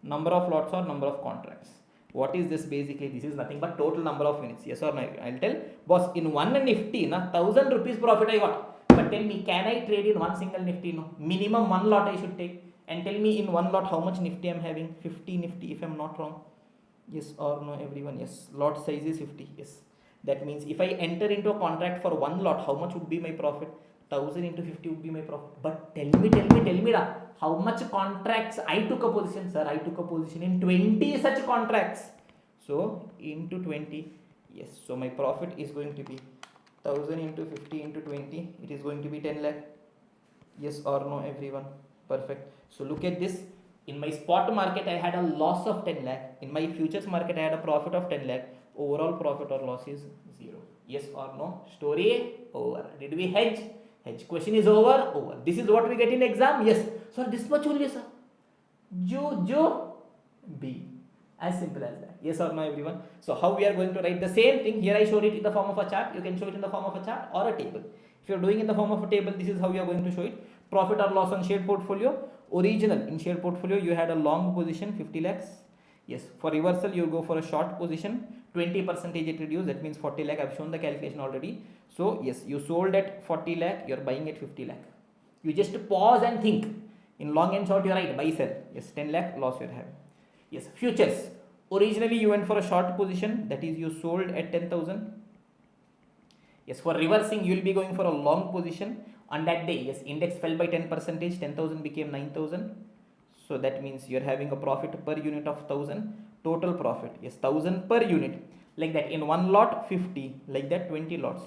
number of lots or number of contracts. What is this basically? This is nothing but total number of units. Yes or no? I'll tell, boss, in one Nifty, 1,000 rupees profit I got. But tell me, can I trade in one single Nifty? No. Minimum one lot I should take. And tell me, in one lot how much Nifty I am having? 50 Nifty if I am not wrong. Yes or no, everyone? Yes. Lot size is 50. Yes. That means if I enter into a contract for one lot, how much would be my profit? 1,000 into 50 would be my profit. But tell me, how much contracts I took a position, sir? I took a position in 20 such contracts. So into 20, yes. So my profit is going to be 1,000 into 50 into 20. It is going to be 10 lakh. Yes or no, everyone? Perfect. So look at this. In my spot market, I had a loss of 10 lakh. In my futures market, I had a profit of 10 lakh. Overall profit or loss is 0. Yes or no? Story over. Did we hedge? Hedge. Question is over. This is what we get in exam. Yes. Sir, this much only, sir. Jo, B. As simple as that. Yes or no, everyone? So how we are going to write the same thing? Here I showed it in the form of a chart. You can show it in the form of a chart or a table. If you are doing in the form of a table, this is how you are going to show it. Profit or loss on share portfolio. Original in share portfolio, you had a long position 50 lakhs. Yes, for reversal you go for a short position, 20% it reduced, that means 40 lakh. I've shown the calculation already. So yes, you sold at 40 lakh, you're buying at 50 lakh. You just pause and think. In long and short, you're right, buy sell. Yes, 10 lakh loss you're having. Yes, futures. Originally you went for a short position, that is you sold at 10,000. Yes, for reversing you will be going for a long position. On that day, yes, index fell by 10%, 10,000 became 9,000. So that means you're having a profit per unit of 1,000. Total profit, yes, 1,000 per unit. Like that, in one lot 50, like that 20 lots.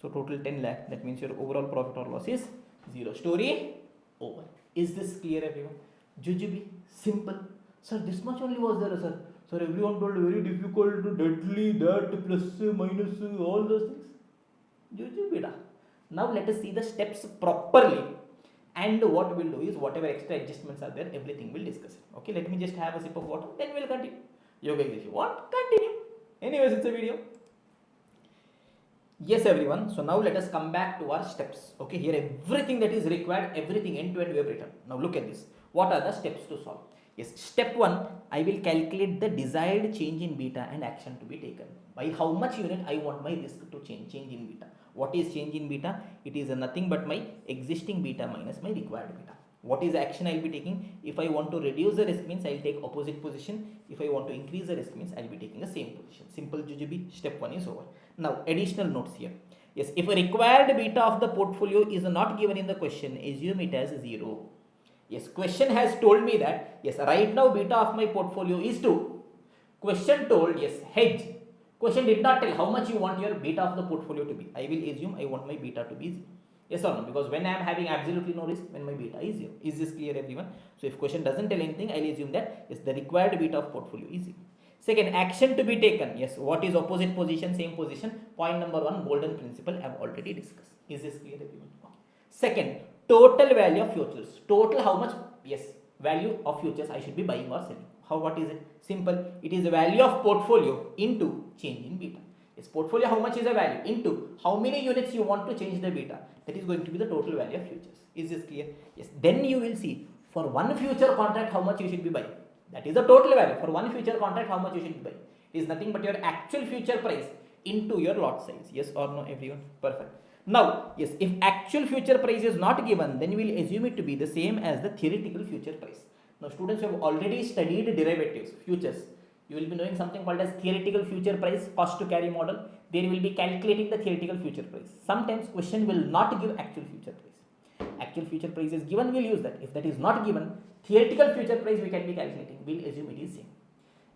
So total 10 lakh. That means your overall profit or loss is 0. Story over. Is this clear, everyone? Jujube, simple. Sir, this much only was there, sir. Sir, everyone told very difficult, deadly, that, plus, minus, all those things. Jujube. Now let us see the steps properly. And what we'll do is, whatever extra adjustments are there, everything we'll discuss it. Okay, let me just have a sip of water, then we'll continue. You guys, if you want, continue. Anyways, it's a video. Yes, everyone. So now let us come back to our steps. Okay, here everything that is required, everything end to end we have written. Now look at this. What are the steps to solve? Yes, step 1, I will calculate the desired change in beta and action to be taken. By how much unit I want my risk to change in beta. What is change in beta? It is nothing but my existing beta minus my required beta. What is action I will be taking? If I want to reduce the risk, means I will take opposite position. If I want to increase the risk, means I will be taking the same position. Simple jujube. Step 1 is over. Now additional notes here. Yes, if a required beta of the portfolio is not given in the question, assume it as 0. Yes, question has told me that, yes, right now beta of my portfolio is 2. Question told, yes, hedge. Question did not tell how much you want your beta of the portfolio to be. I will assume I want my beta to be 0. Yes or no? Because when I am having absolutely no risk, when my beta is 0. Is this clear, everyone? So if question doesn't tell anything, I will assume that, yes, the required beta of portfolio is 0. Second, action to be taken. Yes, what is opposite position, same position? Point number 1, golden principle, I have already discussed. Is this clear, everyone? Okay. Second, total value of futures. Total how much? Yes, value of futures I should be buying or selling. How, what is it? Simple. It is the value of portfolio into change in beta. Yes, portfolio how much is the value into how many units you want to change the beta. That is going to be the total value of futures. Is this clear? Yes. Then you will see for one future contract how much you should be buying. That is the total value. For one future contract how much you should be buying. It is nothing but your actual future price into your lot size. Yes or no, everyone? Perfect. Now, yes, if actual future price is not given, then we will assume it to be the same as the theoretical future price. Now, students who have already studied derivatives, futures, you will be knowing something called as theoretical future price, cost to carry model. There will be calculating the theoretical future price. Sometimes question will not give actual future price. Actual future price is given, we will use that. If that is not given, theoretical future price we can be calculating. We will assume it is same.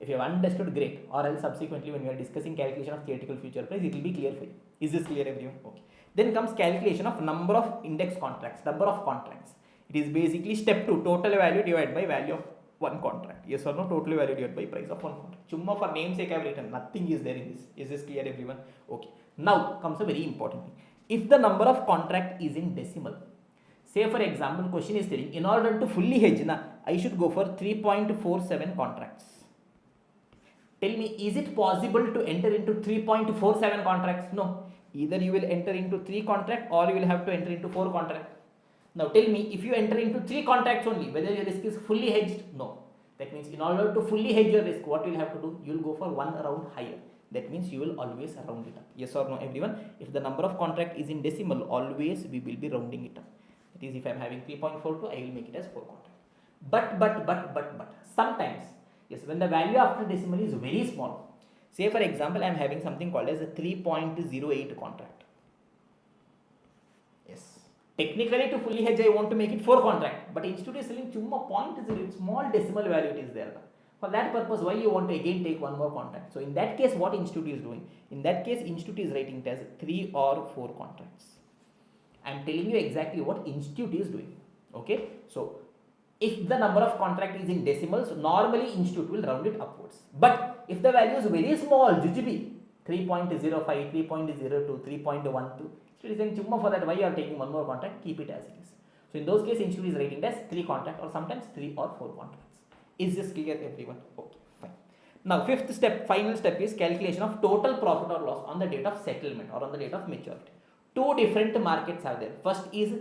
If you have understood, great. Or else subsequently when we are discussing calculation of theoretical future price, it will be clear for you. Is this clear, everyone? Okay. Then comes calculation of number of index contracts, number of contracts. It is basically step 2, total value divided by value of one contract. Yes or no? Total value divided by price of one contract. Chumma for namesake I have written. Nothing is there in this. Is this clear, everyone? Okay. Now comes a very important thing. If the number of contract is in decimal, say for example, question is telling in order to fully hedge, I should go for 3.47 contracts. Tell me, is it possible to enter into 3.47 contracts? No. Either you will enter into 3 contracts or you will have to enter into 4 contracts. Now tell me, if you enter into 3 contracts only, whether your risk is fully hedged? No. That means in order to fully hedge your risk, what you will have to do? You will go for one round higher. That means you will always round it up. Yes or no, everyone? If the number of contract is in decimal, always we will be rounding it up. That is, if I am having 3.42, I will make it as 4 contract. But sometimes, yes, when the value after decimal is very small, say for example, I am having something called as a 3.08 contract. Yes. Technically to fully hedge, I want to make it 4 contract. But institute is selling chumma 0.0, small decimal value it is there. For that purpose, why you want to again take one more contract? So in that case, what institute is doing? In that case, institute is writing it as 3 or 4 contracts. I am telling you exactly what institute is doing. Okay. So if the number of contract is in decimals, normally institute will round it upwards. But if the value is very small, jujube, 3.05, 3.02, 3.12, institute is saying chumma for that, why you are taking one more contract, keep it as it is. So in those cases, institute is writing it as 3 contract or sometimes 3 or 4 contracts. Is this clear, everyone? Okay, fine. Now, fifth step, final step is calculation of total profit or loss on the date of settlement or on the date of maturity. 2 different markets are there. First is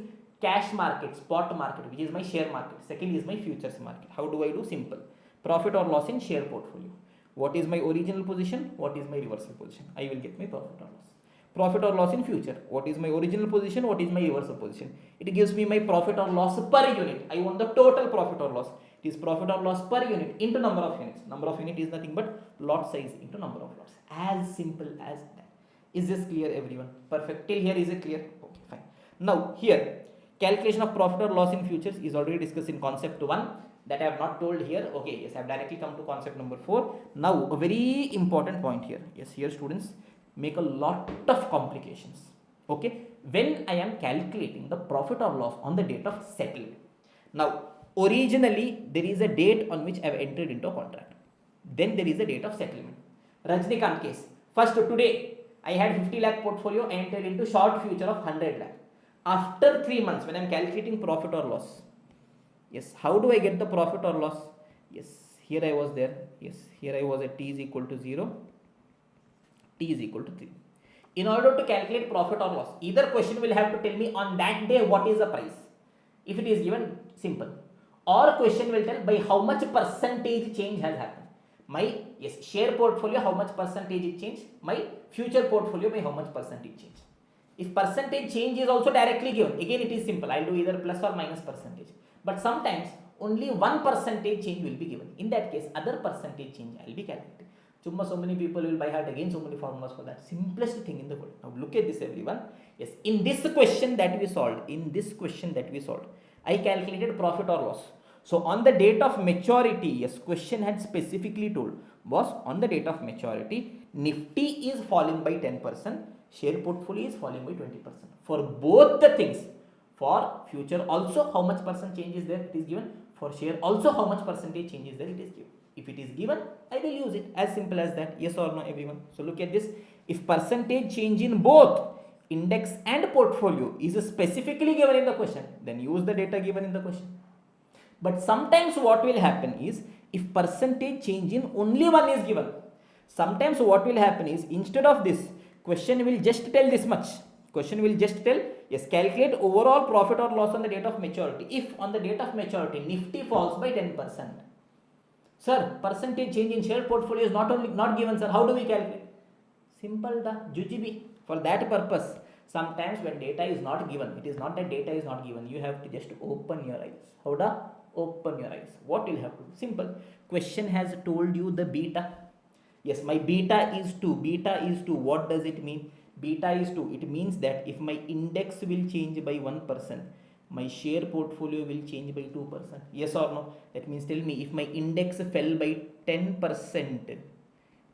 cash market, spot market, which is my share market. Second is my futures market. How do I do? Simple. Profit or loss in share portfolio. What is my original position? What is my reversal position? I will get my profit or loss. Profit or loss in future. What is my original position? What is my reversal position? It gives me my profit or loss per unit. I want the total profit or loss. It is profit or loss per unit into number of units. Number of unit is nothing but lot size into number of lots. As simple as that. Is this clear, everyone? Perfect. Till here is it clear? Okay, fine. Now here, calculation of profit or loss in futures is already discussed in concept 1. That I have not told here. Okay, yes, I have directly come to concept number 4. Now a very important point here. Yes, here students make a lot of complications. Okay, when I am calculating the profit or loss on the date of settlement. Now originally there is a date on which I have entered into a contract. Then there is a date of settlement. Rajnikant case. First today I had 50 lakh portfolio. I entered into short future of 100 lakh. After 3 months, when I am calculating profit or loss, yes, how do I get the profit or loss? Yes, here I was there. Yes, here I was at t is equal to 0, t is equal to 3. In order to calculate profit or loss, either question will have to tell me on that day what is the price. If it is given, simple. Or question will tell by how much percentage change has happened. My share portfolio, how much percentage it changed. My future portfolio, by how much percentage change. If percentage change is also directly given, again it is simple. I'll do either plus or minus percentage. But sometimes only 1% change will be given. In that case, other percentage change I will be calculating. So many people will by heart again so many formulas for that. Simplest thing in the world. Now look at this, everyone. Yes, in this question that we solved, I calculated profit or loss. So on the date of maturity, yes, question had specifically told, boss, on the date of maturity, Nifty is falling by 10%, share portfolio is falling by 20%. For both the things, for future also how much percent change is there, it is given. For share also how much percentage change is there, it is given. If it is given, I will use it. As simple as that. Yes or no, everyone? So look at this. If percentage change in both index and portfolio is specifically given in the question, then use the data given in the question. But sometimes what will happen is, if percentage change in only one is given, sometimes what will happen is, instead of this, question will just tell this much. Question will just tell, yes, calculate overall profit or loss on the date of maturity. If on the date of maturity, Nifty falls by 10%. Sir, percentage change in share portfolio is not given, sir. How do we calculate? Simple, da, Jujibi. For that purpose, sometimes when data is not given, it is not that data is not given. You have to just open your eyes. How da? Open your eyes. What will have to do? Simple. Question has told you the beta. Yes, my beta is 2. Beta is 2. What does it mean? Beta is 2. It means that if my index will change by 1%, my share portfolio will change by 2%. Yes or no? That means tell me, if my index fell by 10%,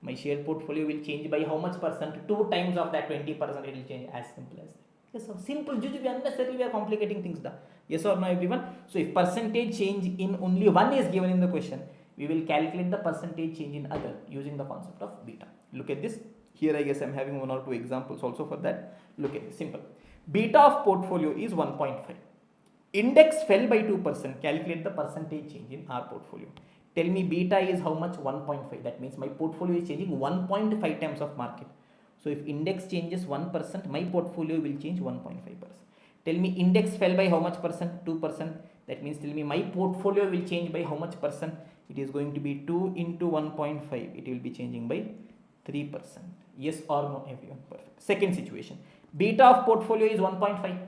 my share portfolio will change by how much percent? 2 times of that 20% it will change. As simple as that. Yes, so simple. Unnecessarily we are complicating things. Yes or no, everyone? So if percentage change in only one is given in the question, we will calculate the percentage change in other using the concept of beta. Look at this. Here I guess I am having 1 or 2 examples also for that. Look at this. Simple. Beta of portfolio is 1.5. Index fell by 2%. Calculate the percentage change in our portfolio. Tell me beta is how much? 1.5. That means my portfolio is changing 1.5 times of market. So if index changes 1%, my portfolio will change 1.5%. Tell me index fell by how much percent? 2%. That means tell me my portfolio will change by how much percent? It is going to be 2 into 1.5. It will be changing by 3%. Yes or no, everyone? Perfect. Second situation. Beta of portfolio is 1.5.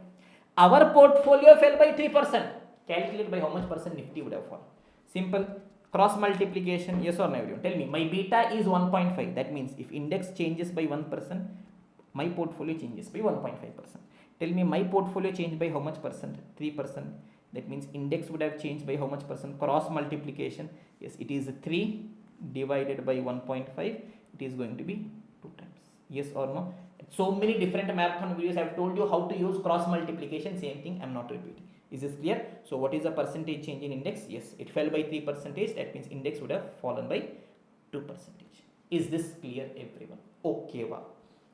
Our portfolio fell by 3%. Calculate by how much percent Nifty would have fallen. Simple. Cross multiplication. Yes or no, everyone? Tell me. My beta is 1.5. That means if index changes by 1%, my portfolio changes by 1.5%. Tell me my portfolio changed by how much percent? 3%. That means index would have changed by how much percent? Cross multiplication. Yes, it is 3 divided by 1.5. It is going to be 2 times. Yes or no? So many different marathon videos I have told you how to use cross multiplication. Same thing I am not repeating. Is this clear? So what is the percentage change in index? Yes, it fell by 3%. That means index would have fallen by 2%. Is this clear, everyone? Okay, wow.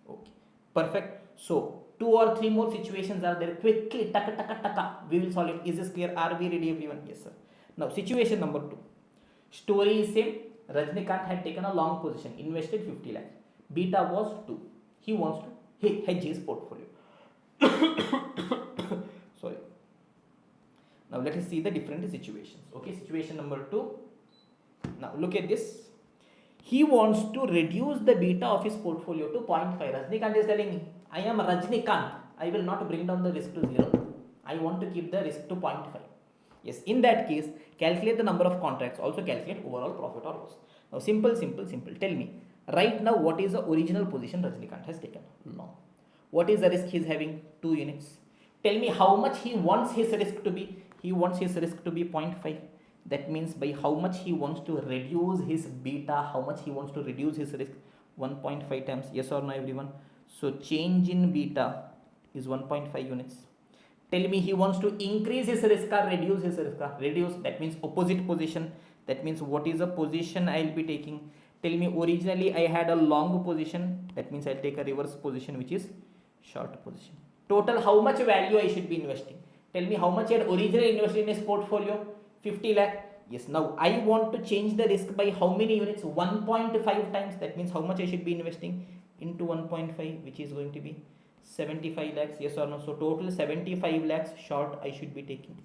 Okay, perfect. So 2 or 3 more situations are there. Quickly, taka. We will solve it. Is this clear? Are we ready, everyone? Yes, sir. Now situation number 2. Story is same. Rajnikant had taken a long position, invested 50 lakhs. Beta was 2. He wants to hedge his portfolio. Sorry. Now let us see the different situations. Okay, situation number 2. Now look at this. He wants to reduce the beta of his portfolio to 0.5. Rajnikant is telling me, I am Rajnikant. I will not bring down the risk to 0. I want to keep the risk to 0.5. Yes, in that case, calculate the number of contracts. Also calculate overall profit or loss. Now simple. Tell me, right now what is the original position Rajnikant has taken? No. What is the risk he is having? 2 units. Tell me how much he wants his risk to be. He wants his risk to be 0.5. That means by how much he wants to reduce his beta, how much he wants to reduce his risk? 1.5 times. Yes or no, everyone? So change in beta is 1.5 units. Tell me he wants to increase his risk or reduce his risk? Reduce. That means opposite position. That means what is the position I will be taking? Tell me originally I had a long position. That means I will take a reverse position, which is short position. Total how much value I should be investing? Tell me how much he had originally invested in his portfolio? 50 lakh. Yes, now I want to change the risk by how many units? 1.5 times. That means how much I should be investing into 1.5, which is going to be 75 lakhs. Yes or no? So total 75 lakhs short I should be taking.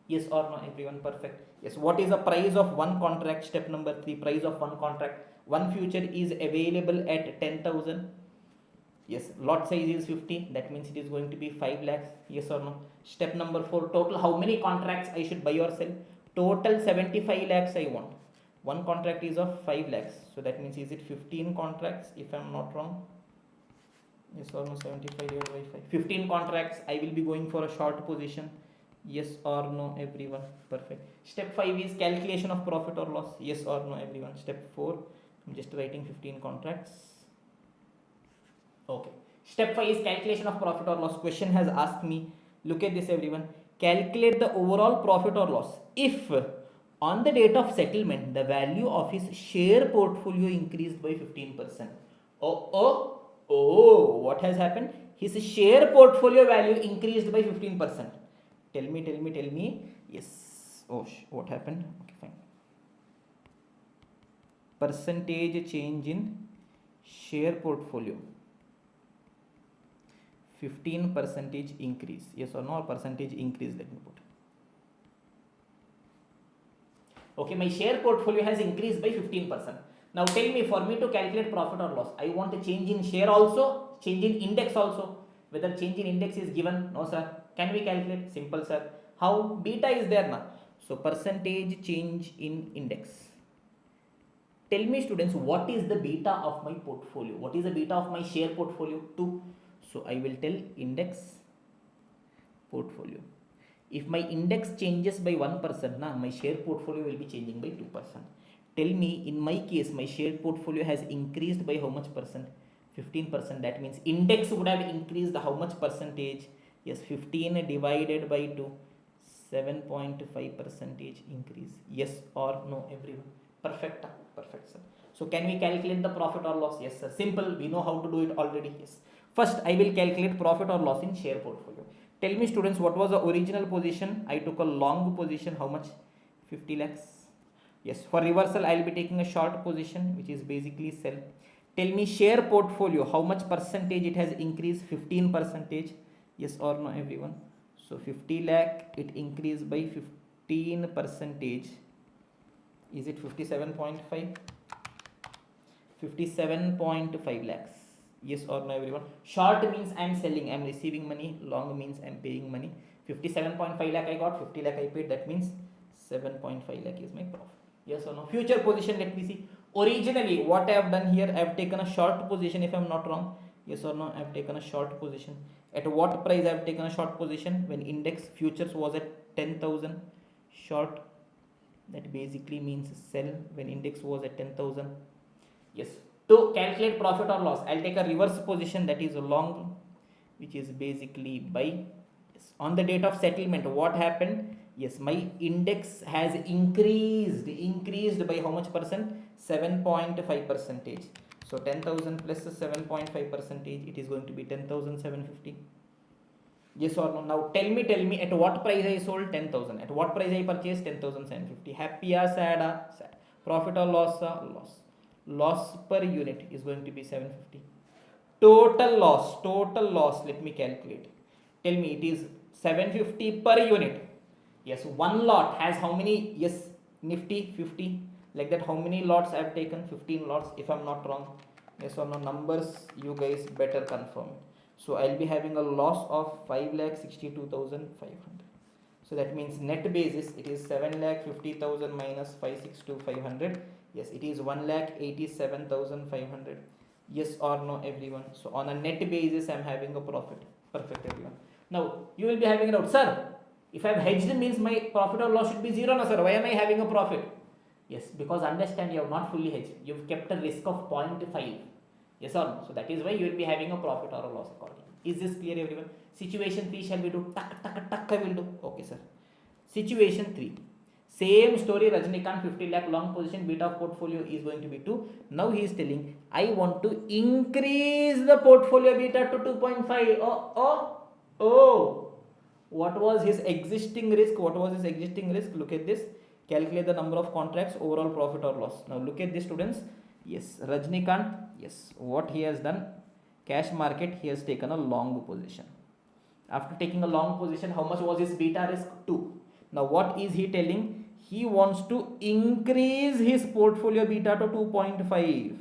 Yes or no, everyone? Perfect. Yes, what is the price of one contract? Step number 3, price of one contract. One future is available at 10,000. Yes, lot size is 50. That means it is going to be 5 lakhs. Yes or no? Step number 4, total how many contracts I should buy or sell? Total 75 lakhs I want. One contract is of 5 lakhs. So that means is it 15 contracts if I am not wrong? Yes or no? 75 divided by 5. 15 contracts I will be going for a short position. Yes or no, everyone? Perfect. Step 5 is calculation of profit or loss. Yes or no, everyone? Step 4, I'm just writing 15 contracts. Okay. Step 5 is calculation of profit or loss. Question has asked me, look at this, everyone. Calculate the overall profit or loss if on the date of settlement the value of his share portfolio increased by 15%. What has happened? His share portfolio value increased by 15%. Tell me. Yes. What happened? Okay, fine. Percentage change in share portfolio. 15% increase. Yes or no? Or percentage increase, let me put. Okay, my share portfolio has increased by 15%. Now tell me, for me to calculate profit or loss, I want a change in share also, change in index also. Whether change in index is given? No, sir. Can we calculate? Simple, sir. How? Beta is there now. So percentage change in index. Tell me, students, what is the beta of my portfolio? What is the beta of my share portfolio? 2. So I will tell index portfolio. If my index changes by 1%, my share portfolio will be changing by 2%. Tell me, in my case, my share portfolio has increased by how much percent? 15%. That means index would have increased how much percentage? Yes, 15 divided by 2, 7.5% increase. Yes or no, everyone? Perfect, sir. So can we calculate the profit or loss? Yes, sir. Simple. We know how to do it already. Yes. First, I will calculate profit or loss in share portfolio. Tell me, students, what was the original position? I took a long position. How much? 50 lakhs. Yes. For reversal, I will be taking a short position, which is basically sell. Tell me, share portfolio, how much percentage it has increased? 15%. Yes or no, everyone? So 50 lakh, it increased by 15%. Is it 57.5? 57.5 lakhs. Yes or no, everyone? Short means I am selling, I am receiving money. Long means I am paying money. 57.5 lakh I got, 50 lakh I paid. That means 7.5 lakh is my profit. Yes or no? Future position, let me see. Originally, what I have done here, I have taken a short position if I am not wrong. Yes or no? I have taken a short position. At what price I have taken a short position? When index futures was at 10,000. Short. That basically means sell when index was at 10,000. Yes. To calculate profit or loss, I'll take a reverse position, that is long, which is basically buy. Yes. On the date of settlement, what happened? Yes, my index has increased by how much percent? 7.5%. So 10,000 plus 7.5%, it is going to be 10,750. Yes or no? Now tell me at what price I sold? 10,000. At what price I purchased? 10,750. Happy or sad? Sad. Profit or loss? Loss. Loss per unit is going to be 750. Total loss, let me calculate. Tell me, it is 750 per unit. Yes, one lot has how many? Yes, Nifty 50. Like that, how many lots I have taken? 15 lots if I'm not wrong. Yes or no? Numbers you guys better confirm. So I'll be having a loss of 5,62,500. So that means net basis it is 7,50,000 minus 562,500. Yes, it is 1,87,500. Yes or no, everyone? So on a net basis I'm having a profit. Perfect, everyone. Now you will be having a doubt, sir. If I have hedged means my profit or loss should be zero, no sir. Why am I having a profit? Yes, because understand you have not fully hedged. You've kept a risk of 0.5. Yes or no? So that is why you will be having a profit or a loss accordingly. Is this clear, everyone? Situation 3 shall we do? Tuck, tuck, tuck I will do. Okay, sir. Situation 3. Same story, Rajnikant 50 lakh long position, beta of portfolio is going to be 2. Now he is telling, I want to increase the portfolio beta to 2.5. Oh. What was his existing risk? Look at this. Calculate the number of contracts, overall profit or loss. Now look at this, students. Yes, Rajnikant, yes, what he has done, cash market, he has taken a long position. After taking a long position, how much was his beta risk? 2. Now what is he telling? He wants to increase his portfolio beta to 2.5.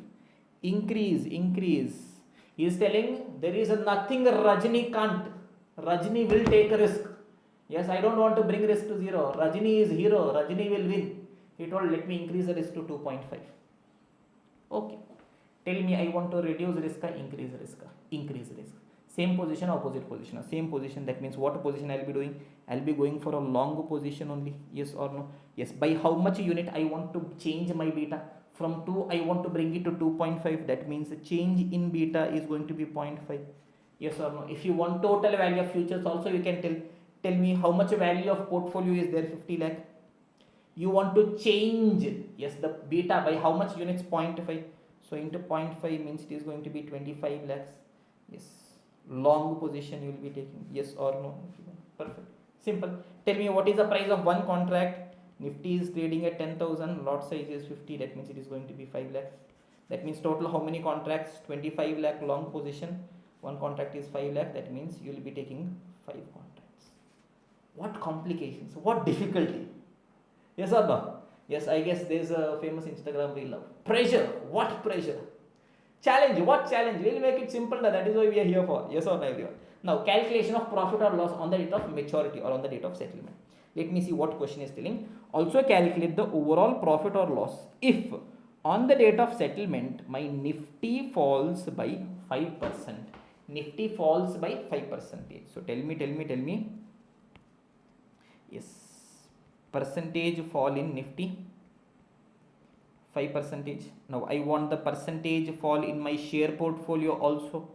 Increase. He is telling there is nothing Rajni can't. Rajni will take a risk. Yes, I don't want to bring risk to 0. Rajni is hero. Rajni will win. He told, let me increase the risk to 2.5. Okay. Tell me, I want to reduce risk or increase risk? Increase risk. Same position, opposite position. Same position. That means what position I will be doing? I will be going for a long position only. Yes or no? Yes. By how much unit I want to change my beta? From 2, I want to bring it to 2.5. That means the change in beta is going to be 0.5. Yes or no? If you want total value of futures also, you can tell me how much value of portfolio is there? 50 lakh. You want to change, yes, the beta by how much units? 0.5. So into 0.5 means it is going to be 25 lakhs. Yes, long position you will be taking. Yes or no? Perfect. Simple. Tell me what is the price of one contract? Nifty is trading at 10,000. Lot size is 50. That means it is going to be 5 lakhs. That means total how many contracts? 25 lakh long position. One contract is 5 lakh. That means you will be taking 5 contracts. What complications? What difficulty? Yes or no? Yes, I guess there's a famous Instagram reel now. Pressure. What pressure? Challenge. What challenge? We'll make it simple. That is why we are here for. Yes or no, everyone? Now, calculation of profit or loss on the date of maturity or on the date of settlement. Let me see what question is telling. Also calculate the overall profit or loss if on the date of settlement my Nifty falls by 5%. Nifty falls by 5%. So tell me. Yes. Percentage fall in Nifty 5%. Now I want the percentage fall in my share portfolio also.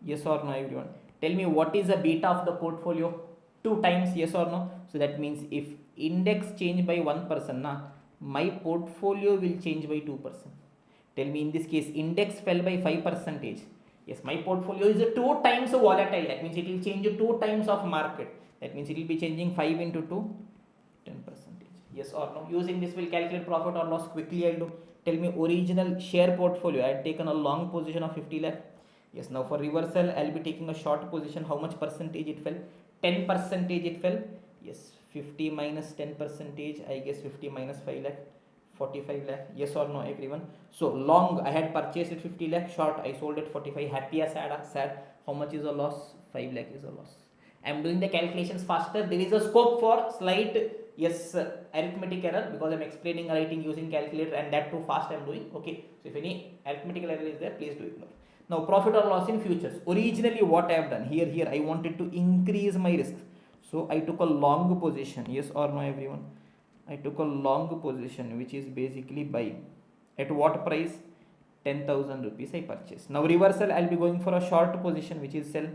Yes or no, everyone? Tell me what is the beta of the portfolio? 2 times. Yes or no? So that means if index change by 1%, my portfolio will change by 2%. Tell me in this case index fell by 5%. Yes, my portfolio is 2 times volatile. That means it will change 2 times of market. That means it will be changing 5 into 2. 10%. Yes or no? Using this will calculate profit or loss quickly. I'll do. Tell me original share portfolio. I had taken a long position of 50 lakh. Yes, now for reversal I'll be taking a short position. How much percentage it fell? 10% it fell. Yes, 50 minus 10%. I guess 50 minus 5 lakh. 45 lakh. Yes or no, everyone? So long I had purchased at 50 lakh. Short I sold at 45. Happy or sad? Sad. How much is a loss? 5 lakh is a loss. I am doing the calculations faster. There is a scope for slight arithmetic error because I am explaining writing using calculator and that too fast I am doing. Okay, so if any arithmetical error is there, please do ignore. Now profit or loss in futures. Originally what I have done here I wanted to increase my risk. So I took a long position. Yes or no, everyone? I took a long position which is basically buy. At what price? 10,000 rupees I purchased. Now reversal I will be going for a short position which is sell.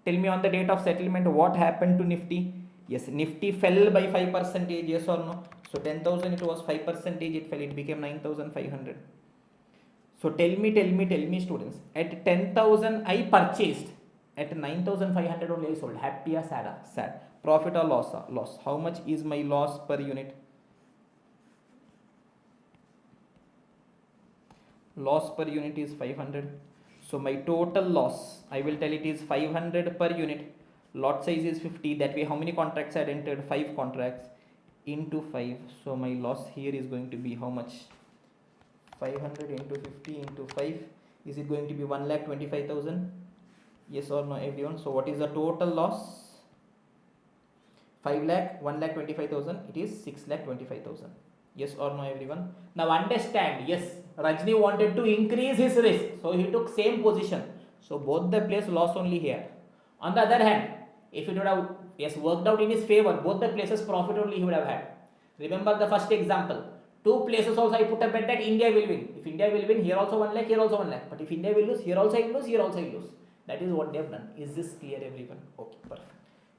Tell me on the date of settlement what happened to Nifty? Yes, Nifty fell by 5%. Yes or no? So 10,000 it was 5%. It fell. It became 9,500. So tell me students. At 10,000 I purchased. At 9,500 only I sold. Happy or sad? Sad. Profit or loss? Loss. How much is my loss per unit? Loss per unit is 500. So my total loss, I will tell it is 500 per unit. Lot size is 50. That way how many contracts I had entered? 5 contracts. into 5. So my loss here is going to be how much? 500 into 50 into 5. Is it going to be 1,25,000? Yes or no, everyone? So what is the total loss? 5 lakh, 1,25,000. It is 6,25,000. Yes or no, everyone? Now understand, yes, Rajni wanted to increase his risk, so he took same position. So both the players lost only here. On the other hand, if it would have worked out in his favor, both the places profit only he would have had. Remember the first example. Two places also I put a bet that India will win. If India will win, here also 1 lakh, here also 1 lakh. But if India will lose, here also I lose, here also I lose. That is what they have done. Is this clear, everyone? Okay, perfect.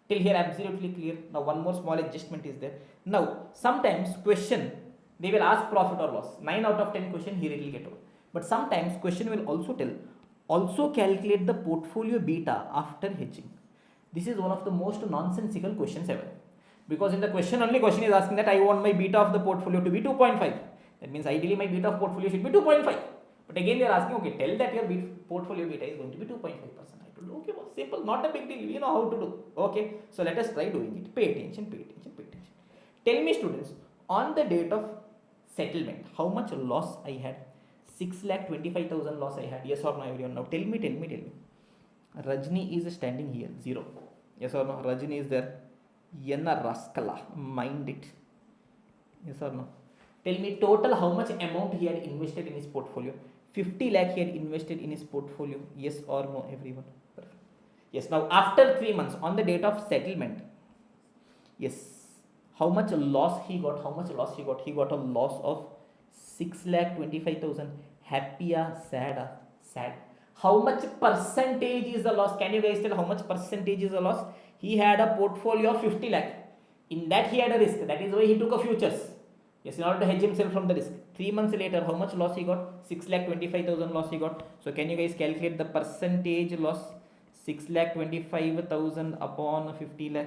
Till here absolutely clear. Now one more small adjustment is there. Now sometimes question they will ask profit or loss. 9 out of 10 question here it will get over. But sometimes question will also tell also calculate the portfolio beta after hedging. This is one of the most nonsensical questions ever. Because in the question only question is asking that I want my beta of the portfolio to be 2.5. That means ideally my beta of portfolio should be 2.5. But again they are asking, okay, tell that your portfolio beta is going to be 2.5%. I told, okay, boss, simple, not a big deal. We know how to do. Okay, so let us try doing it. Pay attention, pay attention, pay attention. Tell me, students, on the date of settlement, how much loss I had? 6,25,000 loss I had. Yes or no, everyone? Now tell me. Rajni is standing here, 0. Yes or no? Rajni is there. Yenna Raskala, mind it. Yes or no? Tell me total how much amount he had invested in his portfolio. 50 lakh he had invested in his portfolio. Yes or no, everyone? Perfect. Yes. Now after 3 months, on the date of settlement, yes, how much loss he got? How much loss he got? He got a loss of 6,25,000. Happier, sadder, sad. How much percentage is the loss? Can you guys tell how much percentage is the loss? He had a portfolio of 50 lakh. In that he had a risk. That is why he took a futures. Yes, in order to hedge himself from the risk. 3 months later, how much loss he got? 6,25,000 loss he got. So can you guys calculate the percentage loss? 6,25,000 upon 50 lakh.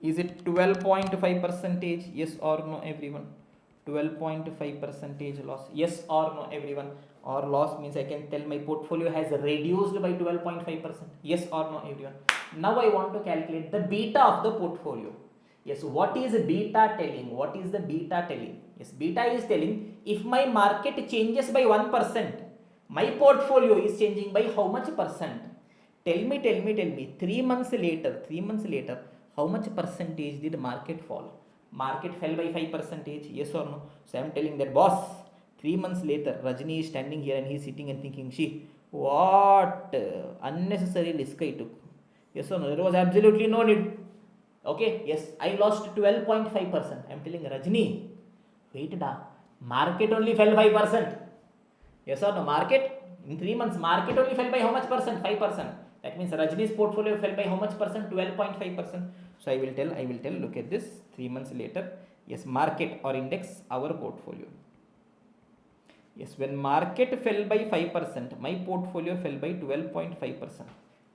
Is it 12.5 percentage? Yes or no, everyone? 12.5 percentage loss. Yes or no, everyone? Or loss means I can tell my portfolio has reduced by 12.5%. Yes or no, everyone? Now I want to calculate the beta of the portfolio. Yes, what is beta telling? What is the beta telling? Yes, beta is telling if my market changes by 1%, my portfolio is changing by how much percent? Tell me. 3 months later, how much percentage did market fall? Market fell by 5%. Yes or no? So I am telling that, boss, 3 months later, Rajni is standing here and he is sitting and thinking, see, what unnecessary risk I took. Yes or no? There was absolutely no need. Okay, yes, I lost 12.5%. I am telling Rajni, wait da, market only fell 5%. Yes or no? Market, in 3 months, market only fell by how much percent? 5%. That means Rajni's portfolio fell by how much percent? 12.5%. So I will tell, look at this, 3 months later, yes, market or index, our portfolio. Yes, when market fell by 5%, my portfolio fell by 12.5%.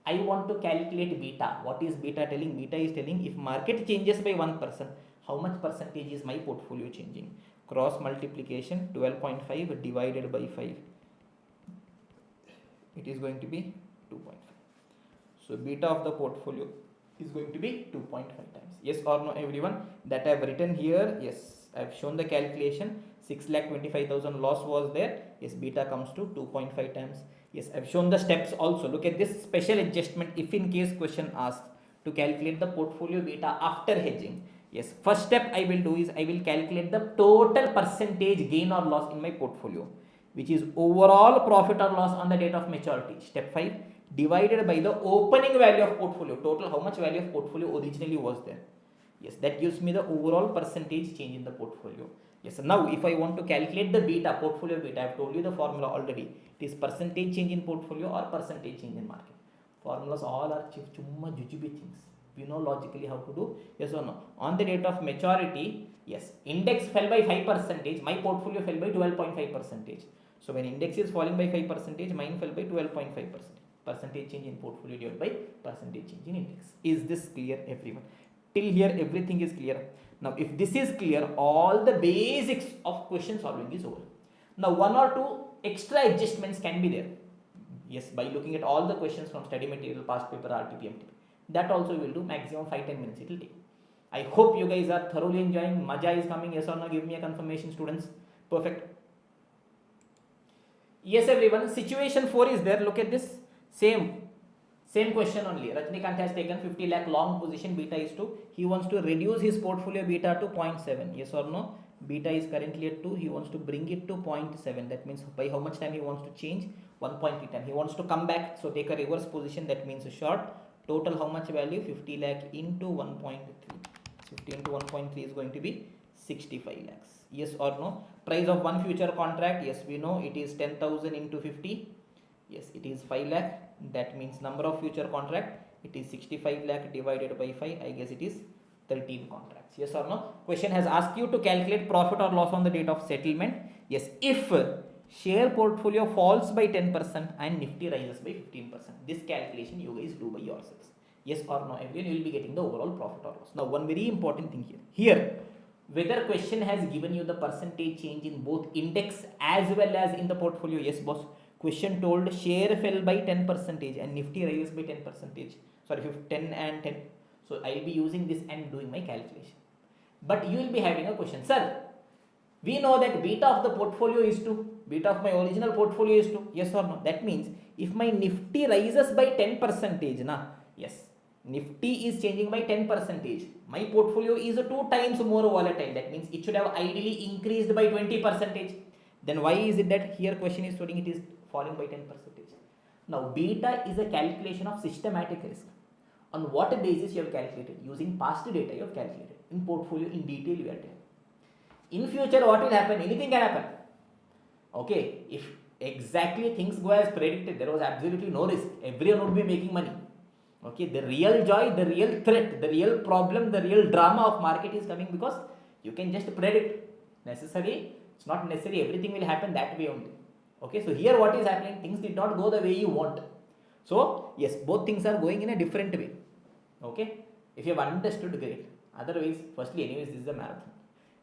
I want to calculate beta. What is beta telling? Beta is telling if market changes by 1%, how much percentage is my portfolio changing? Cross multiplication, 12.5 divided by 5. It is going to be 2.5. So beta of the portfolio is going to be 2.5 times. Yes or no, everyone? That I have written here. Yes, I have shown the calculation. 6,25,000 loss was there. Yes, beta comes to 2.5 times. Yes, I have shown the steps also. Look at this special adjustment if in case question asked to calculate the portfolio beta after hedging. Yes, first step I will do is I will calculate the total percentage gain or loss in my portfolio, which is overall profit or loss on the date of maturity. Step 5, divided by the opening value of portfolio. Total how much value of portfolio originally was there. Yes, that gives me the overall percentage change in the portfolio. Yes, now if I want to calculate the beta, portfolio beta, I have told you the formula already. It is percentage change in portfolio or percentage change in market. Formulas all are chumma jujube things. We know logically how to do. Yes or no? On the date of maturity, yes, index fell by 5%, my portfolio fell by 12.5%. So when index is falling by 5%, mine fell by 12.5%. Percentage change in portfolio divided by percentage change in index. Is this clear, everyone? Till here everything is clear. Now if this is clear, all the basics of question solving is over. Now one or two extra adjustments can be there. Yes, by looking at all the questions from study material, past paper, RTP, MTP. That also we will do maximum 5-10 minutes it will take. I hope you guys are thoroughly enjoying. Maja is coming, yes or no? Give me a confirmation, students. Perfect. Yes, everyone. Situation 4 is there. Look at this. Same question only. Rajnikant has taken 50 lakh long position. Beta is 2. He wants to reduce his portfolio beta to 0.7. Yes or no? Beta is currently at 2. He wants to bring it to 0.7. That means by how much time he wants to change? 1.3 time. He wants to come back. So take a reverse position. That means a short. Total how much value? 50 lakh into 1.3. 50 into 1.3 is going to be 65 lakhs. Yes or no? Price of one future contract. Yes, we know it is 10,000 into 50. Yes, it is 5 lakh. That means number of future contract. It is 65 lakh divided by 5. I guess it is 13 contracts. Yes or no? Question has asked you to calculate profit or loss on the date of settlement. Yes, if share portfolio falls by 10% and Nifty rises by 15%. This calculation you guys do by yourselves. Yes or no? Everyone, you will be getting the overall profit or loss. Now, one very important thing here. Whether question has given you the percentage change in both index as well as in the portfolio. Yes, boss. Question told share fell by 10% and Nifty rises by 10%. Sorry, 10 and 10. So I will be using this and doing my calculation. But you will be having a question. Sir, we know that beta of the portfolio is 2. Beta of my original portfolio is 2. Yes or no? That means if my Nifty rises by 10%, yes, Nifty is changing by 10%. My portfolio is 2 times more volatile. That means it should have ideally increased by 20%. Then why is it that here question is showing it is falling by 10%? Now, beta is a calculation of systematic risk. On what basis you have calculated? Using past data you have calculated. In portfolio in detail you are telling. In future what will happen? Anything can happen. Okay, if exactly things go as predicted, there was absolutely no risk. Everyone would be making money. Okay, the real joy, the real threat, the real problem, the real drama of market is coming because you can just predict. Necessary, it's not necessary everything will happen that way only. Okay, so here what is happening? Things did not go the way you want. So yes, both things are going in a different way. Okay, if you have understood, great. Otherwise, firstly, anyways, this is a marathon.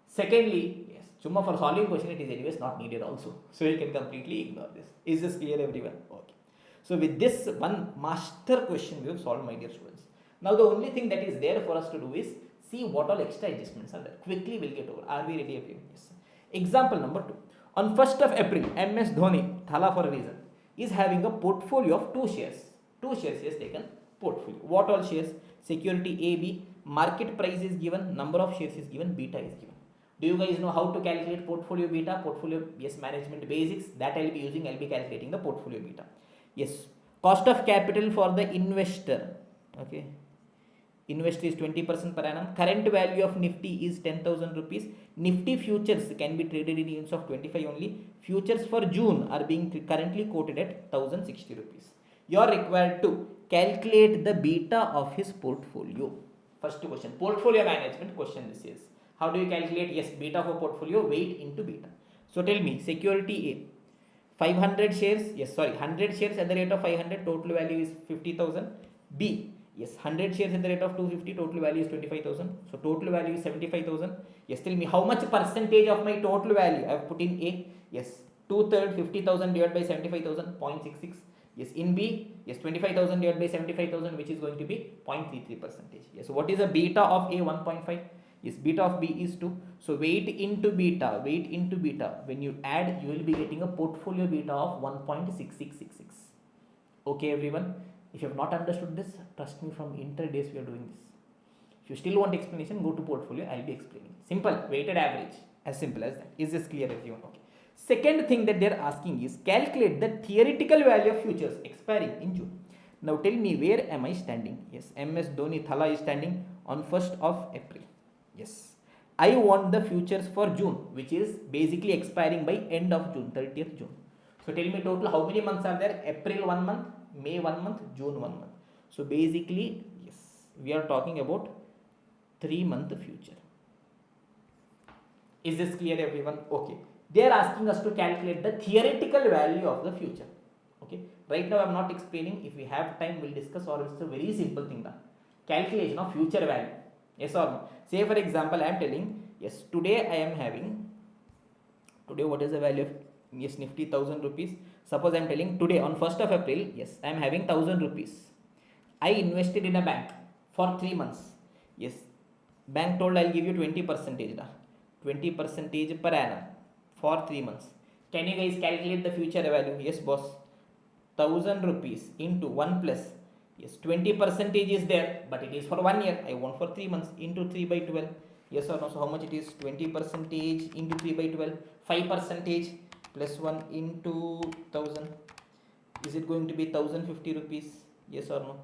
Secondly, yes, Chumma for solving question it is anyways not needed also. So you can completely ignore this. Is this clear, everyone? Okay. So with this one master question we have solved, my dear students. Now the only thing that is there for us to do is see what all extra adjustments are there. Quickly we'll get over. Are we ready, everyone? Yes. Example number 2. On 1st of April, MS Dhoni, Thala for a reason, is having a portfolio of 2 shares. 2 shares he has taken portfolio. What all shares? Security A, B, market price is given, number of shares is given, beta is given. Do you guys know how to calculate portfolio beta? Portfolio, yes, management basics. That I will be using. I will be calculating the portfolio beta. Yes, cost of capital for the investor. Okay, investor is 20% per annum. Current value of Nifty is 10,000 rupees. Nifty futures can be traded in units of 25 only. Futures for June are being currently quoted at 1,060 rupees. You are required to calculate the beta of his portfolio. First question, portfolio management question this is. How do you calculate? Yes, beta for portfolio, weight into beta. So tell me, security A, 500 shares, yes, sorry, 100 shares at the rate of 500, total value is 50,000. B, yes, 100 shares at the rate of 250, total value is 25,000. So total value is 75,000. Yes, tell me how much percentage of my total value I have put in A. Yes, 2/3, 50,000 divided by 75,000, 0.66. Yes, in B, yes, 25,000 divided by 75,000, which is going to be 0.33%. Yes, so what is the beta of A? 1.5. Yes, beta of B is 2. So weight into beta, when you add, you will be getting a portfolio beta of 1.6666. Okay, everyone. If you have not understood this, trust me, from inter-days we are doing this. If you still want explanation, go to portfolio. I will be explaining. Simple, weighted average. As simple as that. Is this clear, everyone? Okay. Second thing that they are asking is calculate the theoretical value of futures expiring in June. Now tell me, where am I standing? Yes, MS Dhoni Thala is standing on 1st of April. Yes, I want the futures for June, which is basically expiring by end of June, 30th June. So tell me total how many months are there? April 1 month, May 1 month, June 1 month. So basically, yes, we are talking about 3-month future. Is this clear, everyone? Okay. They are asking us to calculate the theoretical value of the future. Okay. Right now I am not explaining. If we have time, we'll discuss, or it's a very simple thing now. Calculation of future value. Yes or no? Say for example, I am telling, yes, today I am having, today what is the value of, yes, Nifty 1,000 rupees. Suppose I am telling today on 1st of April, yes, I am having 1,000 rupees. I invested in a bank. for 3 months. Yes, bank told I'll give you 20%, 20% per annum for 3 months. Can you guys calculate the future value? Yes boss. 1000 rupees into 1 plus, yes, 20% is there, but it is for 1 year. I want for 3 months, into 3 by 12. Yes or no? So how much it is? 20% into 3 by 12, 5% plus 1 into 1000. Is it going to be 1050 rupees? Yes or no?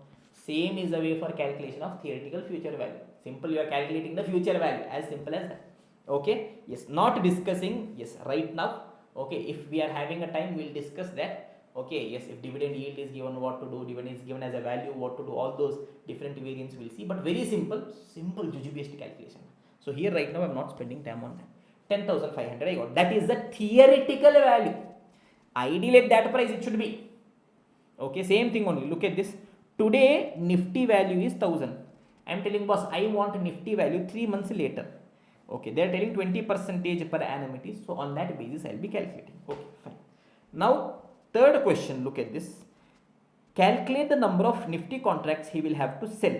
Same is the way for calculation of theoretical future value. Simple, you are calculating the future value, as simple as that. Okay, yes, not discussing, yes, right now. Okay, if we are having a time, we'll discuss that. Okay, yes, if dividend yield is given, what to do, dividend is given as a value, what to do, all those different variants we'll see, but very simple juju based calculation. So here right now I'm not spending time on that. 10,500 I got, that is the theoretical value. Ideally at that price it should be. Okay, same thing only. Look at this. Today Nifty value is 1000. I am telling boss, I want Nifty value 3 months later. Okay, they are telling 20% per annum it is. So on that basis I will be calculating. Okay, fine. Now third question, look at this. Calculate the number of Nifty contracts he will have to sell.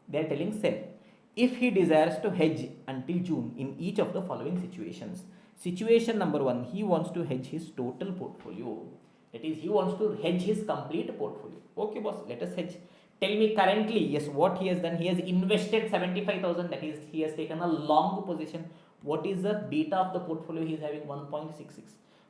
They are telling sell if he desires to hedge until June in each of the following situations. Situation number 1, he wants to hedge his total portfolio. That is, he wants to hedge his complete portfolio. Okay boss, let us hedge. Tell me currently, yes, what he has done. He has invested 75,000, that is, he has taken a long position. What is the beta of the portfolio? He is having 1.66.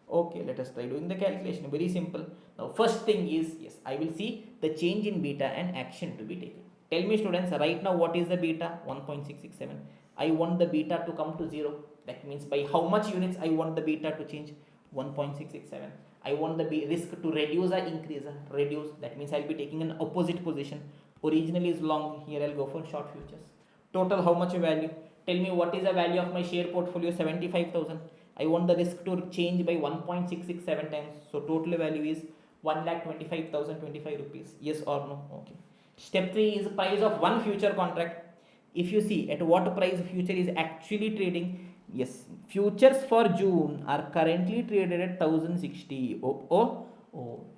Okay, let us try doing the calculation. Very simple. Now first thing is, yes, I will see the change in beta and action to be taken. Tell me students, right now what is the beta? 1.667. I want the beta to come to 0. That means by how much units I want the beta to change? 1.667. I want the risk to reduce or increase. Reduce, that means I'll be taking an opposite position. Originally is long, here I'll go for short futures. Total how much value? Tell me what is the value of my share portfolio? 75,000. I want the risk to change by 1.667 times. So total value is 1,25,025 rupees. Yes or no? Okay. Step 3 is price of one future contract. If you see at what price future is actually trading, yes, futures for June are currently traded at 1060.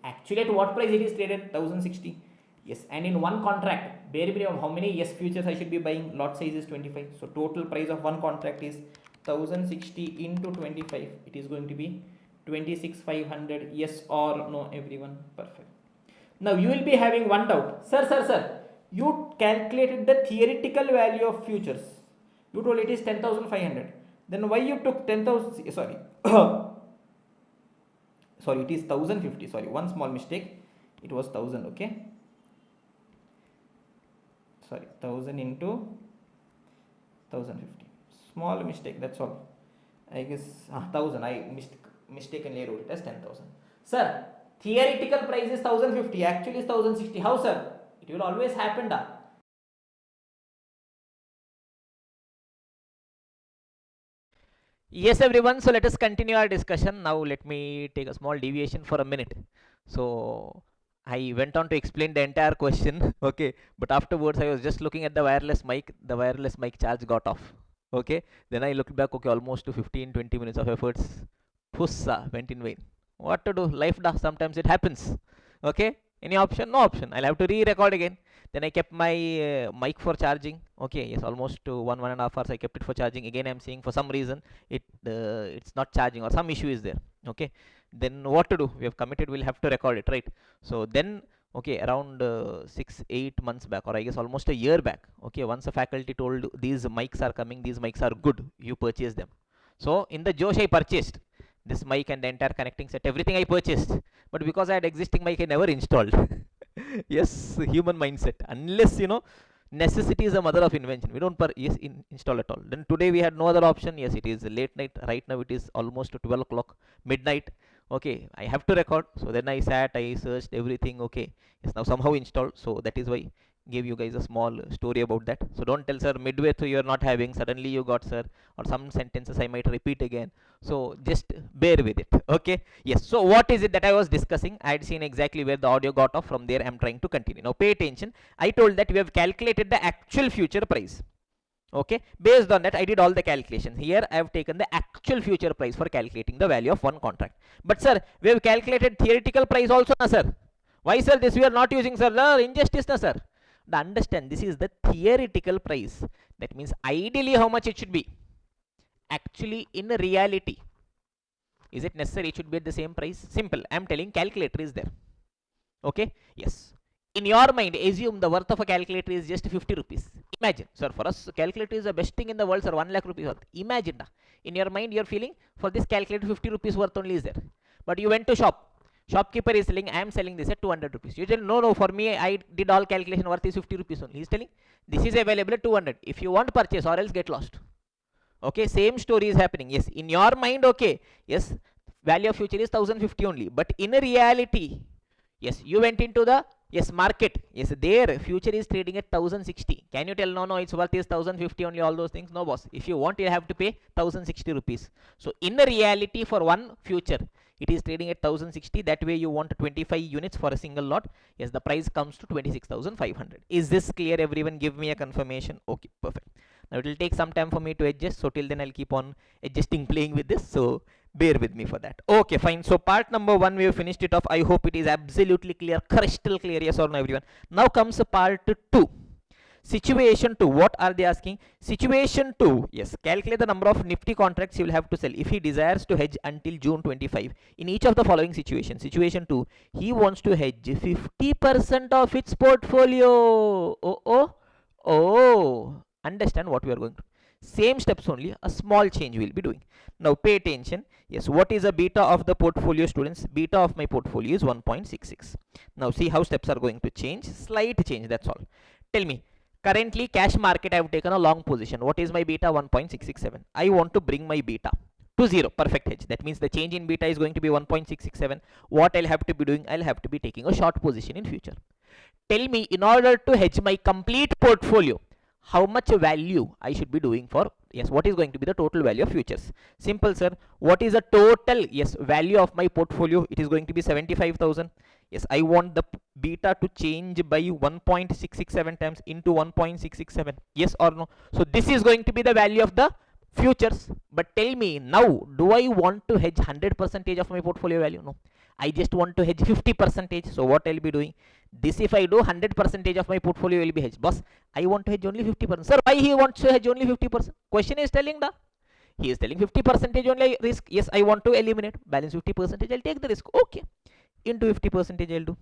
Actually at what price it is traded? 1060. Yes, and in one contract, how many yes futures I should be buying? Lot size is 25. So total price of one contract is 1060 into 25. It is going to be 26,500. Yes or no, everyone? Perfect. Now you will be having one doubt. Sir, you calculated the theoretical value of futures. You told it is 10,500. Then why you took 10,000? Sorry. Sorry, it is 1050. Sorry, one small mistake. It was 1000. Okay. Sorry, 1000 into 1050. Small mistake. That's all. I guess 1000. I mistakenly wrote it as 10,000. Sir, theoretical price is 1050. Actually is 1060. How, sir? It will always happen. Yes everyone, so let us continue our discussion. Now let me take a small deviation for a minute. So I went on to explain the entire question, okay, but afterwards I was just looking at the wireless mic charge got off, okay. Then I looked back, okay, almost to 15-20 minutes of efforts pussa went in vain. What to do? Life da, sometimes it happens, okay. Any option? No option. I'll have to re-record again. Then I kept my mic for charging. Okay, yes, almost to 1.5 hours I kept it for charging. Again I'm seeing for some reason it's not charging or some issue is there. Okay, then what to do? We have committed, we'll have to record it, right? So then, okay, around 6-8 months back, or I guess almost a year back, okay, once a faculty told these mics are coming, these mics are good, you purchase them. So in the Josh I purchased this mic and the entire connecting set, everything I purchased, but because I had existing mic I never installed. Yes, human mindset. Unless necessity is the mother of invention, we don't install at all. Then today we had no other option. Yes, it is late night. Right now it is almost 12 o'clock, midnight. Okay, I have to record. So then I sat, I searched everything. Okay, it's now somehow installed. So that is why gave you guys a small story about that. So don't tell sir midway through you're not having, suddenly you got sir, or some sentences I might repeat again. So just bear with it. Okay, yes. So what is it that I was discussing? I had seen exactly where the audio got off. From there I'm trying to continue. Now pay attention. I told that we have calculated the actual future price. Okay, based on that I did all the calculations. Here I have taken the actual future price for calculating the value of one contract. But sir, we have calculated theoretical price also, na sir. Why sir this we are not using, sir? Injustice, na sir. Now understand, this is the theoretical price. That means ideally how much it should be. Actually, in reality, is it necessary it should be at the same price? Simple. I am telling, calculator is there. Okay? Yes. In your mind, assume the worth of a calculator is just 50 rupees. Imagine, sir, for us, calculator is the best thing in the world, sir, 1 lakh rupees worth. Imagine, in your mind, you're feeling for this calculator 50 rupees worth only is there. But you went to shop. Shopkeeper is selling, I am selling this at 200 rupees. You tell, no, for me, I did all calculation, worth is 50 rupees only. He's telling, this is available at 200. If you want purchase or else get lost. Okay, same story is happening. Yes, in your mind, okay, yes, value of future is 1050 only. But in reality, yes, you went into the, yes, market. Yes, there, future is trading at 1060. Can you tell, no, it's worth is 1050 only, all those things? No, boss. If you want, you have to pay 1060 rupees. So, in reality, for one future, it is trading at 1060. That way you want 25 units for a single lot. Yes, the price comes to 26,500. Is this clear, everyone? Give me a confirmation. Okay, perfect. Now it will take some time for me to adjust, so till then I'll keep on adjusting, playing with this, so bear with me for that. Okay, fine. So part number 1 we have finished it off. I hope it is absolutely clear, crystal clear, yes or no, everyone. Now comes part 2. Situation 2, what are they asking? Situation 2, yes, calculate the number of nifty contracts you will have to sell if he desires to hedge until June 25 in each of the following situations. Situation 2, he wants to hedge 50% of its portfolio. Understand what we are going to. Same steps only, a small change we will be doing. Now pay attention. Yes, what is a beta of the portfolio, students? Beta of my portfolio is 1.66. Now see how steps are going to change. Slight change, that's all. Tell me, currently cash market I have taken a long position. What is my beta? 1.667. I want to bring my beta to 0. Perfect hedge. That means the change in beta is going to be 1.667. What I'll have to be doing? I'll have to be taking a short position in future. Tell me, in order to hedge my complete portfolio, how much value I should be doing for, yes, what is going to be the total value of futures? Simple, sir. What is the total, yes, value of my portfolio? It is going to be 75,000. Yes, I want the beta to change by 1.667 times into 1.667. Yes or no? So this is going to be the value of the futures. But tell me now, do I want to hedge 100% of my portfolio value? No, I just want to hedge 50%. So what I'll be doing? This, if I do 100% of my portfolio will be hedged. Boss, I want to hedge only 50%. Sir, why he wants to hedge only 50%? Question is telling da. He is telling 50% only risk. Yes, I want to eliminate. Balance 50%. I'll take the risk. Okay. Into 50% I'll do.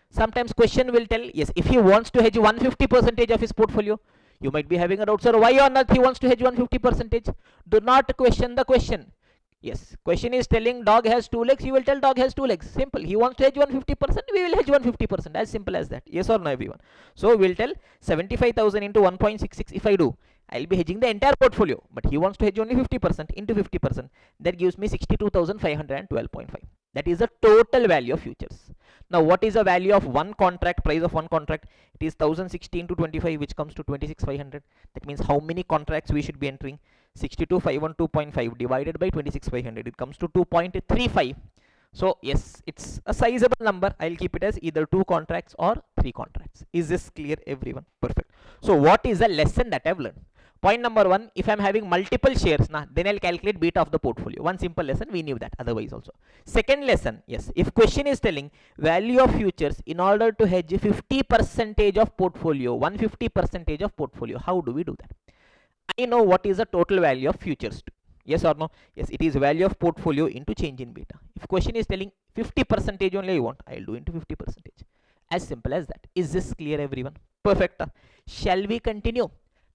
Sometimes question will tell, yes, if he wants to hedge 150% of his portfolio, you might be having a doubt, sir, why on earth he wants to hedge 150%? Do not question the question. Yes, question is telling dog has 2 legs, you will tell dog has 2 legs. Simple. He wants to hedge 150%, we will hedge 150%. As simple as that. Yes or no, everyone? So we'll tell 75,000 into 1.66. If I do, I'll be hedging the entire portfolio. But he wants to hedge only 50% into 50%. That gives me 62,512.5. That is the total value of futures. Now, what is the value of one contract, price of one contract? It is 1060 into 25, which comes to 26,500. That means how many contracts we should be entering? 62,512.5 divided by 26,500. It comes to 2.35. So, yes, it's a sizable number. I'll keep it as either 2 contracts or 3 contracts. Is this clear, everyone? Perfect. So, what is the lesson that I've learned? Point number 1, if I'm having multiple shares, then I'll calculate beta of the portfolio. One simple lesson, we knew that otherwise also. Second lesson, yes, if question is telling value of futures in order to hedge 50% of portfolio, 150% of portfolio, how do we do that? I know what is the total value of futures. Yes or no? Yes, it is value of portfolio into change in beta. If question is telling 50% only I want, I'll do into 50%. As simple as that. Is this clear, everyone? Perfect. Shall we continue?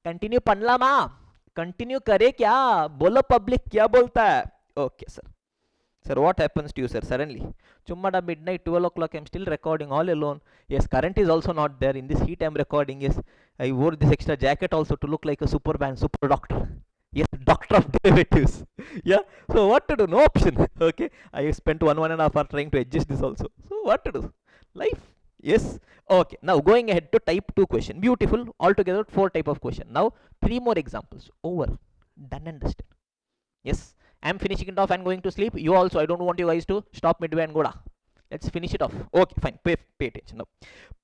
Continue पढ़लामा continue करे क्या बोलो public क्या बोलता है okay sir what happens to you sir suddenly chummada midnight 12 o'clock I'm still recording all alone. Yes, current is also not there in this heat. I'm recording. Yes, I wore this extra jacket also to look like a superman, super doctor. Yes, doctor of derivatives. Yeah, so what to do? No option. Okay, I spent one and a half hour trying to adjust this also. So what to do? Life. Yes. Okay, now going ahead to type 2 question. Beautiful. Altogether 4 type of question. Now 3 more examples. Over. Done and dusted. Yes, I am finishing it off and going to sleep. You also, I don't want you guys to stop midway and go da. Let's finish it off. Okay, fine. Pay attention now.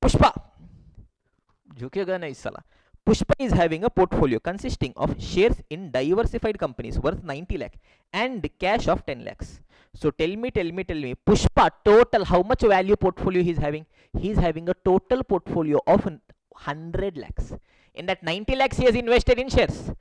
Pushpa. Jhukega nahi sala. Pushpa is having a portfolio consisting of shares in diversified companies worth 90 lakh and cash of 10 lakhs. So tell me, Pushpa total, how much value portfolio he is having? He is having a total portfolio of 100 lakhs. In that 90 lakhs he has invested in shares.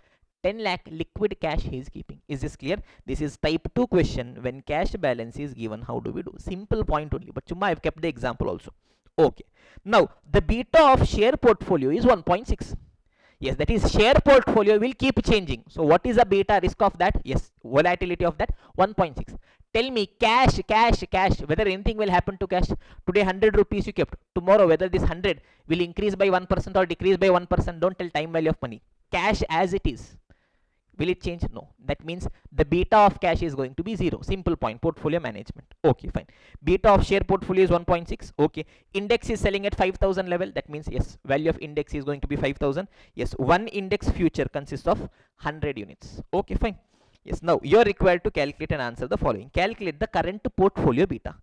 10 lakh liquid cash he is keeping. Is this clear? This is type 2 question. When cash balance is given, how do we do? Simple point only, but chumma I've kept the example also. Okay. Now the beta of share portfolio is 1.6. Yes, that is share portfolio will keep changing. So what is the beta risk of that? Yes, volatility of that 1.6. Tell me cash, whether anything will happen to cash. Today 100 rupees you kept. Tomorrow whether this 100 will increase by 1% or decrease by 1%. Don't tell time value of money. Cash as it is. Will it change? No. That means the beta of cash is going to be 0. Simple point. Portfolio management. Okay, fine. Beta of share portfolio is 1.6. Okay. Index is selling at 5,000 level. That means yes, value of index is going to be 5,000. Yes, one index future consists of 100 units. Okay, fine. Yes, now you are required to calculate and answer the following. Calculate the current portfolio beta.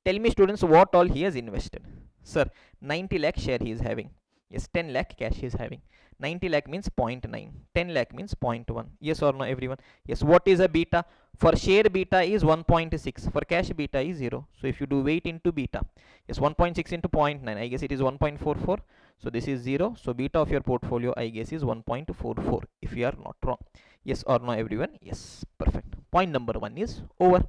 Tell me students what all he has invested. Sir, 90 lakh share he is having. Yes, 10 lakh cash he is having. 90 lakh means 0.9. 10 lakh means 0.1. Yes or no everyone? Yes, what is a beta? For share beta is 1.6. For cash beta is 0. So if you do weight into beta, yes, 1.6 into 0.9, I guess it is 1.44. So this is 0. So beta of your portfolio I guess is 1.44 if you are not wrong. Yes or no everyone? Yes, perfect. Point number 1 is over.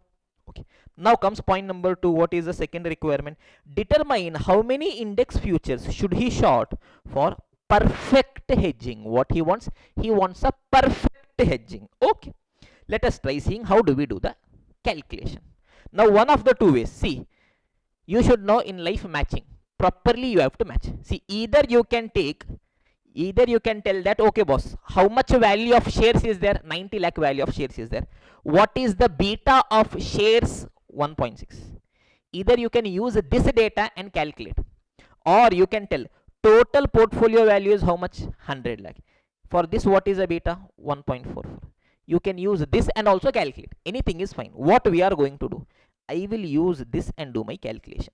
Okay, now comes point number 2. What is the second requirement? Determine how many index futures should he short for perfect hedging. What he wants? He wants a perfect hedging. Okay, let us try seeing how do we do the calculation. Now one of the two ways. See, you should know in life matching. Properly you have to match. See, either you can tell that, okay boss, how much value of shares is there? 90 lakh value of shares is there. What is the beta of shares? 1.6. Either you can use this data and calculate, or you can tell total portfolio value is how much? 100 lakh. For this, what is the beta? 1.44. You can use this and also calculate. Anything is fine. What we are going to do? I will use this and do my calculation.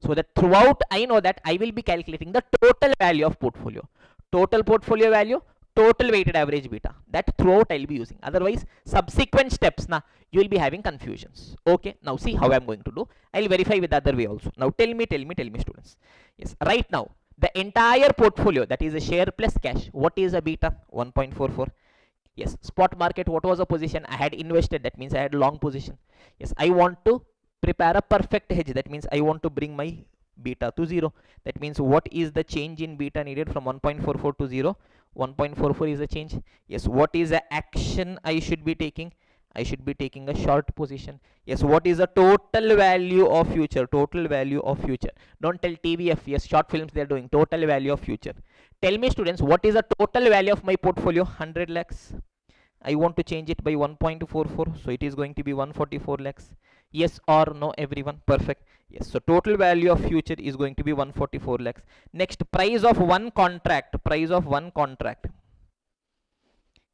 So that throughout I know that I will be calculating the total value of portfolio. Total portfolio value, total weighted average beta. That throughout I will be using. Otherwise, subsequent steps, you will be having confusions. Okay, now see how I am going to do. I will verify with the other way also. Now tell me students. Yes, right now, the entire portfolio, that is a share plus cash. What is a beta? 1.44. Yes, spot market, what was the position? I had invested, that means I had long position. Yes, I want to prepare a perfect hedge, that means I want to bring my beta to 0. That means what is the change in beta needed from 1.44 to 0? 1.44 is the change. Yes, what is the action I should be taking? I should be taking a short position. Yes, what is the total value of future? Total value of future. Don't tell TVF. Yes, short films they are doing. Total value of future. Tell me students, what is the total value of my portfolio? 100 lakhs. I want to change it by 1.44. So it is going to be 144 lakhs. Yes or no everyone? Perfect. Yes, so total value of future is going to be 144 lakhs. Next, price of one contract. Price of one contract.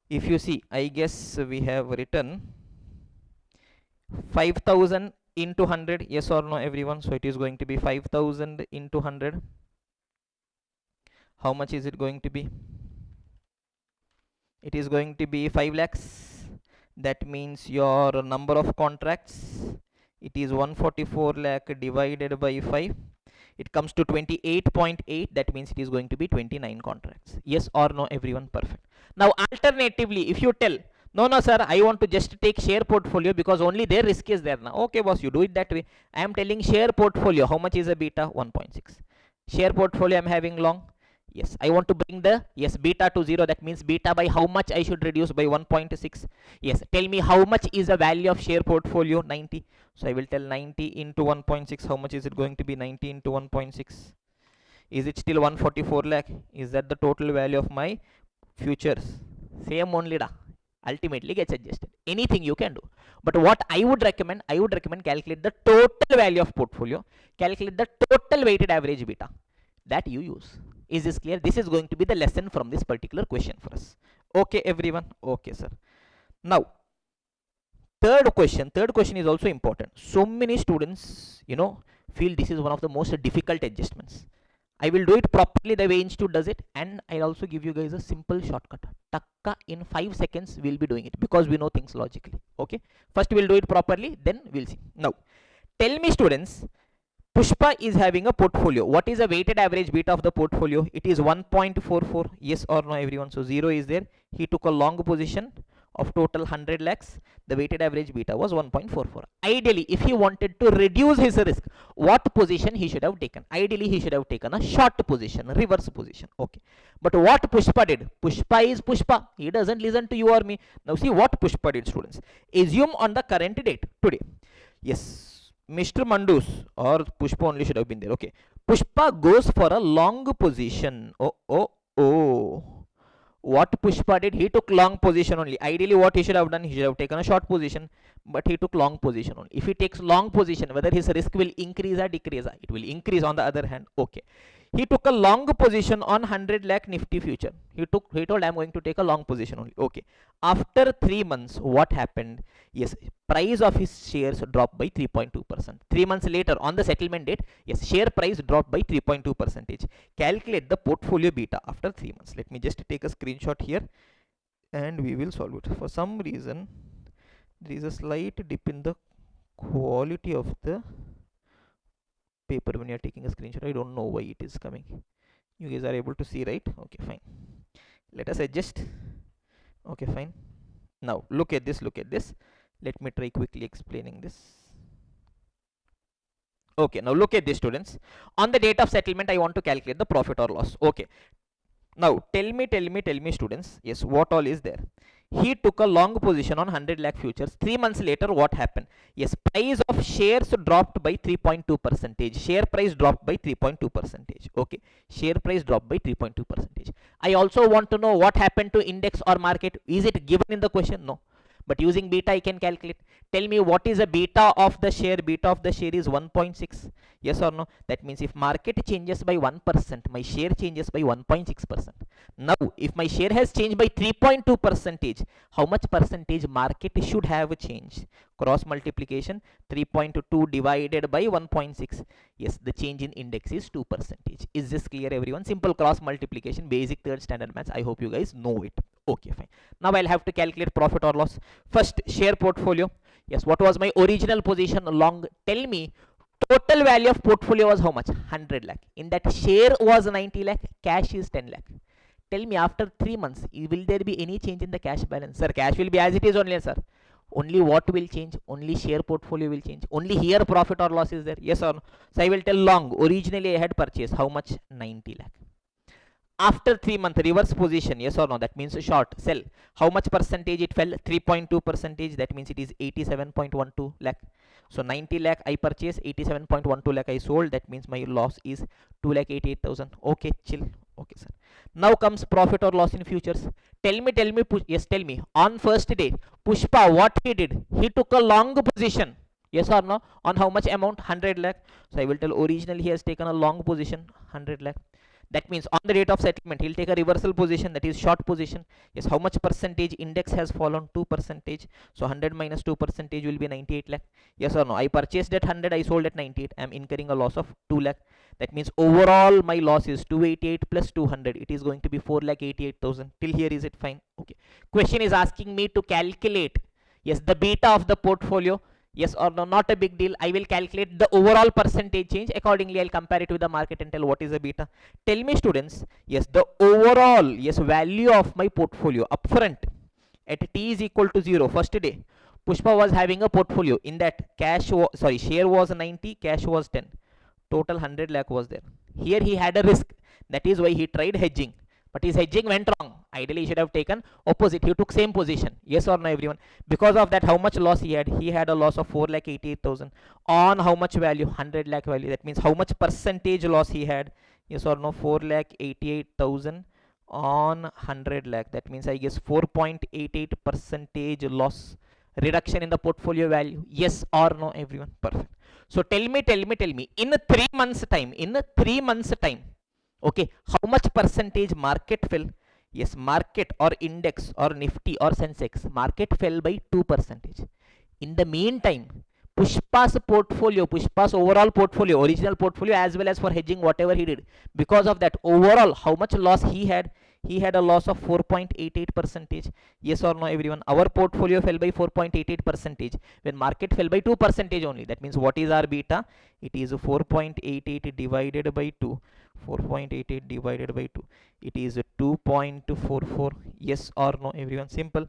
If you see, I guess we have written 5,000 into 100. Yes or no everyone? So it is going to be 5,000 into 100. How much is it going to be? It is going to be 5 lakhs. That means your number of contracts, it is 144 lakh divided by 5. It comes to 28.8. That means it is going to be 29 contracts. Yes or no everyone? Perfect. Now alternatively, if you tell, no sir, I want to just take share portfolio because only their risk is there now. Okay boss, you do it that way. I am telling share portfolio, how much is a beta? 1.6. Share portfolio I am having long. Yes, I want to bring the beta to 0. That means beta by how much I should reduce? By 1.6. Yes, tell me how much is the value of share portfolio? 90. So I will tell 90 into 1.6. How much is it going to be? 90 into 1.6. Is it still 144 lakh? Is that the total value of my futures? Same only da. Ultimately gets adjusted. Anything you can do. But what I would recommend calculate the total value of portfolio. Calculate the total weighted average beta. That you use. Is this clear? This is going to be the lesson from this particular question for us. Okay everyone? Okay sir. Now third question is also important. So many students feel this is one of the most difficult adjustments. I will do it properly the way Institute does it, and I'll also give you guys a simple shortcut. Takka in 5 seconds we'll be doing it because we know things logically. Okay, first we'll do it properly, then we'll see. Now tell me students, Pushpa is having a portfolio. What is the weighted average beta of the portfolio? It is 1.44. Yes or no, everyone? So 0 is there. He took a long position of total 100 lakhs. The weighted average beta was 1.44. Ideally, if he wanted to reduce his risk, what position he should have taken? Ideally, he should have taken a short position, reverse position. Okay. But what Pushpa did? Pushpa is Pushpa. He doesn't listen to you or me. Now see what Pushpa did, students. Assume on the current date, today. Yes, Mr. Mandus or Pushpa only should have been there. Okay. Pushpa goes for a long position. Oh. What Pushpa did, he took long position only. Ideally, what he should have done, he should have taken a short position, but he took long position only. If he takes long position, whether his risk will increase or decrease, it will increase on the other hand. Okay. He took a long position on 100 lakh Nifty future. He told, I'm going to take a long position only. Okay. After 3 months, what happened? Yes, price of his shares dropped by 3.2%. 3 months later, on the settlement date, yes, share price dropped by 3.2%. Calculate the portfolio beta after 3 months. Let me just take a screenshot here and we will solve it. For some reason, there is a slight dip in the quality of the paper when you are taking a screenshot. I don't know why it is coming. You guys are able to see, right? Okay, fine. Let us adjust. Okay, fine. Now look at this. Let me try quickly explaining this. Okay, now look at this, students. On the date of settlement, I want to calculate the profit or loss. Okay. Now tell me, students. Yes, what all is there? He took a long position on 100 lakh futures. 3 months later, what happened? Yes, price of shares dropped by 3.2%. Share price dropped by 3.2%. Okay, share price dropped by 3.2%. I also want to know what happened to index or market. Is it given in the question? No. But using beta, I can calculate. Tell me what is the beta of the share. Beta of the share is 1.6. Yes or no? That means if market changes by 1%, my share changes by 1.6%. Now, if my share has changed by 3.2%, how much percentage market should have changed? Cross multiplication, 3.2 divided by 1.6. Yes, the change in index is 2%. Is this clear, everyone? Simple cross multiplication, basic third standard maths. I hope you guys know it. Okay, fine. Now I'll have to calculate profit or loss. First, share portfolio. Yes, what was my original position long? Tell me, total value of portfolio was how much? 100 lakh. In that, share was 90 lakh, cash is 10 lakh. Tell me, after 3 months, will there be any change in the cash balance? Sir, cash will be as it is only, sir. Only what will change? Only share portfolio will change. Only here profit or loss is there. Yes or no? So I will tell long. Originally I had purchased how much? 90 lakh. After 3 months, reverse position, yes or no? That means short, sell. How much percentage it fell? 3.2%. That means it is 87.12 lakh. So 90 lakh I purchased, 87.12 lakh I sold. That means my loss is 2,88,000. Okay, chill. Okay, sir. Now comes profit or loss in futures. Tell me, yes, tell me. On first day, Pushpa, what he did? He took a long position. Yes or no? On how much amount? 100 lakh. So I will tell originally he has taken a long position, 100 lakh. That means on the date of settlement, he'll take a reversal position, that is short position. Yes, how much percentage? Index has fallen 2%. So 100 minus 2% will be 98 lakh. Yes or no? I purchased at 100, I sold at 98. I am incurring a loss of 2 lakh. That means overall my loss is 288 plus 200. It is going to be 4,88,000. Till here is it fine? Okay. Question is asking me to calculate, yes, the beta of the portfolio. Yes or no? Not a big deal. I will calculate the overall percentage change. Accordingly, I'll compare it with the market and tell what is the beta. Tell me, students, yes, the overall, yes, value of my portfolio upfront at t is equal to 0. First day, Pushpa was having a portfolio. In that, share was 90, cash was 10. Total 100 lakh was there. Here he had a risk. That is why he tried hedging. But his hedging went wrong. Ideally, he should have taken opposite. He took same position. Yes or no, everyone? Because of that, how much loss he had? He had a loss of 4,88,000. On how much value? 100 lakh value. That means how much percentage loss he had? Yes or no? 4,88,000 on 100 lakh. That means I guess 4.88% loss. Reduction in the portfolio value. Yes or no, everyone? Perfect. So tell me. In 3 months time, okay, how much percentage market fell? Yes, market or index or Nifty or Sensex, market fell by 2%. In the meantime, Pushpa's overall portfolio, original portfolio, as well as for hedging, whatever he did, because of that, overall, how much loss he had? He had a loss of 4.88 percentage. Yes or no, everyone? Our portfolio fell by 4.88 percentage when market fell by 2 percentage only. That means what is our beta? It is 4.88 divided by 2. 4.88 divided by 2. It is 2.44. Yes or no, everyone? Simple.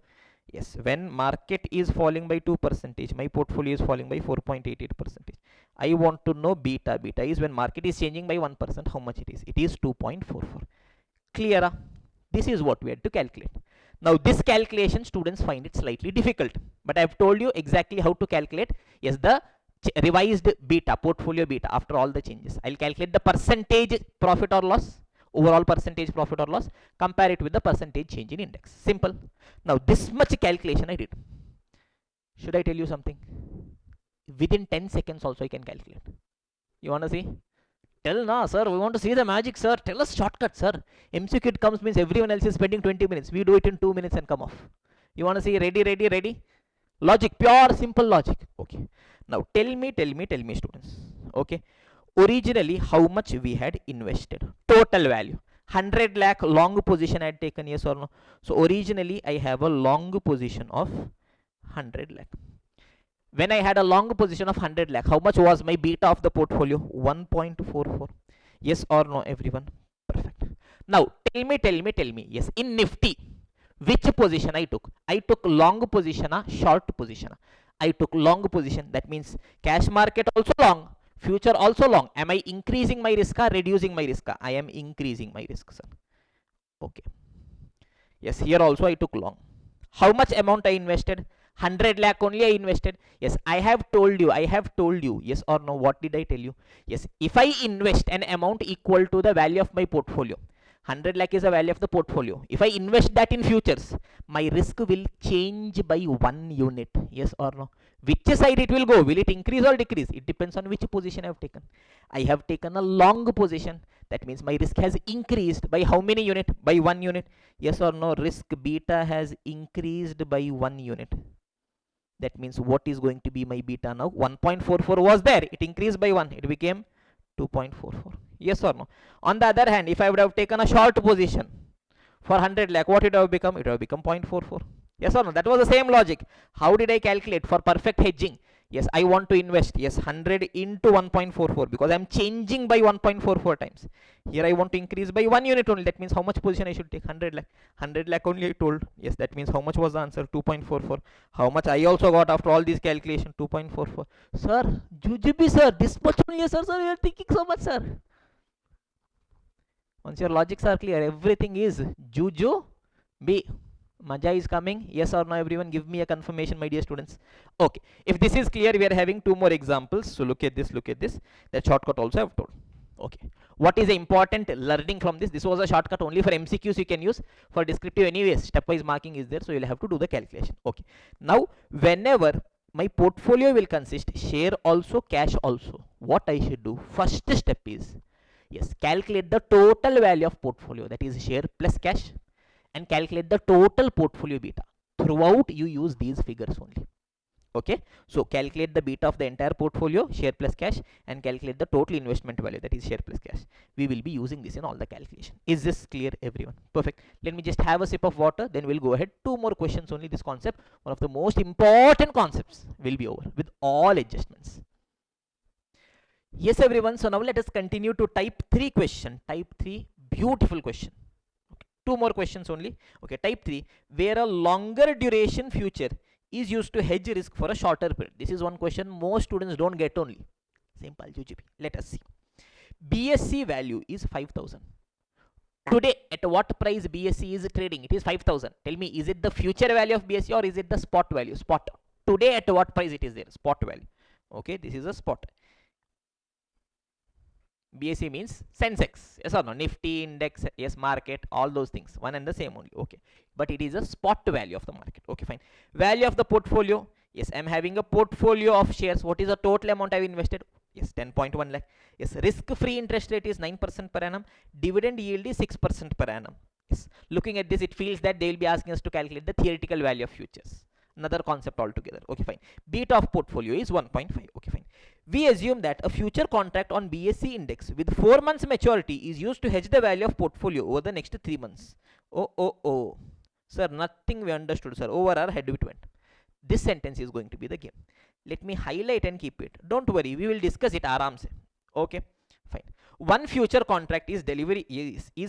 Yes, when market is falling by 2 percentage, my portfolio is falling by 4.88 percentage. I want to know beta. Beta is when market is changing by 1%, how much it is? It is 2.44. Clear? This is what we had to calculate. Now this calculation students find it slightly difficult, but I have told you exactly how to calculate. Yes, the revised beta, portfolio beta after all the changes. I'll calculate the percentage profit or loss, overall percentage profit or loss, compare it with the percentage change in index. Simple. Now this much calculation I did. Should I tell you something? Within 10 seconds also I can calculate. You want to see? Tell na, sir, we want to see the magic, sir. Tell us shortcut, sir. MCQ comes means everyone else is spending 20 minutes. We do it in 2 minutes and come off. You want to see? Ready? Logic, pure simple logic. Okay. Now tell me students. Okay. Originally how much we had invested? Total value. 100 lakh long position I had taken, yes or no? So originally I have a long position of 100 lakh. When I had a long position of 100 lakh, how much was my beta of the portfolio? 1.44. Yes or no, everyone? Perfect. Now tell me. Yes, in Nifty, which position I took? I took long position, short position. I took long position. That means cash market also long, future also long. Am I increasing my risk or reducing my risk? I am increasing my risk, sir. Okay. Yes, here also I took long. How much amount I invested? 100 lakh only I invested. Yes, I have told you. Yes or no? What did I tell you? Yes, if I invest an amount equal to the value of my portfolio, 100 lakh is the value of the portfolio. If I invest that in futures, my risk will change by 1 unit. Yes or no? Which side it will go? Will it increase or decrease? It depends on which position I have taken. I have taken a long position. That means my risk has increased by how many unit? By 1 unit. Yes or no? Risk beta has increased by 1 unit. That means what is going to be my beta now? 1.44 was there. It increased by 1. It became 2.44. Yes or no? On the other hand, if I would have taken a short position for 100 lakh, what it would have become? It would have become 0.44. Yes or no? That was the same logic. How did I calculate for perfect hedging? Yes, I want to invest. Yes, 100 into 1.44 because I am changing by 1.44 times. Here I want to increase by 1 unit only. That means how much position I should take? 100 lakh. 100 lakh only I told. Yes, that means how much was the answer? 2.44. How much I also got after all these calculation? 2.44. Sir, Jujubi sir, this much only, sir, you are thinking so much, sir. Once your logics are clear, everything is Jujubi. Maja is coming. Yes or no, everyone? Give me a confirmation, my dear students. Okay, if this is clear, we are having 2 more examples. So look at this. That shortcut also I have told. Okay, what is the important learning from this? This was a shortcut only for MCQs you can use. For descriptive anyways, stepwise marking is there, so you'll have to do the calculation. Okay, now whenever my portfolio will consist share also, cash also, what I should do? First step is, yes, calculate the total value of portfolio, that is share plus cash, and calculate the total portfolio beta. Throughout you use these figures only. Okay, so calculate the beta of the entire portfolio, share plus cash, and calculate the total investment value, that is share plus cash. We will be using this in all the calculation. Is this clear, everyone? Perfect. Let me just have a sip of water, then we'll go ahead. 2 more questions only. This concept, one of the most important concepts, will be over with all adjustments. Yes, everyone. So now let us continue to type 3 question. Type 3, beautiful question. 2 more questions only. Okay, type 3, where a longer duration future is used to hedge risk for a shorter period. This is one question most students don't get only. Simple GGP. Let us see. BSC value is 5,000. Today, at what price BSC is trading? It is 5,000. Tell me, is it the future value of BSC or is it the spot value? Spot. Today, at what price it is there? Spot value. Okay, this is a spot. BSC means Sensex, yes or no? Nifty, index, yes, market, all those things, one and the same only. Okay, but it is a spot value of the market. Okay, fine. Value of the portfolio, yes, I'm having a portfolio of shares. What is the total amount I've invested? Yes, 10.1 lakh. Yes, risk-free interest rate is 9% per annum. Dividend yield is 6% per annum. Yes, looking at this, it feels that they will be asking us to calculate the theoretical value of futures. Another concept altogether. Okay, fine. Beta of portfolio is 1.5. Okay, fine. We assume that a future contract on BSC index with 4 months maturity is used to hedge the value of portfolio over the next 3 months. Oh. Sir, nothing we understood, sir. Over our head it went. This sentence is going to be the game. Let me highlight and keep it. Don't worry, we will discuss it aram se. Okay, fine. One future contract is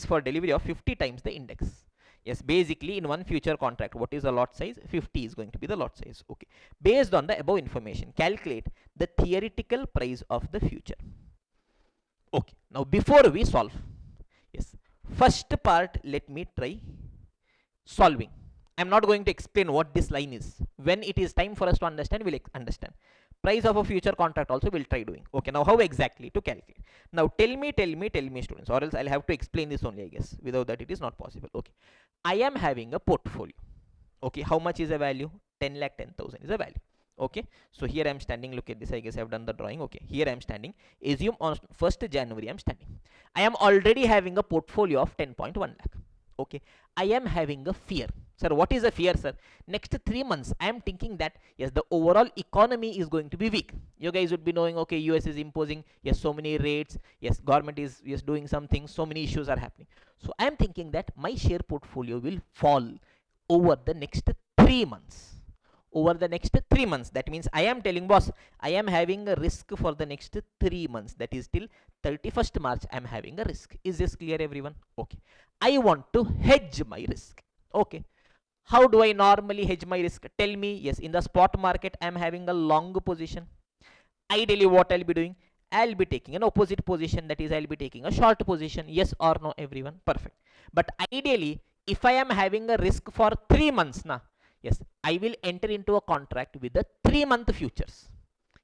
for delivery of 50 times the index. Yes, basically in one future contract, what is the lot size? 50 is going to be the lot size. Okay. Based on the above information, calculate the theoretical price of the future. Okay. Now before we solve, yes, first part let me try solving. I'm not going to explain what this line is. When it is time for us to understand, we'll understand. Price of a future contract also we'll try doing. Okay, now how exactly to calculate? Now tell me students, or else I'll have to explain this only, I guess. Without that it is not possible. Okay, I am having a portfolio. Okay, how much is a value? 10,10,000 is a value. Okay, so here I'm standing. Look at this, I guess I've done the drawing. Okay, here I'm standing. Assume on 1st January I'm standing. I am already having a portfolio of 10.1 lakh. Okay, I am having a fear. Sir, what is a fear, sir? Next 3 months I am thinking that yes, the overall economy is going to be weak. You guys would be knowing, okay, US is imposing yes so many rates, yes, government is yes doing something, so many issues are happening. So I am thinking that my share portfolio will fall over the next 3 months. Over the next 3 months, that means I am telling boss, I am having a risk for the next 3 months, that is till 31st March I am having a risk. Is this clear, everyone? Okay, I want to hedge my risk. Okay, how do I normally hedge my risk? Tell me. Yes, in the spot market I am having a long position. Ideally what I'll be doing, I'll be taking an opposite position, that is I'll be taking a short position. Yes or no, everyone? Perfect. But ideally if I am having a risk for 3 months now, yes, I will enter into a contract with the 3-month futures.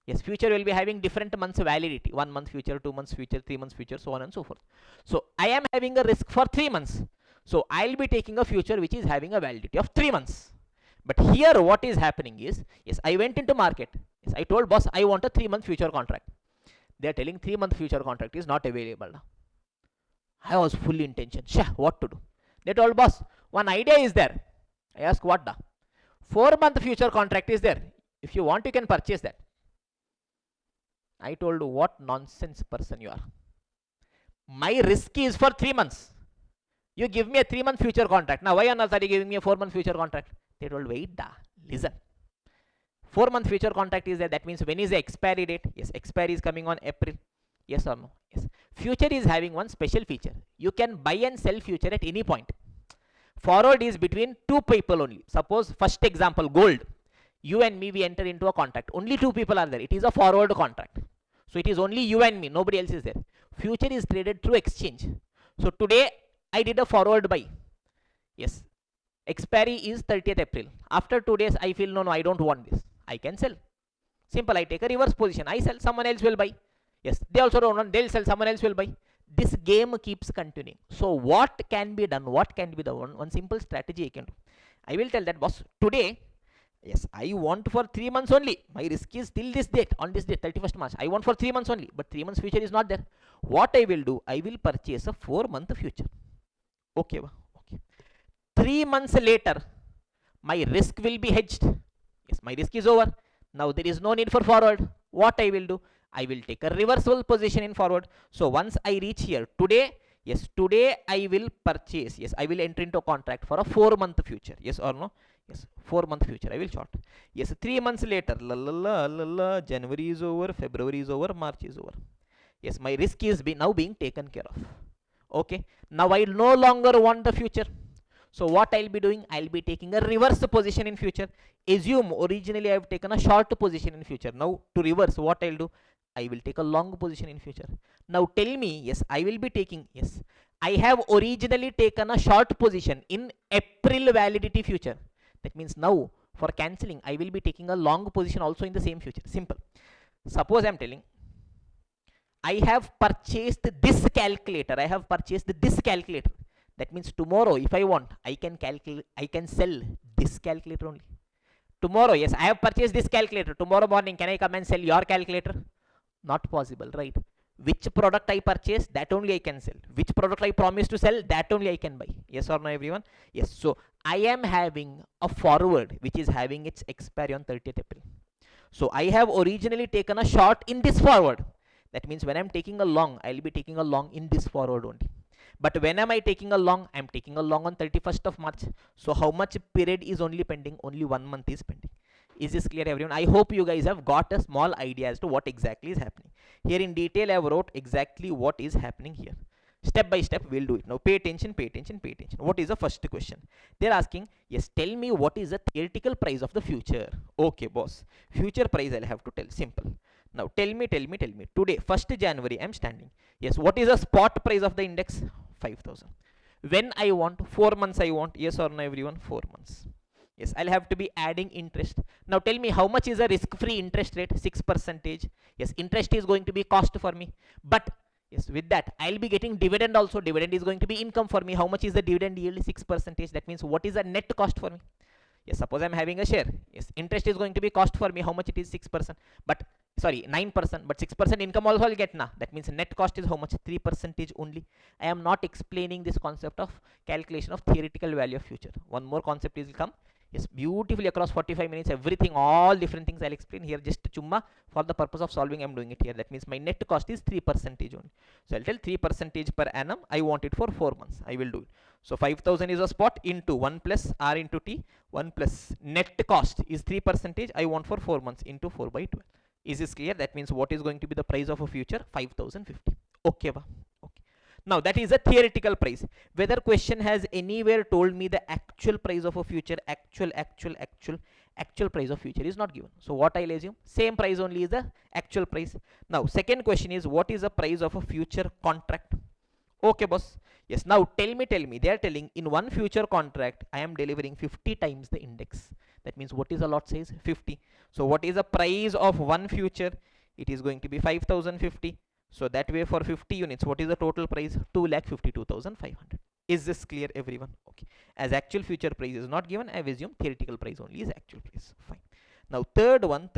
Yes, future will be having different months validity. 1 month future, 2 months future, 3 months future, so on and so forth. So I am having a risk for 3 months. So I'll be taking a future which is having a validity of 3 months. But here what is happening is, yes, I went into market. Yes, I told boss I want a 3-month future contract. They are telling 3-month future contract is not available now. I was fully in tension. What to do? They told boss, one idea is there. I asked, what the? 4-month future contract is there. If you want, you can purchase that. I told, what nonsense person you are. My risk is for 3 months. You give me a 3-month future contract. Now why on earth are you giving me a 4-month future contract? They told, wait da, listen. 4-month future contract is there. That means when is the expiry date? Yes, expiry is coming on April. Yes or no? Yes. Future is having one special feature. You can buy and sell future at any point. Forward is between 2 people only. Suppose first example, gold. You and me, we enter into a contract. Only 2 people are there. It is a forward contract. So it is only you and me. Nobody else is there. Future is traded through exchange. So today I did a forward buy. Yes. Expiry is 30th April. After 2 days I feel no, I don't want this. I can sell. Simple. I take a reverse position. I sell. Someone else will buy. Yes. They also don't want. They'll sell. Someone else will buy. This game keeps continuing. So what can be done? What can be the one simple strategy I can do? I will tell that boss, today, yes, I want for 3 months only. My risk is till this date, on this date, 31st March. I want for 3 months only, but 3 months future is not there. What I will do, I will purchase a 4-month future. Okay, okay. 3 months later, my risk will be hedged. Yes, my risk is over. Now there is no need for forward. What I will do, I will take a reversal position in forward. So once I reach here today, yes, today I will purchase. Yes, I will enter into a contract for a 4-month future. Yes or no? Yes, 4-month future. I will short. Yes, 3 months later, January is over, February is over, March is over. Yes, my risk is now being taken care of. Okay. Now I no longer want the future. So what I'll be doing, I'll be taking a reverse position in future. Assume originally I have taken a short position in future. Now to reverse, what I'll do, I will take a long position in future. Now tell me, yes, I will be taking, yes, I have originally taken a short position in April validity future. That means now for cancelling, I will be taking a long position also in the same future. Simple. Suppose I'm telling, I have purchased this calculator. I have purchased this calculator. That means tomorrow, if I want, I can calculate, I can sell this calculator only. Tomorrow, yes, I have purchased this calculator. Tomorrow morning, can I come and sell your calculator? Not possible, right? Which product I purchase, that only I can sell. Which product I promise to sell, that only I can buy. Yes or no, everyone? Yes. So I am having a forward which is having its expiry on 30th April. So I have originally taken a short in this forward. That means when I'm taking a long, I'll be taking a long in this forward only. But when am I taking a long? I'm taking a long on 31st of March. So how much period is only pending? Only 1 month is pending. Is this clear, everyone? I hope you guys have got a small idea as to what exactly is happening. Here in detail I have wrote exactly what is happening here. Step by step we'll do it. Now pay attention, pay attention, pay attention. What is the first question? They're asking, yes, tell me what is the theoretical price of the future. Okay, boss. Future price I'll have to tell. Simple. Now tell me. Today, 1st January, I'm standing. Yes, what is the spot price of the index? 5,000. When I want? 4 months I want. Yes or no, everyone? 4 months. Yes, I'll have to be adding interest. Now tell me how much is a risk-free interest rate? 6%. Yes, interest is going to be cost for me. But yes, with that, I'll be getting dividend also. Dividend is going to be income for me. How much is the dividend yield? 6%. That means what is the net cost for me? Yes, suppose I'm having a share. Yes, interest is going to be cost for me. How much it is? 6%. But sorry, 9%. But 6% income also I'll get now. That means net cost is how much? 3% only. I am not explaining this concept of calculation of theoretical value of future. One more concept is will come. Yes, beautifully across 45 minutes, everything, all different things I'll explain here. Just chumma for the purpose of solving, I'm doing it here. That means my net cost is 3% only. So I'll tell 3% per annum. I want it for 4 months. I will do it. So 5,000 is a spot into 1 plus R into T. 1 plus net cost is 3%. I want for 4 months into 4 by 12. Is this clear? That means what is going to be the price of a future? 5,050. Okay, va? Okay. Now that is a theoretical price. Whether question has anywhere told me the actual price of a future, actual price of future is not given. So what I'll assume? Same price only is the actual price. Now second question is, what is the price of a future contract? Okay, boss. Yes, now tell me. They are telling in one future contract, I am delivering 50 times the index. That means what is the lot size? 50. So what is the price of one future? It is going to be 5,050. So that way for 50 units, what is the total price? 2,52,500. Is this clear, everyone? Okay. As actual future price is not given, I assume theoretical price only is actual price. Fine. Now third one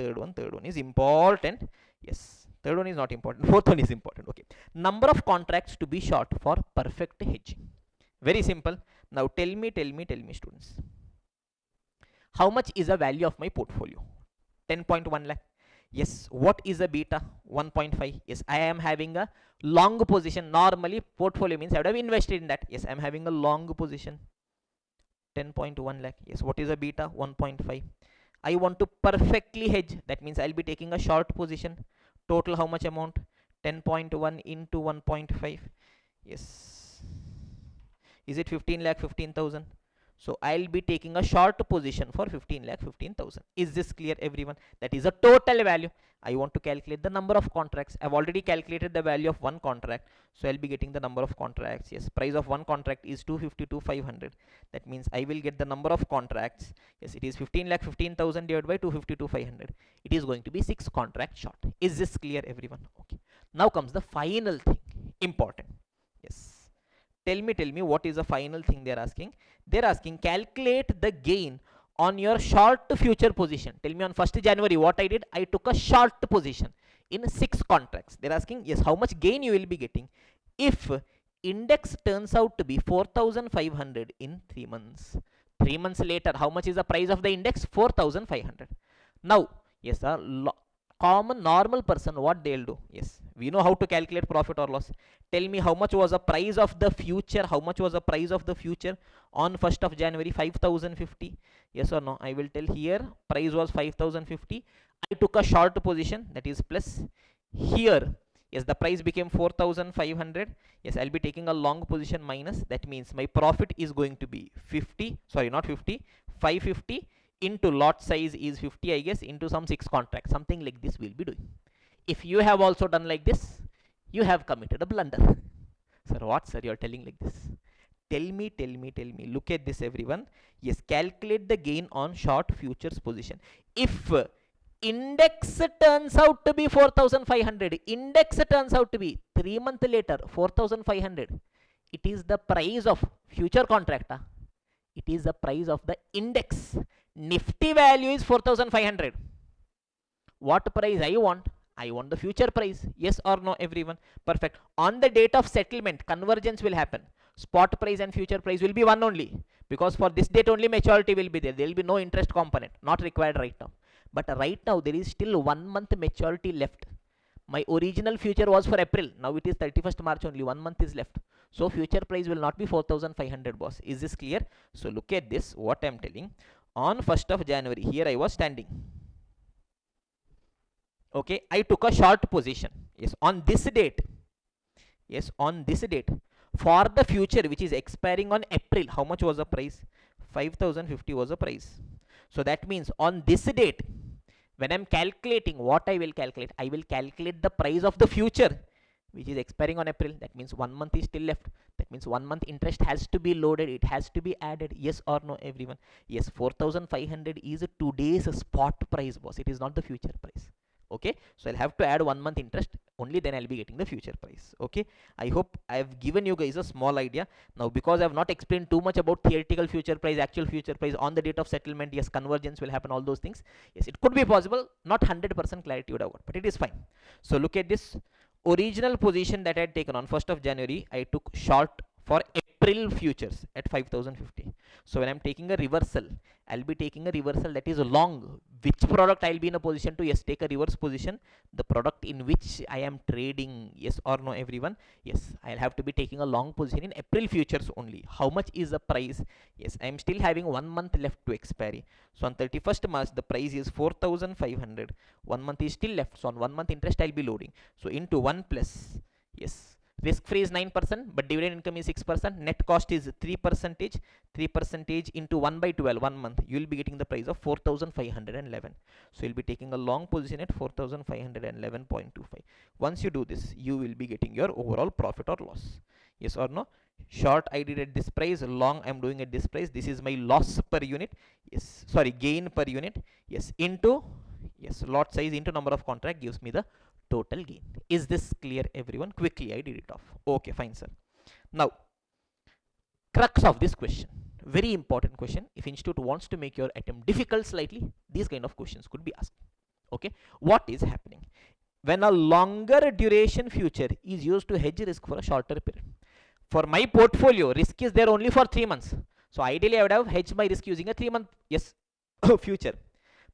is important. Yes, third one is not important. Fourth one is important. Okay. Number of contracts to be short for perfect hedging. Very simple. Now tell me, students. How much is the value of my portfolio? 10.1 lakh. Yes, what is the beta? 1.5. Yes, I am having a long position. Normally portfolio means I would have invested in that. Yes, I am having a long position. 10.1 lakh. Yes, what is the beta? 1.5. I want to perfectly hedge. That means I'll be taking a short position. Total how much amount? 10.1 into 1.5. Yes. Is it 15 lakh 15,000? So I'll be taking a short position for 15 lakh 15,000. Is this clear, everyone? That is a total value. I want to calculate the number of contracts. I've already calculated the value of one contract. So I'll be getting the number of contracts. Yes, price of one contract is 252,500. That means I will get the number of contracts. Yes, it is 15 lakh 15,000 divided by 252,500. It is going to be 6 contracts short. Is this clear, everyone? Okay. Now comes the final thing. Important. Yes. Tell me what is the final thing they're asking. They're asking calculate the gain on your short future position. Tell me on 1st January what I did. I took a short position in 6 contracts. They're asking, yes, how much gain you will be getting if index turns out to be 4,500 in 3 months. 3 months later, how much is the price of the index? 4,500. Now, yes, common normal person, what they'll do? Yes, we know how to calculate profit or loss. Tell me how much was the price of the future? How much was the price of the future on 1st of January? 5,050. Yes or no? I will tell here price was 5,050. I took a short position, that is plus. Here, yes, the price became 4,500. Yes, I'll be taking a long position minus. That means my profit is going to be 50. Sorry, not 50. 550 into lot size is 50, I guess, into some 6 contracts. Something like this we'll be doing. If you have also done like this, you have committed a blunder. Sir, what, sir? You're telling like this. Tell me. Look at this, everyone. Yes, calculate the gain on short futures position. If index turns out to be 4,500, index turns out to be 3 months later 4,500, it is the price of future contract. It is the price of the index. Nifty value is 4,500. What price I want? I want the future price. Yes or no, everyone? Perfect. On the date of settlement, convergence will happen. Spot price and future price will be one only, because for this date only maturity will be there. There will be no interest component, not required right now. But right now there is still 1 month maturity left. My original future was for April. Now it is 31st March only. 1 month is left. So future price will not be 4500, boss. Is this clear? So look at this, what I am telling. On 1st of January, here I was standing. Okay, I took a short position. Yes, on this date. Yes, on this date. For the future, which is expiring on April, how much was the price? 5050 was the price. So that means on this date, when I'm calculating, what I will calculate the price of the future, which is expiring on April. That means 1 month is still left. That means 1 month interest has to be loaded. It has to be added. Yes or no, everyone? Yes, 4500 is today's spot price, boss. It is not the future price. Okay, so I'll have to add 1 month interest, only then I'll be getting the future price. Okay, I hope I've given you guys a small idea. Now, because I've not explained too much about theoretical future price, actual future price on the date of settlement, yes, convergence will happen, all those things. Yes, it could be possible, not 100% clarity would have got, but it is fine. So look at this original position that I had taken on 1st of January. I took short for April futures at 5050. So when I'm taking a reversal, I'll be taking a reversal that is long. Which product I'll be in a position to, yes, take a reverse position? The product in which I am trading. Yes or no, everyone? Yes, I'll have to be taking a long position in April futures only. How much is the price? Yes, I'm still having 1 month left to expiry. So on 31st March, the price is 4500. 1 month is still left. So on 1 month interest, I'll be loading. So into 1 plus, yes, risk free is 9%, but dividend income is 6%. Net cost is 3%. 3% into 1 by 12, 1 month, you will be getting the price of 4511. So you'll be taking a long position at 4511.25. Once you do this, you will be getting your overall profit or loss. Yes or no? Short I did at this price, long I'm doing at this price. This is my loss per unit. Yes, sorry, gain per unit. Yes, into, yes, lot size into number of contract gives me the total gain. Is this clear, everyone? Quickly I did it off. Okay, fine, sir. Now, crux of this question, very important question. If institute wants to make your attempt difficult slightly, these kind of questions could be asked. Okay, what is happening when a longer duration future is used to hedge risk for a shorter period? For my portfolio, risk is there only for 3 months. So ideally I would have hedged my risk using a 3-month, yes, future.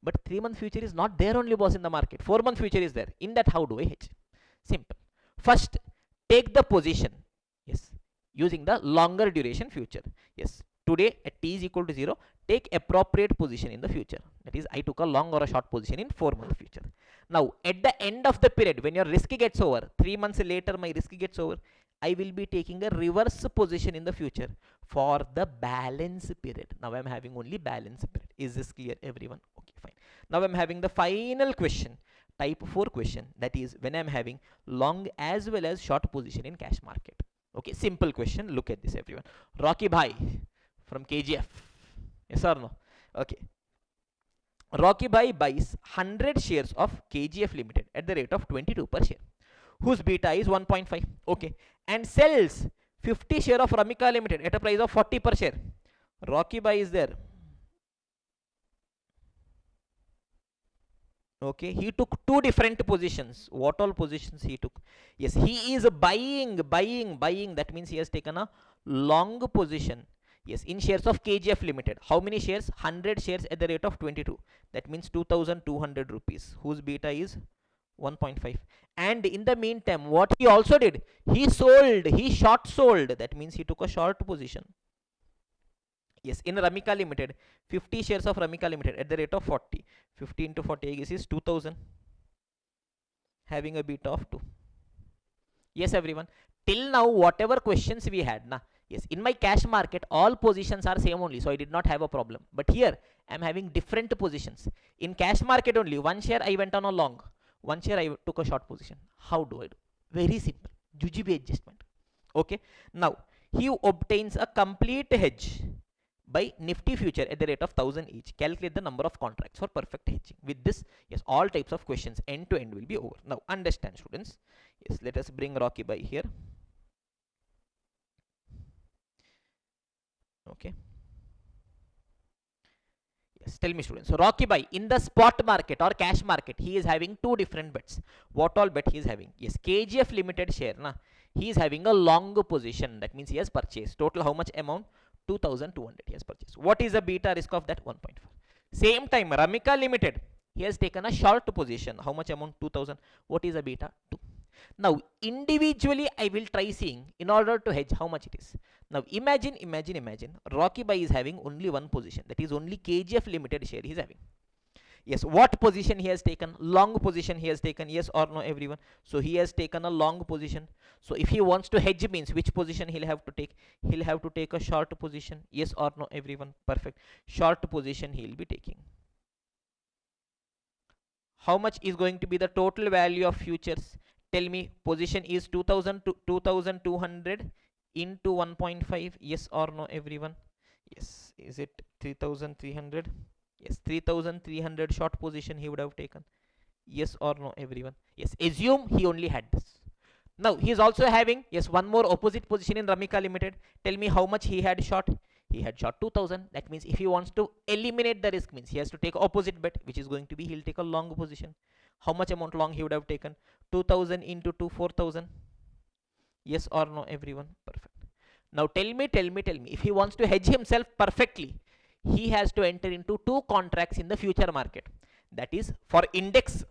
But 3-month future is not there only, boss, in the market. 4-month future is there. In that, how do I hedge? Simple. First, take the position, yes, using the longer duration future. Yes, today at t is equal to 0, take appropriate position in the future. That is, I took a long or a short position in 4-month future. Now, at the end of the period, when your risk gets over, 3 months later my risk gets over, I will be taking a reverse position in the future for the balance period. Now I'm having only balance period. Is this clear, everyone? Okay, fine. Now I'm having the final question, type 4 question, that is when I'm having long as well as short position in cash market. Okay, simple question. Look at this, everyone. Rocky Bhai from KGF. Yes or no? Okay. Rocky Bhai buys 100 shares of KGF Limited at the rate of 22 per share, whose beta is 1.5. Okay, and sells 50 share of Ramika Limited at a price of 40 per share. Rocky Bhai is there. Okay, he took 2 different positions. What all positions he took? Yes, he is buying. That means he has taken a long position. Yes, in shares of KGF Limited. How many shares? 100 shares at the rate of 22. That means 2200 rupees, whose beta is 1.5. And in the meantime, what he also did, he sold, he short sold. That means he took a short position. Yes, in Ramika Limited, 50 shares of Ramika Limited at the rate of 40. 50 into 40, I guess, is 2000, having a beta of 2. Yes, everyone. Till now, whatever questions we had, yes, in my cash market, all positions are same only, so I did not have a problem. But here, I am having different positions. In cash market only, 1 share I went on a long, 1 share I took a short position. How do I do? Very simple. Jujube adjustment. Okay. Now, he obtains a complete hedge by Nifty future at the rate of 1000 each. Calculate the number of contracts for perfect hedging. With this, yes, all types of questions end to end will be over. Now, understand, students. Yes, let us bring Rocky Bhai here. Okay. Yes, tell me, students. So Rocky Bhai, in the spot market or cash market, he is having 2 different bets. What all bet he is having? Yes, KGF Limited share. He is having a long position. That means he has purchased. Total how much amount? 2200 he has purchased. What is the beta risk of that? 1.4. Same time, Ramika Limited, he has taken a short position. How much amount? 2000. What is the beta? 2. Now individually I will try seeing in order to hedge how much it is. Now imagine Rocky Bhai is having only one position, that is only KGF limited share he is having. Yes, what position he has taken? Long position he has taken, yes or no everyone? So he has taken a long position. So if he wants to hedge means which position he'll have to take? He'll have to take a short position, yes or no everyone? Perfect. Short position he'll be taking. How much is going to be the total value of futures? Tell me. Position is 2000 to 2200 into 1.5, yes or no everyone? Yes. Is it 3300? Yes, 3300 short position he would have taken, yes or no everyone? Yes. Assume he only had this. Now he is also having, yes, one more opposite position in Ramika Limited. Tell me how much he had short? He had short 2000. That means if he wants to eliminate the risk means he has to take opposite bet, which is going to be he'll take a long position. How much amount long he would have taken? 2000 into 2, 4000, yes or no everyone? Perfect. Now tell me, if he wants to hedge himself perfectly, he has to enter into two contracts in the future market. That is for index.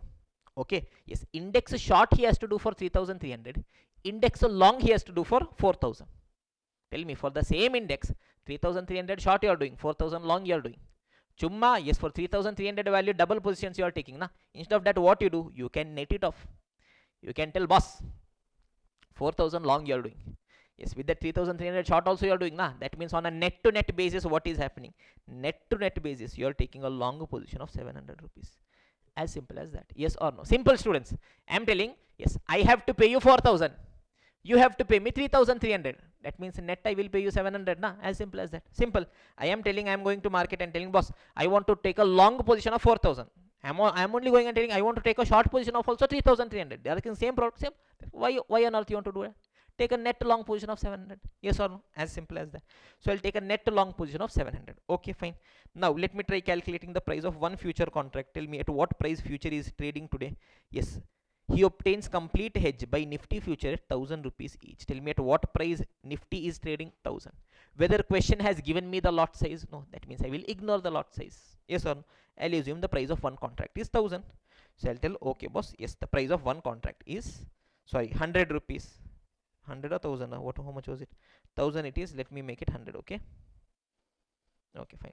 Okay, yes, index short he has to do for 3300, index long he has to do for 4000. Tell me, for the same index, 3300 short you are doing, 4000 long you are doing. Chumma, yes, for 3300 value double positions you are taking na. Instead of that, what you do, you can net it off. You can tell boss 4000 long you are doing. Yes, with the 3300 short also you are doing na. That means on a net to net basis what is happening? Net to net basis you are taking a long position of 700 rupees. As simple as that. Yes or no? Simple, students. I am telling, yes, I have to pay you 4000. You have to pay me 3300. That means net I will pay you 700 na. As simple as that. Simple. I am telling, I am going to market and telling boss I want to take a long position of 4000. I am only going and telling I want to take a short position of also 3300. They are the same product, same. Why on earth you want to do it? Take a net long position of 700, yes or no? As simple as that. So I'll take a net long position of 700. Okay, fine. Now let me try calculating the price of one future contract. Tell me at what price future is trading today. Yes, he obtains complete hedge by Nifty future at 1000 rupees each. Tell me at what price Nifty is trading? 1000. Whether question has given me the lot size? No, that means I will ignore the lot size, yes or no? I'll assume the price of one contract is 1000. So I'll tell, okay boss, yes, the price of one contract is, sorry, 100 rupees. 100 or 1000, what, how much was it? 1000 it is. Let me make it 100. Okay, okay, fine.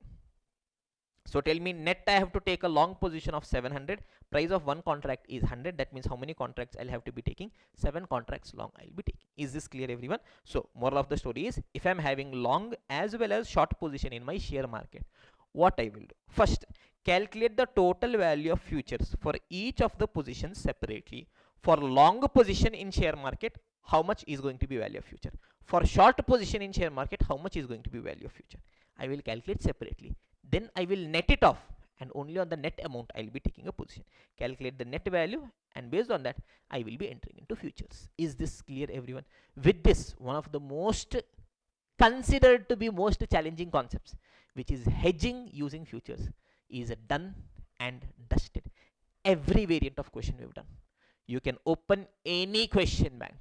So tell me, net I have to take a long position of 700. Price of one contract is 100. That means how many contracts I'll have to be taking? 7 contracts long I'll be taking. Is this clear, everyone? So moral of the story is, if I'm having long as well as short position in my share market, what I will do? First, calculate the total value of futures for each of the positions separately. For long position in share market, how much is going to be value of future? For short position in share market, how much is going to be value of future? I will calculate separately. Then I will net it off, and only on the net amount I will be taking a position. Calculate the net value, and based on that I will be entering into futures. Is this clear, everyone? With this, one of the most considered to be most challenging concepts, which is hedging using futures, is done and dusted. Every variant of question we have done. You can open any question bank,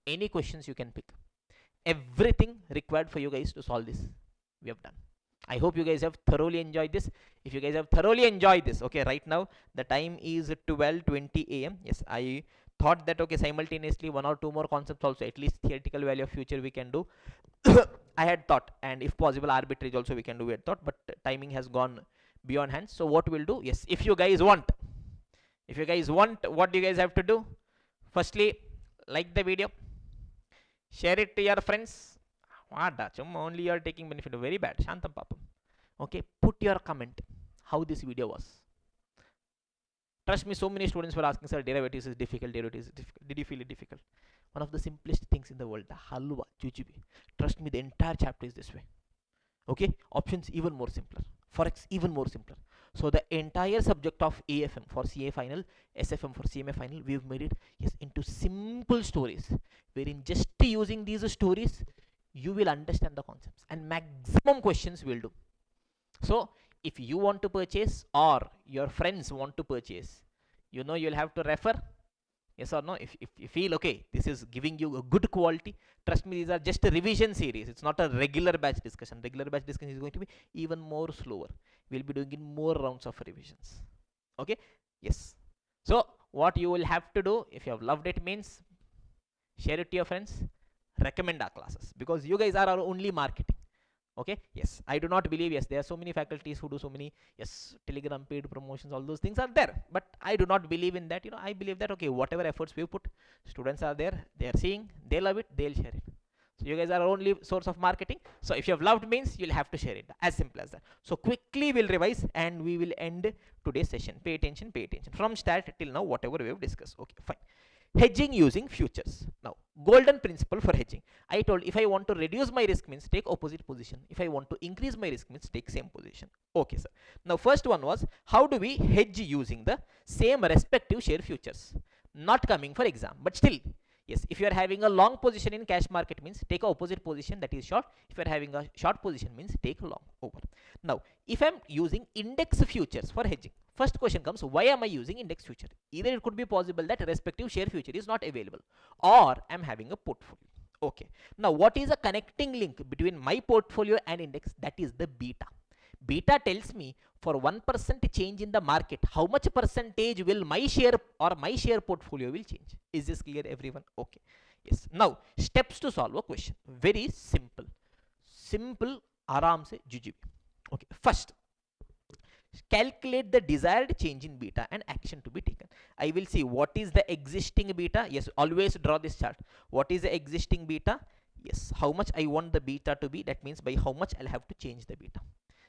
any questions you can pick. Everything required for you guys to solve this we have done. I hope you guys have thoroughly enjoyed this. If you guys have thoroughly enjoyed this, okay, right now the time is 12:20 a.m. Yes, I thought that, okay, simultaneously one or two more concepts also, at least theoretical value of future we can do. I had thought, and if possible arbitrage also we can do, we had thought, but timing has gone beyond hand. So what we'll do, yes, if you guys want, what do you guys have to do? Firstly, like the video, share it to your friends. Only you are taking benefit. Very bad. Shantam Papam. Okay, put your comment how this video was. Trust me, so many students were asking, sir, derivatives is difficult, derivatives is difficult. Did you feel it difficult? One of the simplest things in the world, the halwa, jujube. Trust me, the entire chapter is this way. Okay, options even more simpler, forex even more simpler. So the entire subject of AFM for CA Final, SFM for CMA Final, we've made it, yes, into simple stories, wherein just using these stories you will understand the concepts, and maximum questions will do. So if you want to purchase or your friends want to purchase, you'll have to refer, yes or no? If you feel, okay, this is giving you a good quality, trust me, these are just a revision series. It's not a regular batch discussion. Regular batch discussion is going to be even more slower. We'll be doing in more rounds of revisions. Okay, yes. So what you will have to do, if you have loved it, means share it to your friends, recommend our classes, because you guys are our only marketing. Okay, yes, I do not believe, yes, there are so many faculties who do so many, yes, Telegram paid promotions, all those things are there, but I do not believe in that. I believe that, okay, whatever efforts we put, students are there, they are seeing, they love it, they'll share it. So you guys are our only source of marketing. So if you have loved means you'll have to share it, as simple as that. So quickly we'll revise and we will end today's session. Pay attention from start till now, whatever we have discussed. Okay, fine. Hedging using futures. Now, golden principle for hedging. I told if I want to reduce my risk means take opposite position. If I want to increase my risk means take same position. Okay, sir. Now, first one was how do we hedge using the same respective share futures? Not coming for exam, but still, yes, if you are having a long position in cash market means take a opposite position, that is short. If you are having a short position means take long over. Now, if I am using index futures for hedging, first question comes, why am I using index future? Either it could be possible that respective share future is not available, or I am having a portfolio. Okay. Now, what is a connecting link between my portfolio and index? That is the beta. Beta tells me for 1% change in the market, how much percentage will my share or my share portfolio will change. Is this clear, everyone? Okay. Yes. Now, steps to solve a question. Very simple. Simple, aram se jujib. Okay. First, calculate the desired change in beta and action to be taken. I will see what is the existing beta. Yes, always draw this chart. What is the existing beta? Yes, how much I want the beta to be. That means by how much I'll have to change the beta.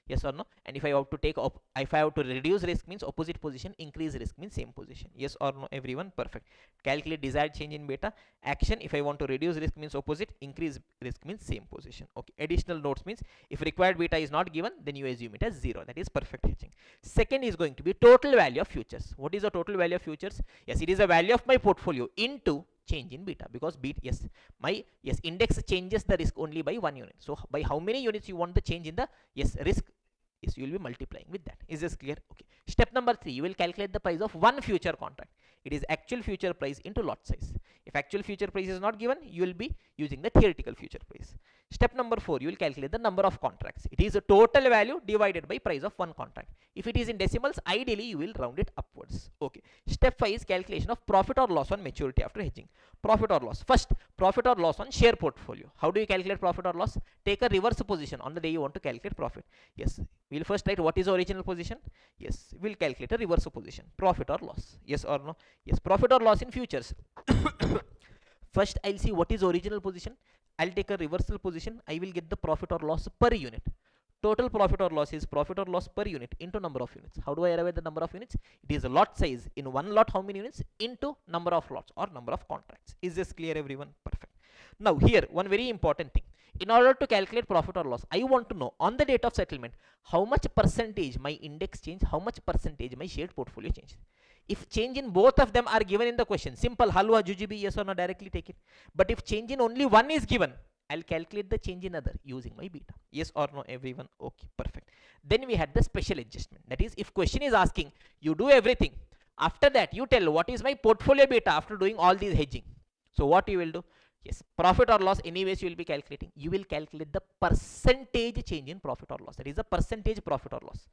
Yes or no? And if I have to take if I have to reduce risk means opposite position, increase risk means same position. Yes or no, everyone? Perfect. Calculate desired change in beta. Action, if I want to reduce risk means opposite, increase risk means same position. Okay. Additional notes means if required beta is not given, then you assume it as 0. That is perfect hedging. Second is going to be total value of futures. What is the total value of futures? Yes, it is the value of my portfolio into change in beta, because beta, yes, index changes the risk only by 1 unit. So by how many units you want the change in the, yes, risk, yes, you will be multiplying with that. Is this clear? Okay. Step number 3, you will calculate the price of one future contract. It is actual future price into lot size. If actual future price is not given, you will be using the theoretical future price. Step number 4, you will calculate the number of contracts. It is a total value divided by price of one contract. If it is in decimals, ideally you will round it upwards. Okay. Step 5 is calculation of profit or loss on maturity after hedging. Profit or loss. First, profit or loss on share portfolio. How do you calculate profit or loss? Take a reverse position on the day you want to calculate profit. Yes, we will first write what is the original position. Yes, we will calculate a reverse position. Profit or loss. Yes or no? Yes, profit or loss in futures. First, I'll see what is original position. I'll take a reversal position. I will get the profit or loss per unit. Total profit or loss is profit or loss per unit into number of units. How do I arrive at the number of units? It is a lot size. In one lot, how many units? Into number of lots or number of contracts. Is this clear, everyone? Perfect. Now, here, one very important thing. In order to calculate profit or loss, I want to know on the date of settlement, how much percentage my index change, how much percentage my shared portfolio change. If change in both of them are given in the question, simple, halwa, jujibi, yes or no, directly take it. But if change in only one is given, I'll calculate the change in other using my beta. Yes or no, everyone? Okay, perfect. Then we had the special adjustment. That is, if question is asking, you do everything. After that, you tell what is my portfolio beta after doing all these hedging. So what you will do? Yes, profit or loss, anyways you will be calculating. You will calculate the percentage change in profit or loss. That is the percentage profit or loss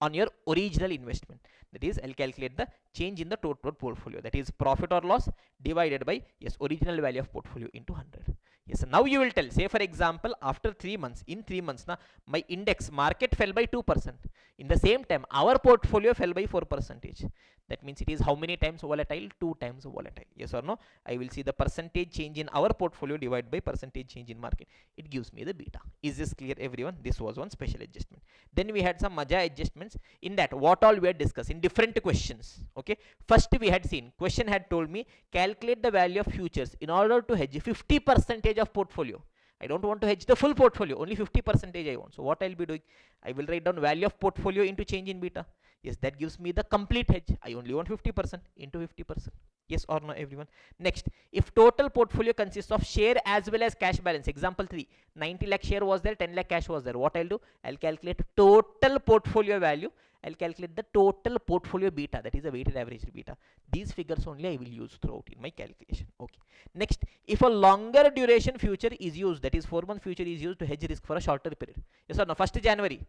on your original investment. That is, I'll calculate the change in the total portfolio. That is profit or loss divided by, yes, original value of portfolio into 100. Yes, now you will tell, say for example, after 3 months, in 3 months, now my index market fell by 2%. In the same time, our portfolio fell by 4%. That means it is how many times volatile? 2 times volatile. Yes or no? I will see the percentage change in our portfolio divided by percentage change in market. It gives me the beta. Is this clear, everyone? This was one special adjustment. Then we had some Maja adjustments. In that, what all we had discussed in different questions. Okay. First we had seen, question had told me, calculate the value of futures in order to hedge 50% of portfolio. I don't want to hedge the full portfolio, only 50% I want. So what I'll be doing? I will write down value of portfolio into change in beta. Yes, that gives me the complete hedge. I only want 50% into 50%. Yes or no, everyone? Next, if total portfolio consists of share as well as cash balance, example 3, 90 lakh share was there, 10 lakh cash was there. What I'll do? I'll calculate total portfolio value. I'll calculate the total portfolio beta, that is a weighted average beta. These figures only I will use throughout in my calculation. Okay. Next, if a longer duration future is used, that is 4-month future is used to hedge risk for a shorter period. Yes or no? 1st January.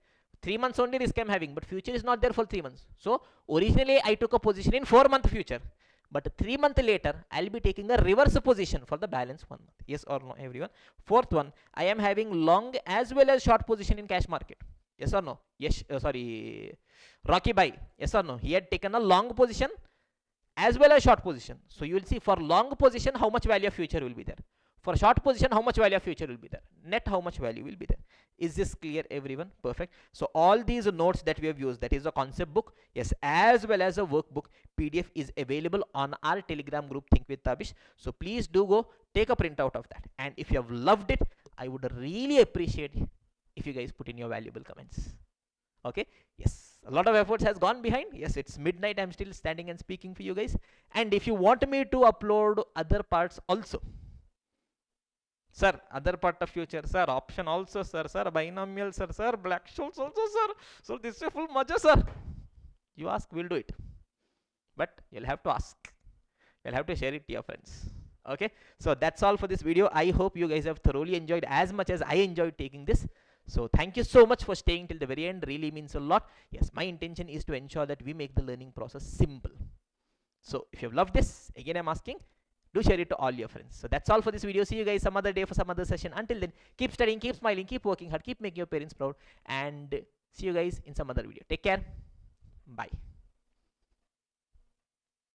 3 months only risk I'm having, but future is not there for 3 months. So originally I took a position in 4-month future, but 3 months later I'll be taking a reverse position for the balance 1 month. Yes or no, everyone? Fourth one, I am having long as well as short position in cash market. Yes or no? Yes, sorry, Rocky Bhai. Yes or no? He had taken a long position as well as short position. So you will see for long position how much value of future will be there. For short position, how much value of future will be there. Net, how much value will be there. Is this clear, everyone? Perfect. So all these notes that we have used, that is a concept book, yes, as well as a workbook PDF is available on our Telegram group, Think with Tabish. So please do go take a printout of that. And if you have loved it, I would really appreciate if you guys put in your valuable comments. Okay, yes, a lot of efforts has gone behind. Yes, it's midnight, I'm still standing and speaking for you guys. And if you want me to upload other parts also, sir, other part of future, sir, option also, sir, binomial, sir, Black-Scholes also, sir, so this is a full maja, sir. You ask, we'll do it, but you'll have to ask, you'll have to share it to your friends. Okay, so that's all for this video. I hope you guys have thoroughly enjoyed as much as I enjoyed taking this. So thank you so much for staying till the very end, really means a lot. Yes, my intention is to ensure that we make the learning process simple. So if you've loved this, again I'm asking, do share it to all your friends. So that's all for this video. See you guys some other day for some other session. Until then, keep studying, keep smiling, keep working hard, keep making your parents proud, and see you guys in some other video. Take care. Bye.